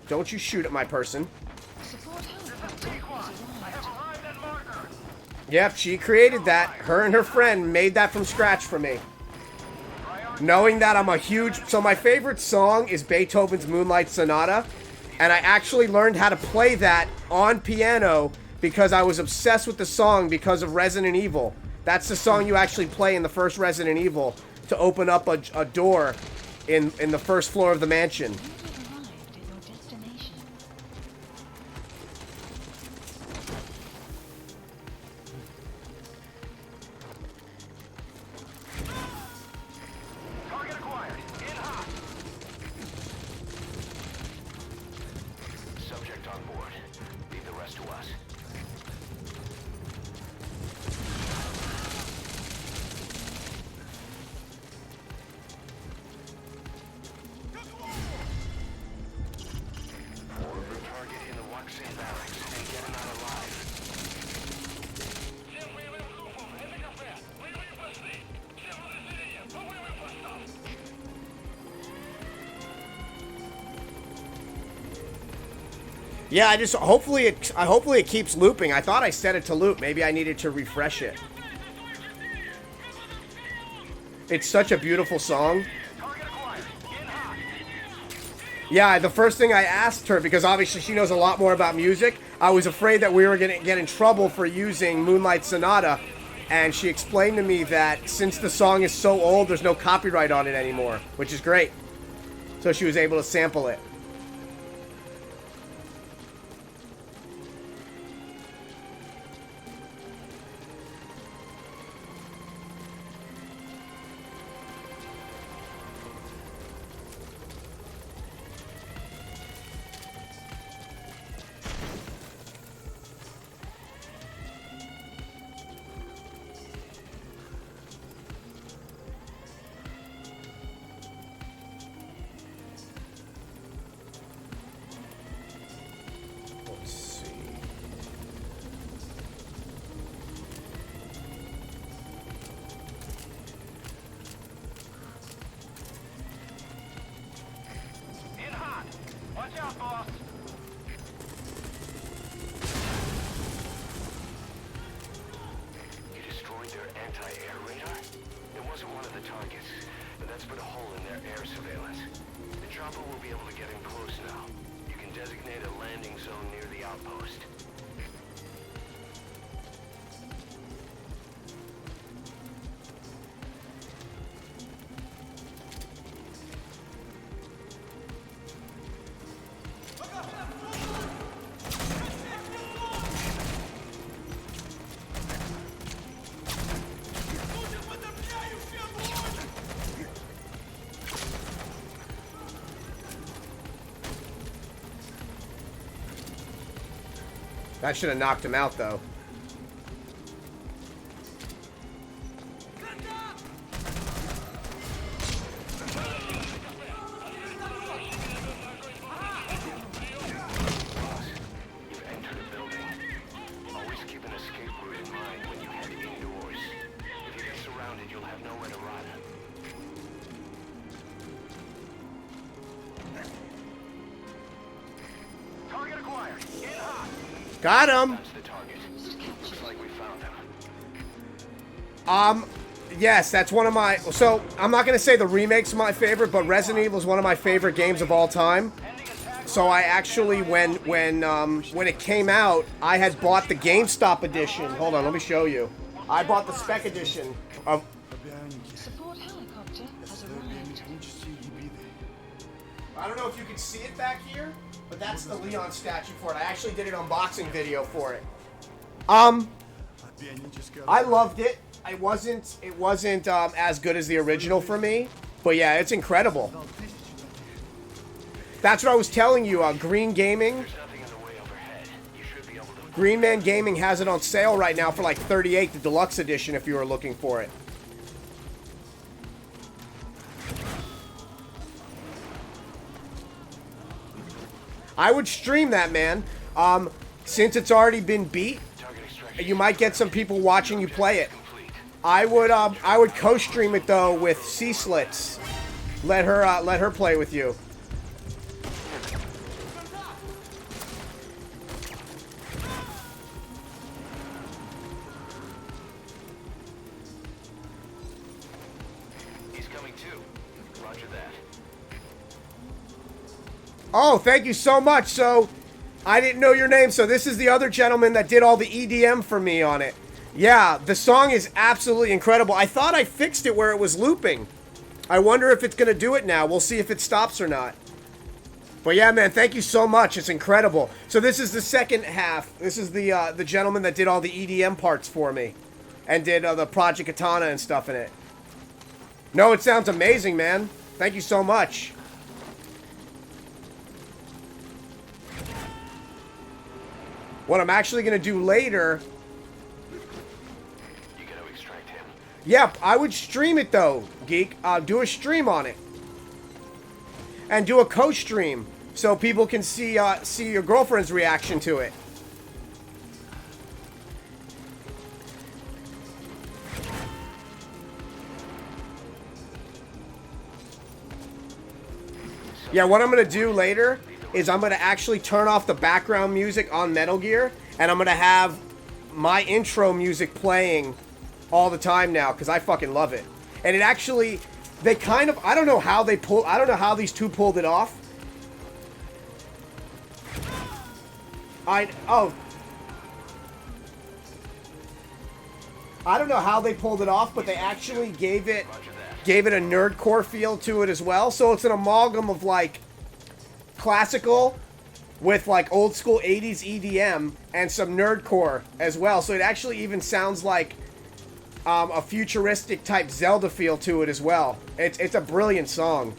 Don't you shoot at my person. Support helicopter has arrived. Yep, she created that. Her and her friend made that from scratch for me. Knowing that I'm a huge... So my favorite song is Beethoven's Moonlight Sonata. And I actually learned how to play that on piano because I was obsessed with the song because of Resident Evil. That's the song you actually play in the first Resident Evil to open up a door in the first floor of the mansion. You have arrived at your destination. Target acquired. In hot. Subject on board. Leave the rest to us. Yeah, hopefully it keeps looping. I thought I set it to loop. Maybe I needed to refresh it. It's such a beautiful song. Yeah, the first thing I asked her, because obviously she knows a lot more about music, I was afraid that we were going to get in trouble for using Moonlight Sonata, and she explained to me that since the song is so old, there's no copyright on it anymore, which is great. So she was able to sample it. You destroyed their anti-air radar? It wasn't one of the targets, but that's put a hole in their air surveillance. The chopper will be able to get in close now. You can designate a landing zone near the outpost. That should have knocked him out, though. You've entered a building. Always keep an escape route in mind when you head indoors. If you get surrounded, you'll have nowhere to run. Target acquired. Get hot. Got him! That's the target. Looks like we found him. Yes, that's one of my... So, I'm not going to say the remake's my favorite, but Resident Evil is one of my favorite games of all time. So I actually, when it came out, I had bought the GameStop edition. Hold on, let me show you. I bought the spec edition of... Support helicopter has arrived. I don't know if you can see it back here, but that's the Leon statue for it. I actually did an unboxing video for it. I loved it. It wasn't as good as the original for me, but yeah, it's incredible. That's what I was telling you. Green Gaming, There's nothing in the way overhead. You should be able to... Green Man Gaming has it on sale right now for like $38, the deluxe edition, if you were looking for it. I would stream that, man. Since it's already been beat, Target extraction. you might get some people watching you play it. Complete. I would co-stream it though with C-Slits. Let her play with you. He's coming too. Roger that. Oh, thank you so much. So, I didn't know your name. So this is the other gentleman that did all the EDM for me on it. Yeah, the song is absolutely incredible. I thought I fixed it where it was looping. I wonder if it's going to do it now. We'll see if it stops or not. But yeah, man, thank you so much. It's incredible. So this is the second half. This is the gentleman that did all the EDM parts for me. And did the Project Katana and stuff in it. No, it sounds amazing, man. Thank you so much. What I'm actually going to do later... You gotta extract him. Yep, I would stream it though, Geek. Do a stream on it. And do a co-stream so people can see your girlfriend's reaction to it. Yeah, what I'm going to do later is I'm going to actually turn off the background music on Metal Gear, and I'm going to have my intro music playing all the time now, because I fucking love it. And it actually, they kind of, I don't know how these two pulled it off. I don't know how they pulled it off, but they actually gave it a nerdcore feel to it as well. So it's an amalgam of like classical with like old school 80s EDM and some nerdcore as well. So it actually even sounds like a futuristic type Zelda feel to it as well. It's a brilliant song.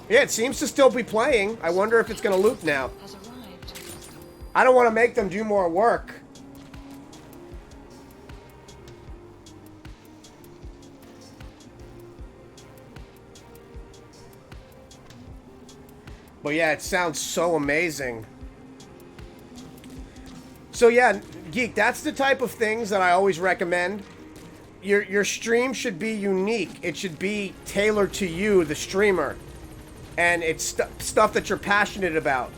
Yeah, it seems to still be playing. I wonder if it's going to loop now. Has arrived. I don't want to make them do more work. But yeah, it sounds so amazing. So yeah, Geek, that's the type of things that I always recommend. Your stream should be unique. It should be tailored to you, the streamer. And it's stuff that you're passionate about.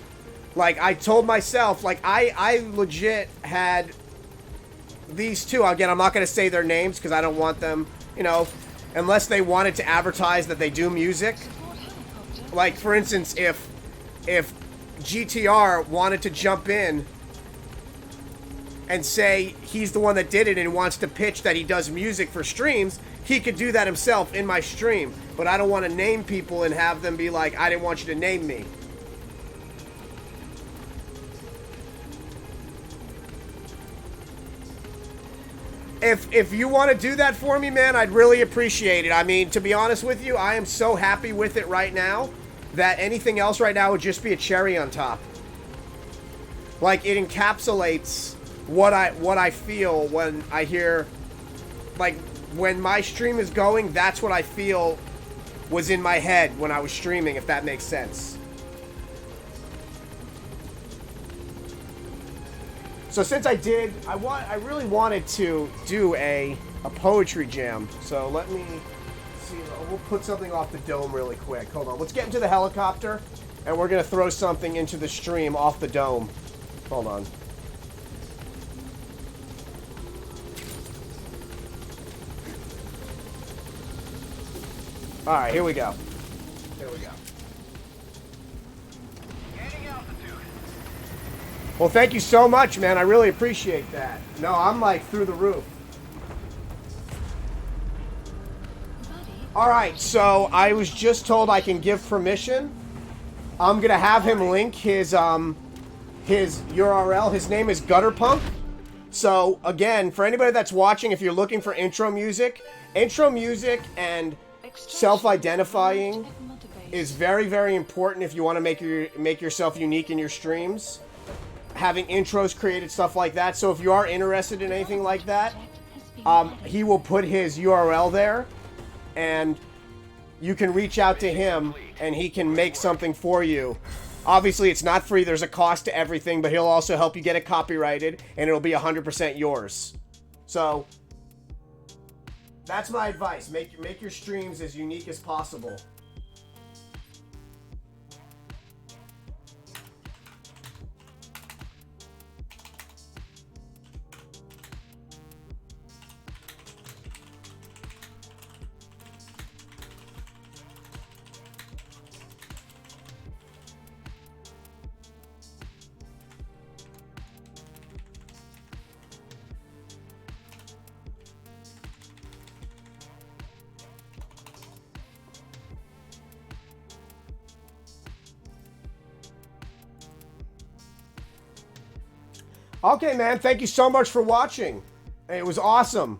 Like, I told myself, like, I legit had these two. Again, I'm not going to say their names because I don't want them, you know, unless they wanted to advertise that they do music. Like, for instance, if GTR wanted to jump in and say he's the one that did it and wants to pitch that he does music for streams, he could do that himself in my stream. But I don't want to name people and have them be like, I didn't want you to name me. If you want to do that for me, man, I'd really appreciate it. I mean, to be honest with you, I am so happy with it right now that anything else right now would just be a cherry on top. Like, it encapsulates what I feel when I hear, like, when my stream is going, that's what I feel was in my head when I was streaming, if that makes sense. So since I did, I really wanted to do a poetry jam. So let me see. We'll put something off the dome really quick. Hold on. Let's get into the helicopter, and we're gonna throw something into the stream off the dome. Hold on. All right, here we go. Here we go. Well, thank you so much, man. I really appreciate that. No, I'm like through the roof. All right, so I was just told I can give permission. I'm gonna have him link his URL. His name is Gutterpunk. So again, for anybody that's watching, if you're looking for intro music and self-identifying is very, very important if you want to make yourself unique in your streams. Having intros created, stuff like that. So if you are interested in anything like that, he will put his URL there, and you can reach out to him, and he can make something for you. Obviously, it's not free. There's a cost to everything, but he'll also help you get it copyrighted, and it'll be 100% yours. So that's my advice. Make your streams as unique as possible. Okay, man. Thank you so much for watching. It was awesome.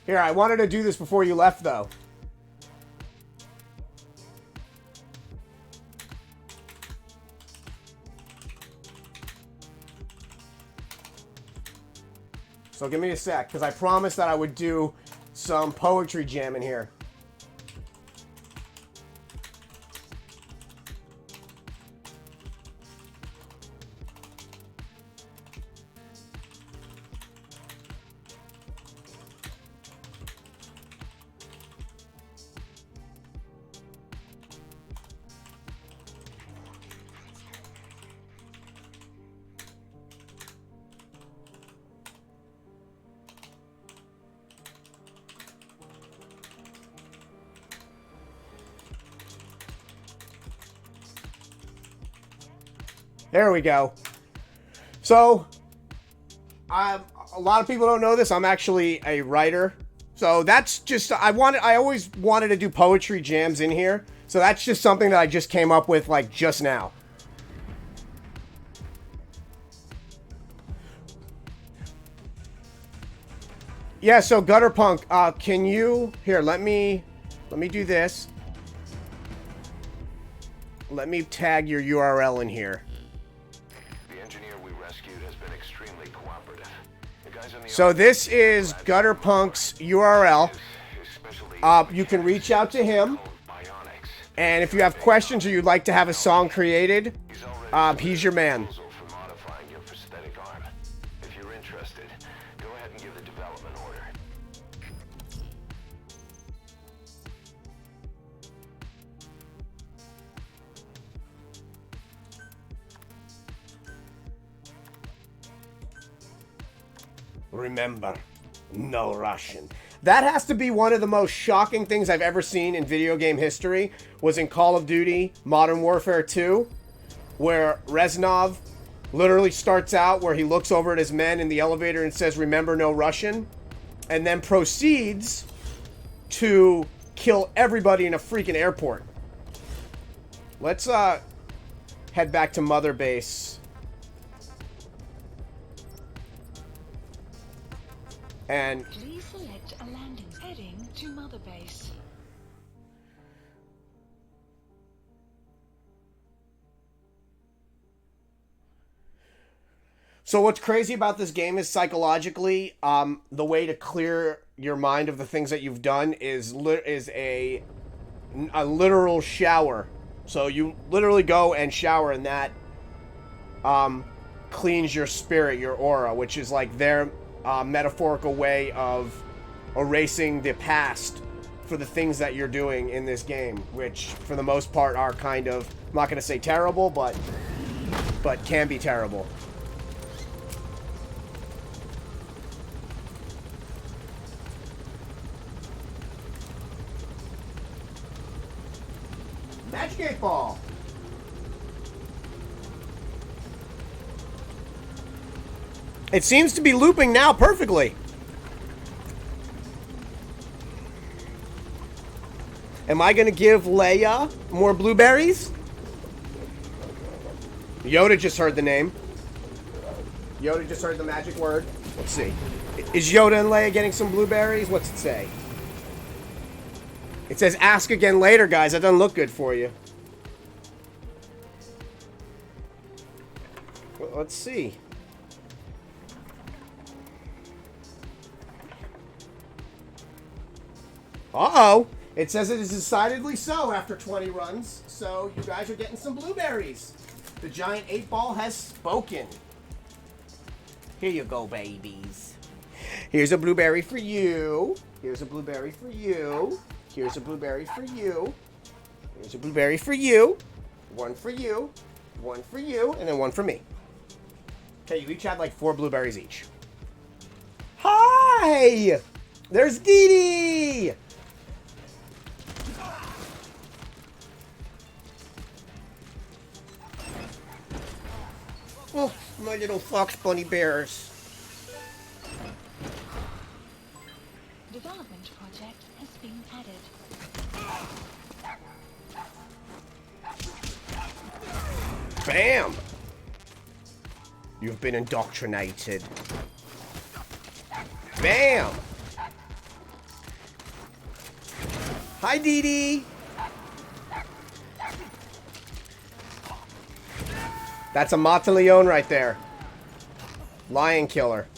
Here, I wanted to do this before you left, though. So give me a sec, because I promised that I would do some poetry jam in here. There we go. So, a lot of people don't know this. I'm actually a writer. So that's just, I always wanted to do poetry jams in here. So that's just something that I just came up with like just now. Yeah, so Gutter Punk, can you, here, let me do this. Let me tag your URL in here. So this is Gutter Punk's URL. You can reach out to him. And if you have questions or you'd like to have a song created, he's your man. If you're interested, go ahead and give the development order. Remember, no Russian. That has to be one of the most shocking things I've ever seen in video game history, was in Call of Duty Modern Warfare 2, where Reznov literally starts out where he looks over at his men in the elevator and says, remember, no Russian, and then proceeds to kill everybody in a freaking airport. Let's head back to Mother Base. And Please select a landing heading to Mother Base. so what's crazy about this game is psychologically, the way to clear your mind of the things that you've done is a literal shower. So you literally go and shower, and that cleans your spirit, your aura, which is like their metaphorical way of erasing the past for the things that you're doing in this game, which for the most part are kind of, I'm not going to say terrible, but can be terrible. Magic 8 Ball. It seems to be looping now perfectly. Am I going to give Leia more blueberries? Yoda just heard the name. Yoda just heard the magic word. Let's see. Is Yoda and Leia getting some blueberries? What's it say? It says ask again later, guys. That doesn't look good for you. Well, let's see. Uh-oh. It says it is decidedly so after 20 runs, so you guys are getting some blueberries. The giant 8-ball has spoken. Here you go, babies. Here's a blueberry for you. Here's a blueberry for you. Here's a blueberry for you. Here's a blueberry for you. One for you. One for you. And then one for me. Okay, you each had like 4 blueberries each. Hi! There's Dee Dee! Oh, my little fox bunny bears. Development project has been added. Bam! You've been indoctrinated. Bam! Hi, Dee Dee! That's a Monteleone right there. Lion killer.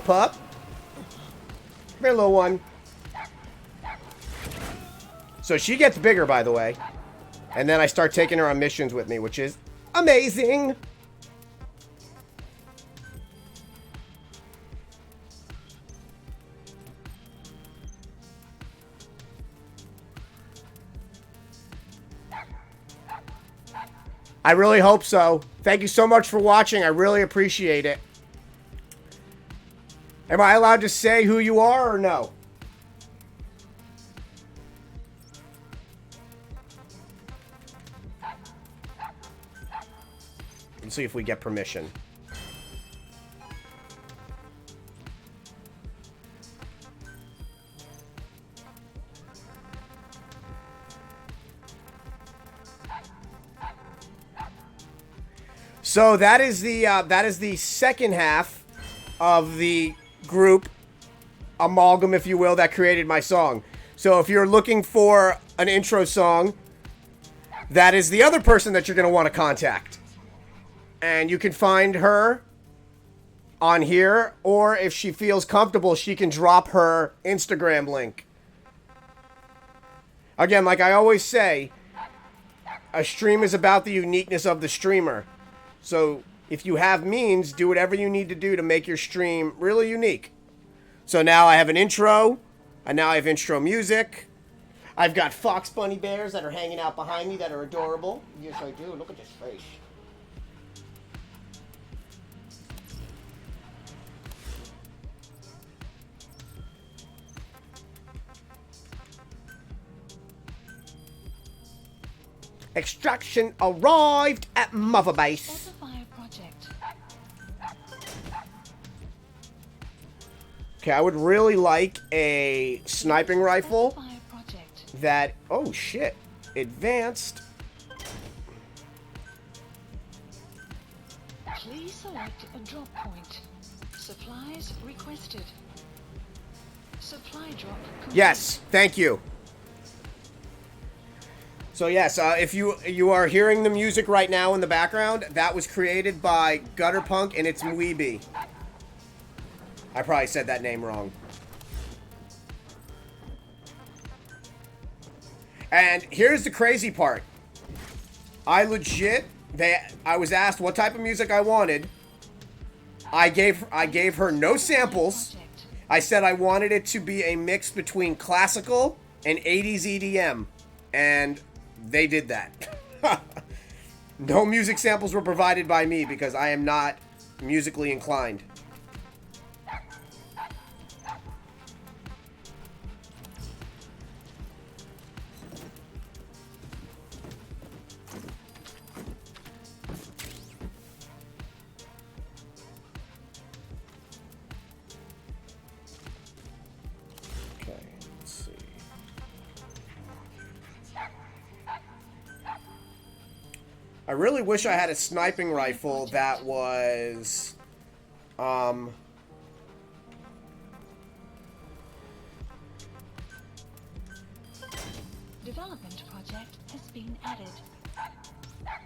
pup. Come here, little one. So she gets bigger, by the way. And then I start taking her on missions with me, which is amazing. I really hope so. Thank you so much for watching. I really appreciate it. Am I allowed to say who you are or no? Let's see if we get permission. So that is the second half of the group amalgam, if you will, that created my song. So if you're looking for an intro song, that is the other person that you're going to want to contact. And you can find her on here, or if she feels comfortable, she can drop her Instagram link. Again, like I always say, a stream is about the uniqueness of the streamer. So if you have means, do whatever you need to do to make your stream really unique. So now I have an intro, and now I have intro music. I've got fox bunny bears that are hanging out behind me that are adorable. Yes, I do. Look at this face. Extraction arrived at Mother Base. Specify a project. Okay, I would really like a sniping rifle Specify a project. that... Oh, shit. Advanced. Please select a drop point. Supplies requested. Supply drop complete. Yes, thank you. So yes, if you are hearing the music right now in the background, that was created by Gutterpunk and it's Mweeby. I probably said that name wrong. And here's the crazy part. I was asked what type of music I wanted. I gave her no samples. I said I wanted it to be a mix between classical and 80s EDM. And they did that. No music samples were provided by me because I am not musically inclined. Okay, let's see. I really wish I had a sniping rifle that was, Development project has been added.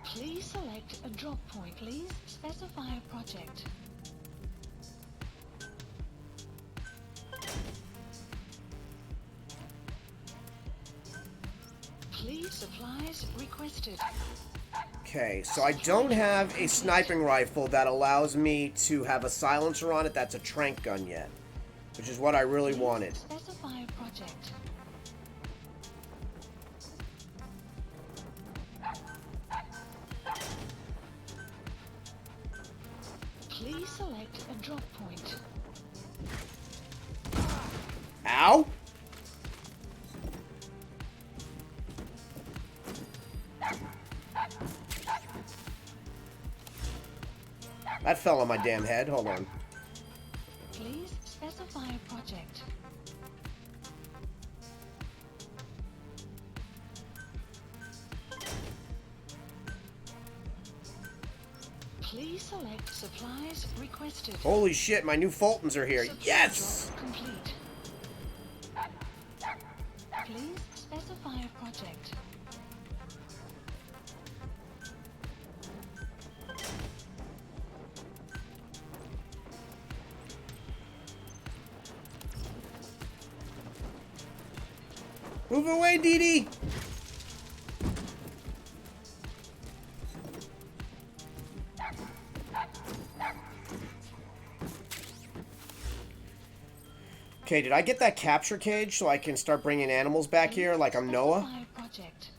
Please select a drop point. Please specify a project. Please supplies requested. okay, so I don't have a sniping rifle that allows me to have a silencer on it that's a trank gun yet, which is what I really wanted. Specify a project. Please select a drop point. Ow! That fell on my damn head. Hold on. Please specify a project. Please select supplies requested. Holy shit, my new Fultons are here. Supply Yes! drop complete. Please specify a project. Move away, Dee Dee! Okay, did I get that capture cage so I can start bringing animals back here like I'm Noah? Specify project.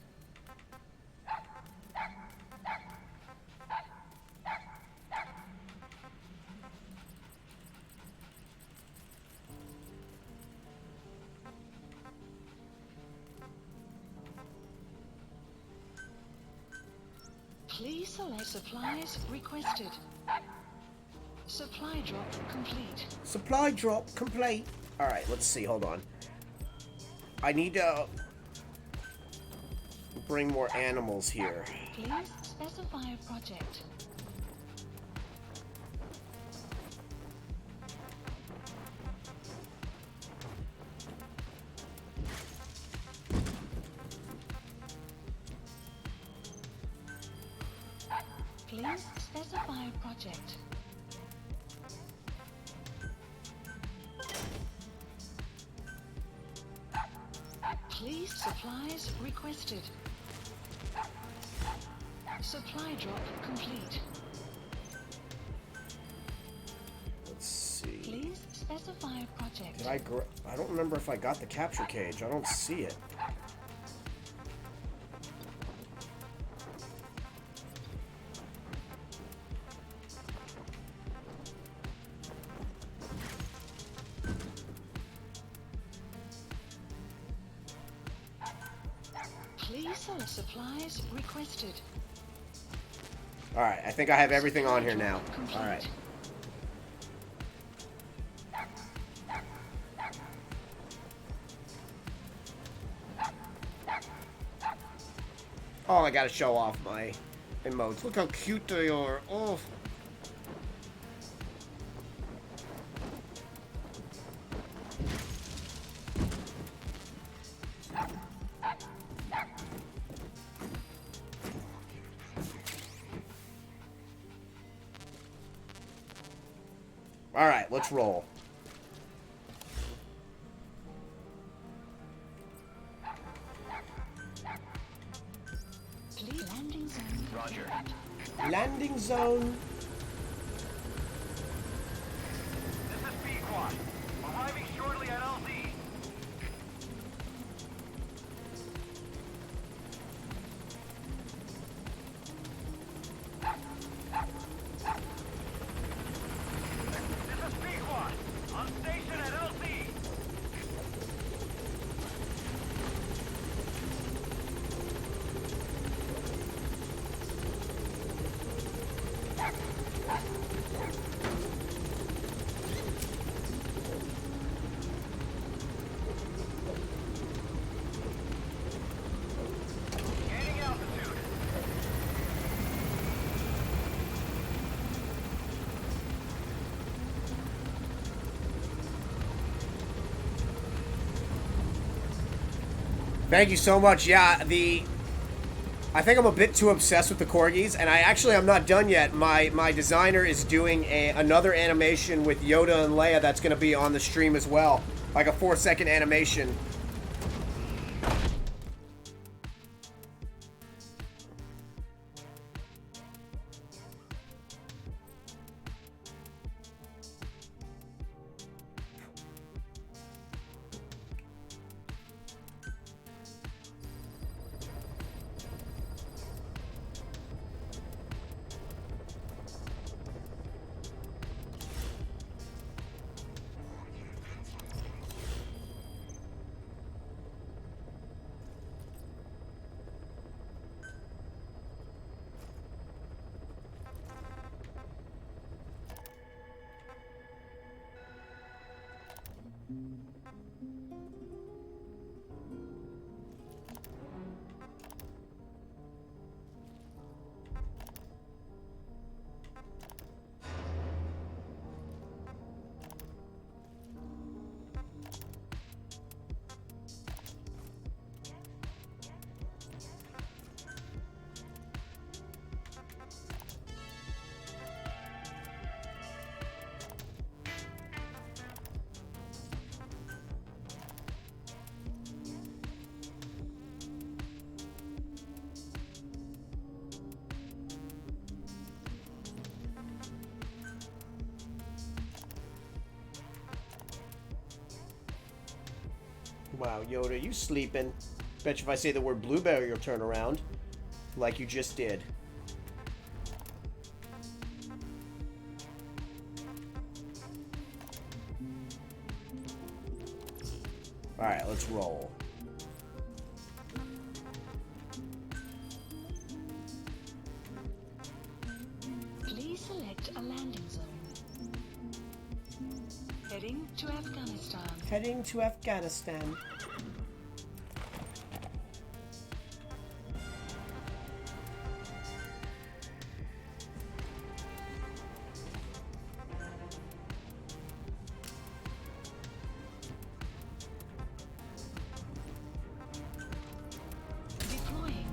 Please select supplies requested. Supply drop complete. Supply drop complete. Alright, let's see. Hold on. I need to bring more animals here. Please specify a project. Please specify a project. Please supplies requested. Supply drop complete. Let's see. Please specify a project. Did I don't remember if I got the capture cage. I don't see it. Please select supplies requested. Alright, I think I have everything on here now. Complete. Alright. Oh, I gotta show off my emotes. Look how cute they are. Oh. Alright, let's roll. Please landing zone. Roger. Landing zone. This is Pequod. Arriving shortly at LZ. This is Pequod. On station at LZ. Gaining altitude. Thank you so much. Yeah, I think I'm a bit too obsessed with the corgis, and I'm not done yet. My designer is doing another animation with Yoda and Leia that's going to be on the stream as well, like a 4-second animation. Wow, Yoda, you sleeping? Bet you if I say the word blueberry, you'll turn around. Like you just did. Alright, let's roll. Please select a landing zone. Heading to Afghanistan. Heading to Afghanistan. Deploying.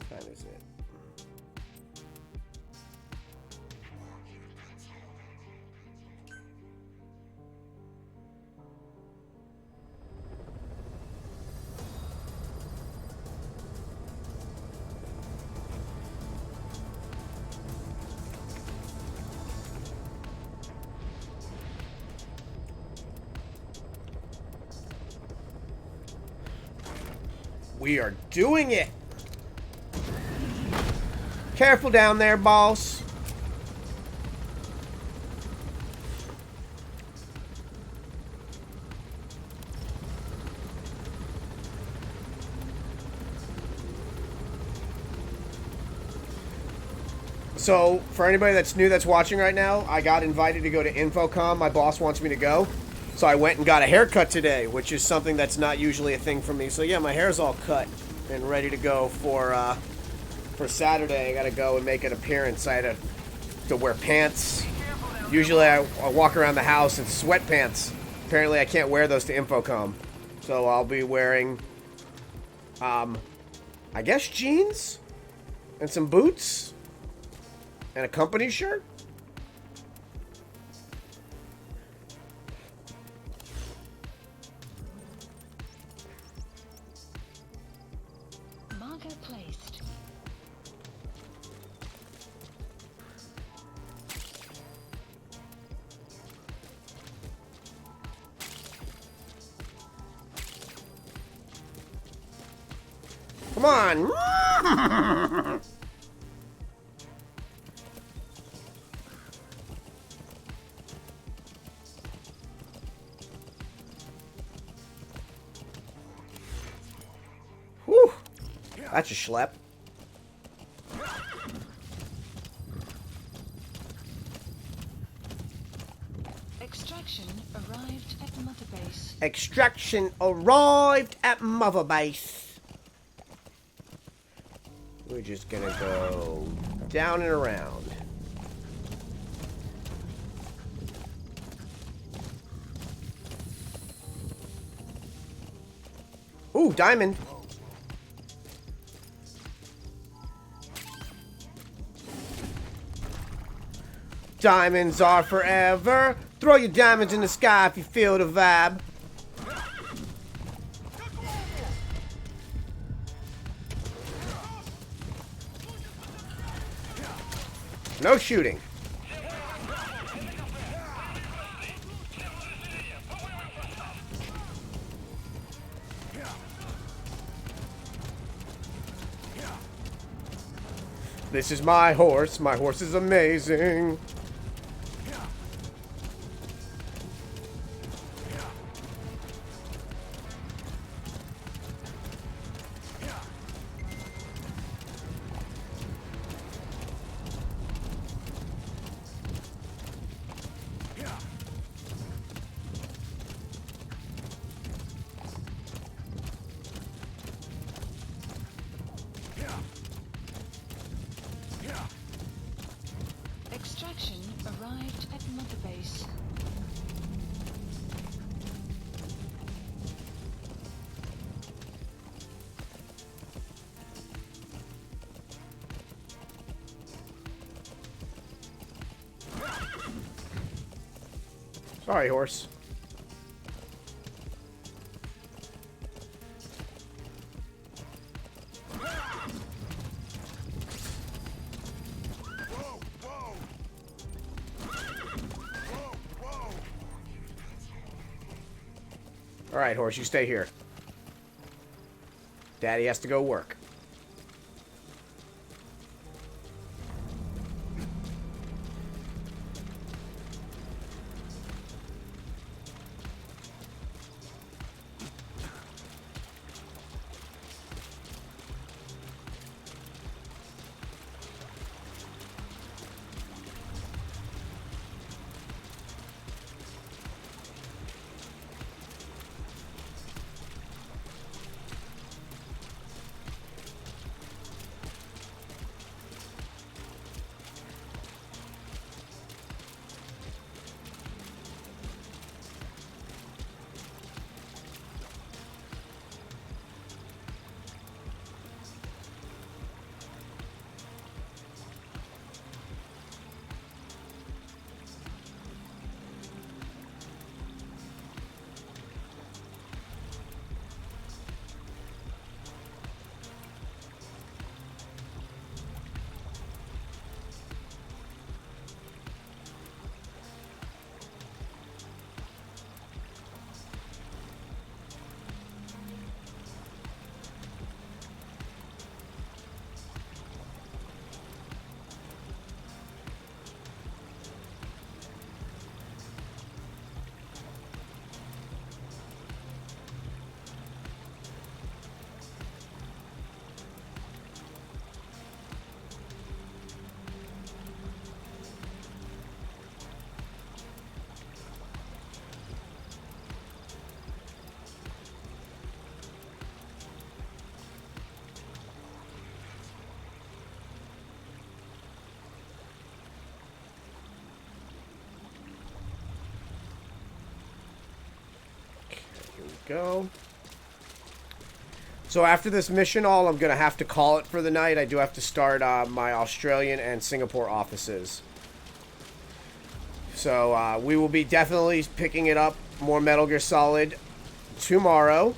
What time is it? We are doing it! Careful down there, boss. So, for anybody that's new that's watching right now, I got invited to go to Infocom. My boss wants me to go. So I went and got a haircut today, which is something that's not usually a thing for me. So yeah, my hair's all cut and ready to go for Saturday. I gotta go and make an appearance. I had to wear pants. Usually I walk around the house in sweatpants. Apparently I can't wear those to Infocom. So I'll be wearing, I guess jeans and some boots and a company shirt. Marker placed. Come on. Whew. That's a schlep. Extraction arrived at Mother Base. Extraction arrived at Mother Base. We're just gonna go down and around. Ooh, diamond. Diamonds are forever. Throw your diamonds in the sky if you feel the vibe. No shooting. This is my horse. My horse is amazing. Extraction arrived at Mother Base. Sorry, horse. Alright, horse, you stay here. Daddy has to go work. Go. So after this mission all, I'm going to have to call it for the night. I do have to start my Australian and Singapore offices. So we will be definitely picking it up, more Metal Gear Solid, tomorrow.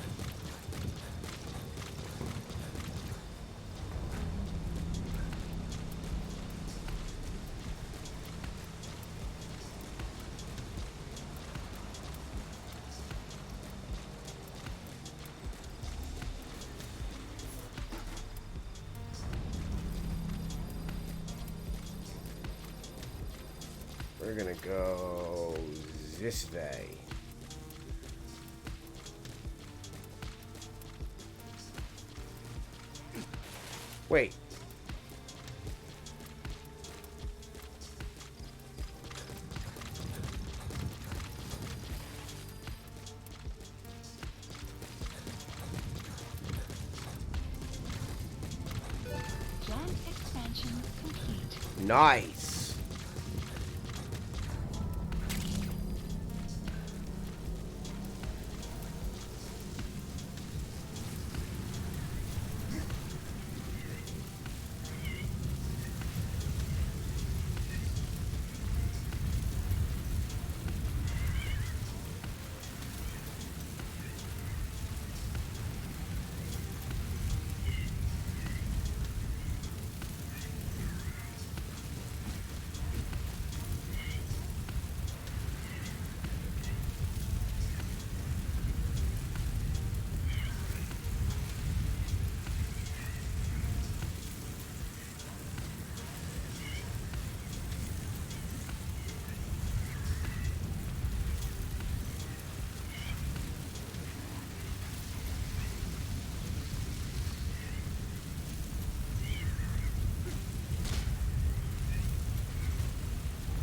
We're gonna go this way. Wait. Plant expansion complete. Nice.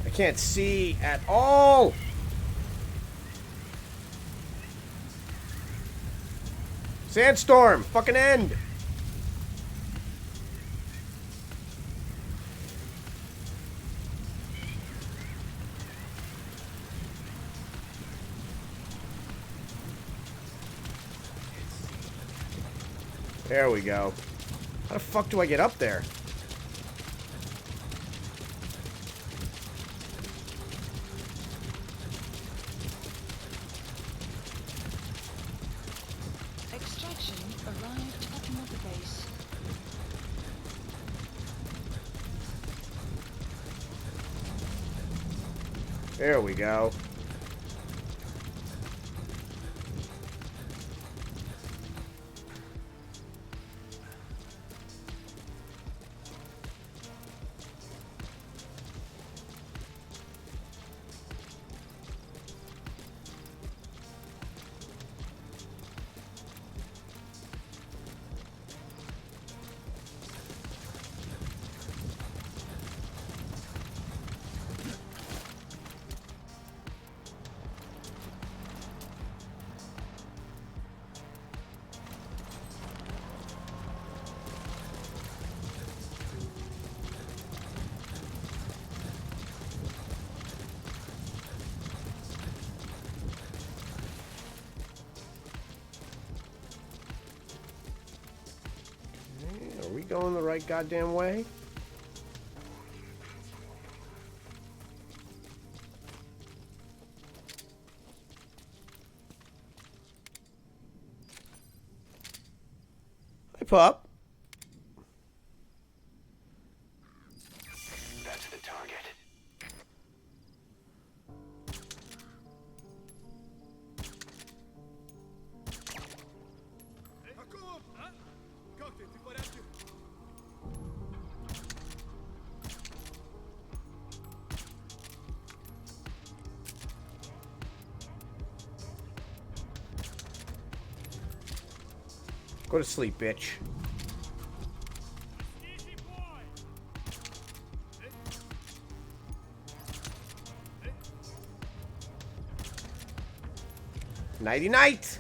I can't see at all. Sandstorm, fucking end. There we go. How the fuck do I get up there? Extraction arrived at Mother Base. There we go. going the right goddamn way? Hi, pup. That's the target. Go to sleep, bitch. Nighty night.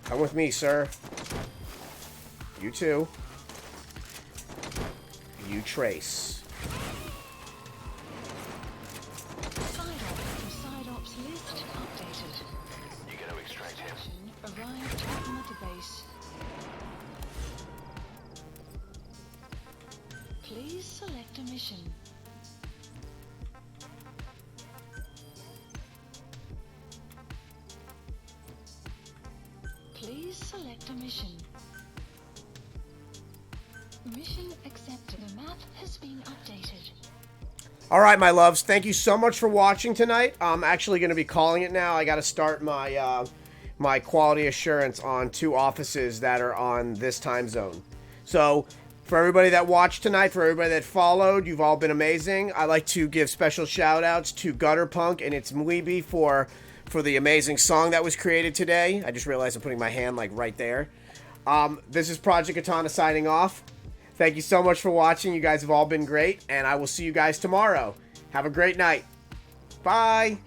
Come with me, sir. You too. You trace. Side-ops list updated. You gotta extract him. Arrived at Mother Base. Please select a mission. Please select a mission. Mission accepted. The map has been updated. All right, my loves. Thank you so much for watching tonight. I'm actually going to be calling it now. I got to start my my quality assurance on 2 offices that are on this time zone. So, for everybody that watched tonight, for everybody that followed, you've all been amazing. I'd like to give special shout-outs to Gutterpunk and its Mweeby for the amazing song that was created today. I just realized I'm putting my hand, like, right there. This is Project Katana signing off. Thank you so much for watching. You guys have all been great, and I will see you guys tomorrow. Have a great night. Bye.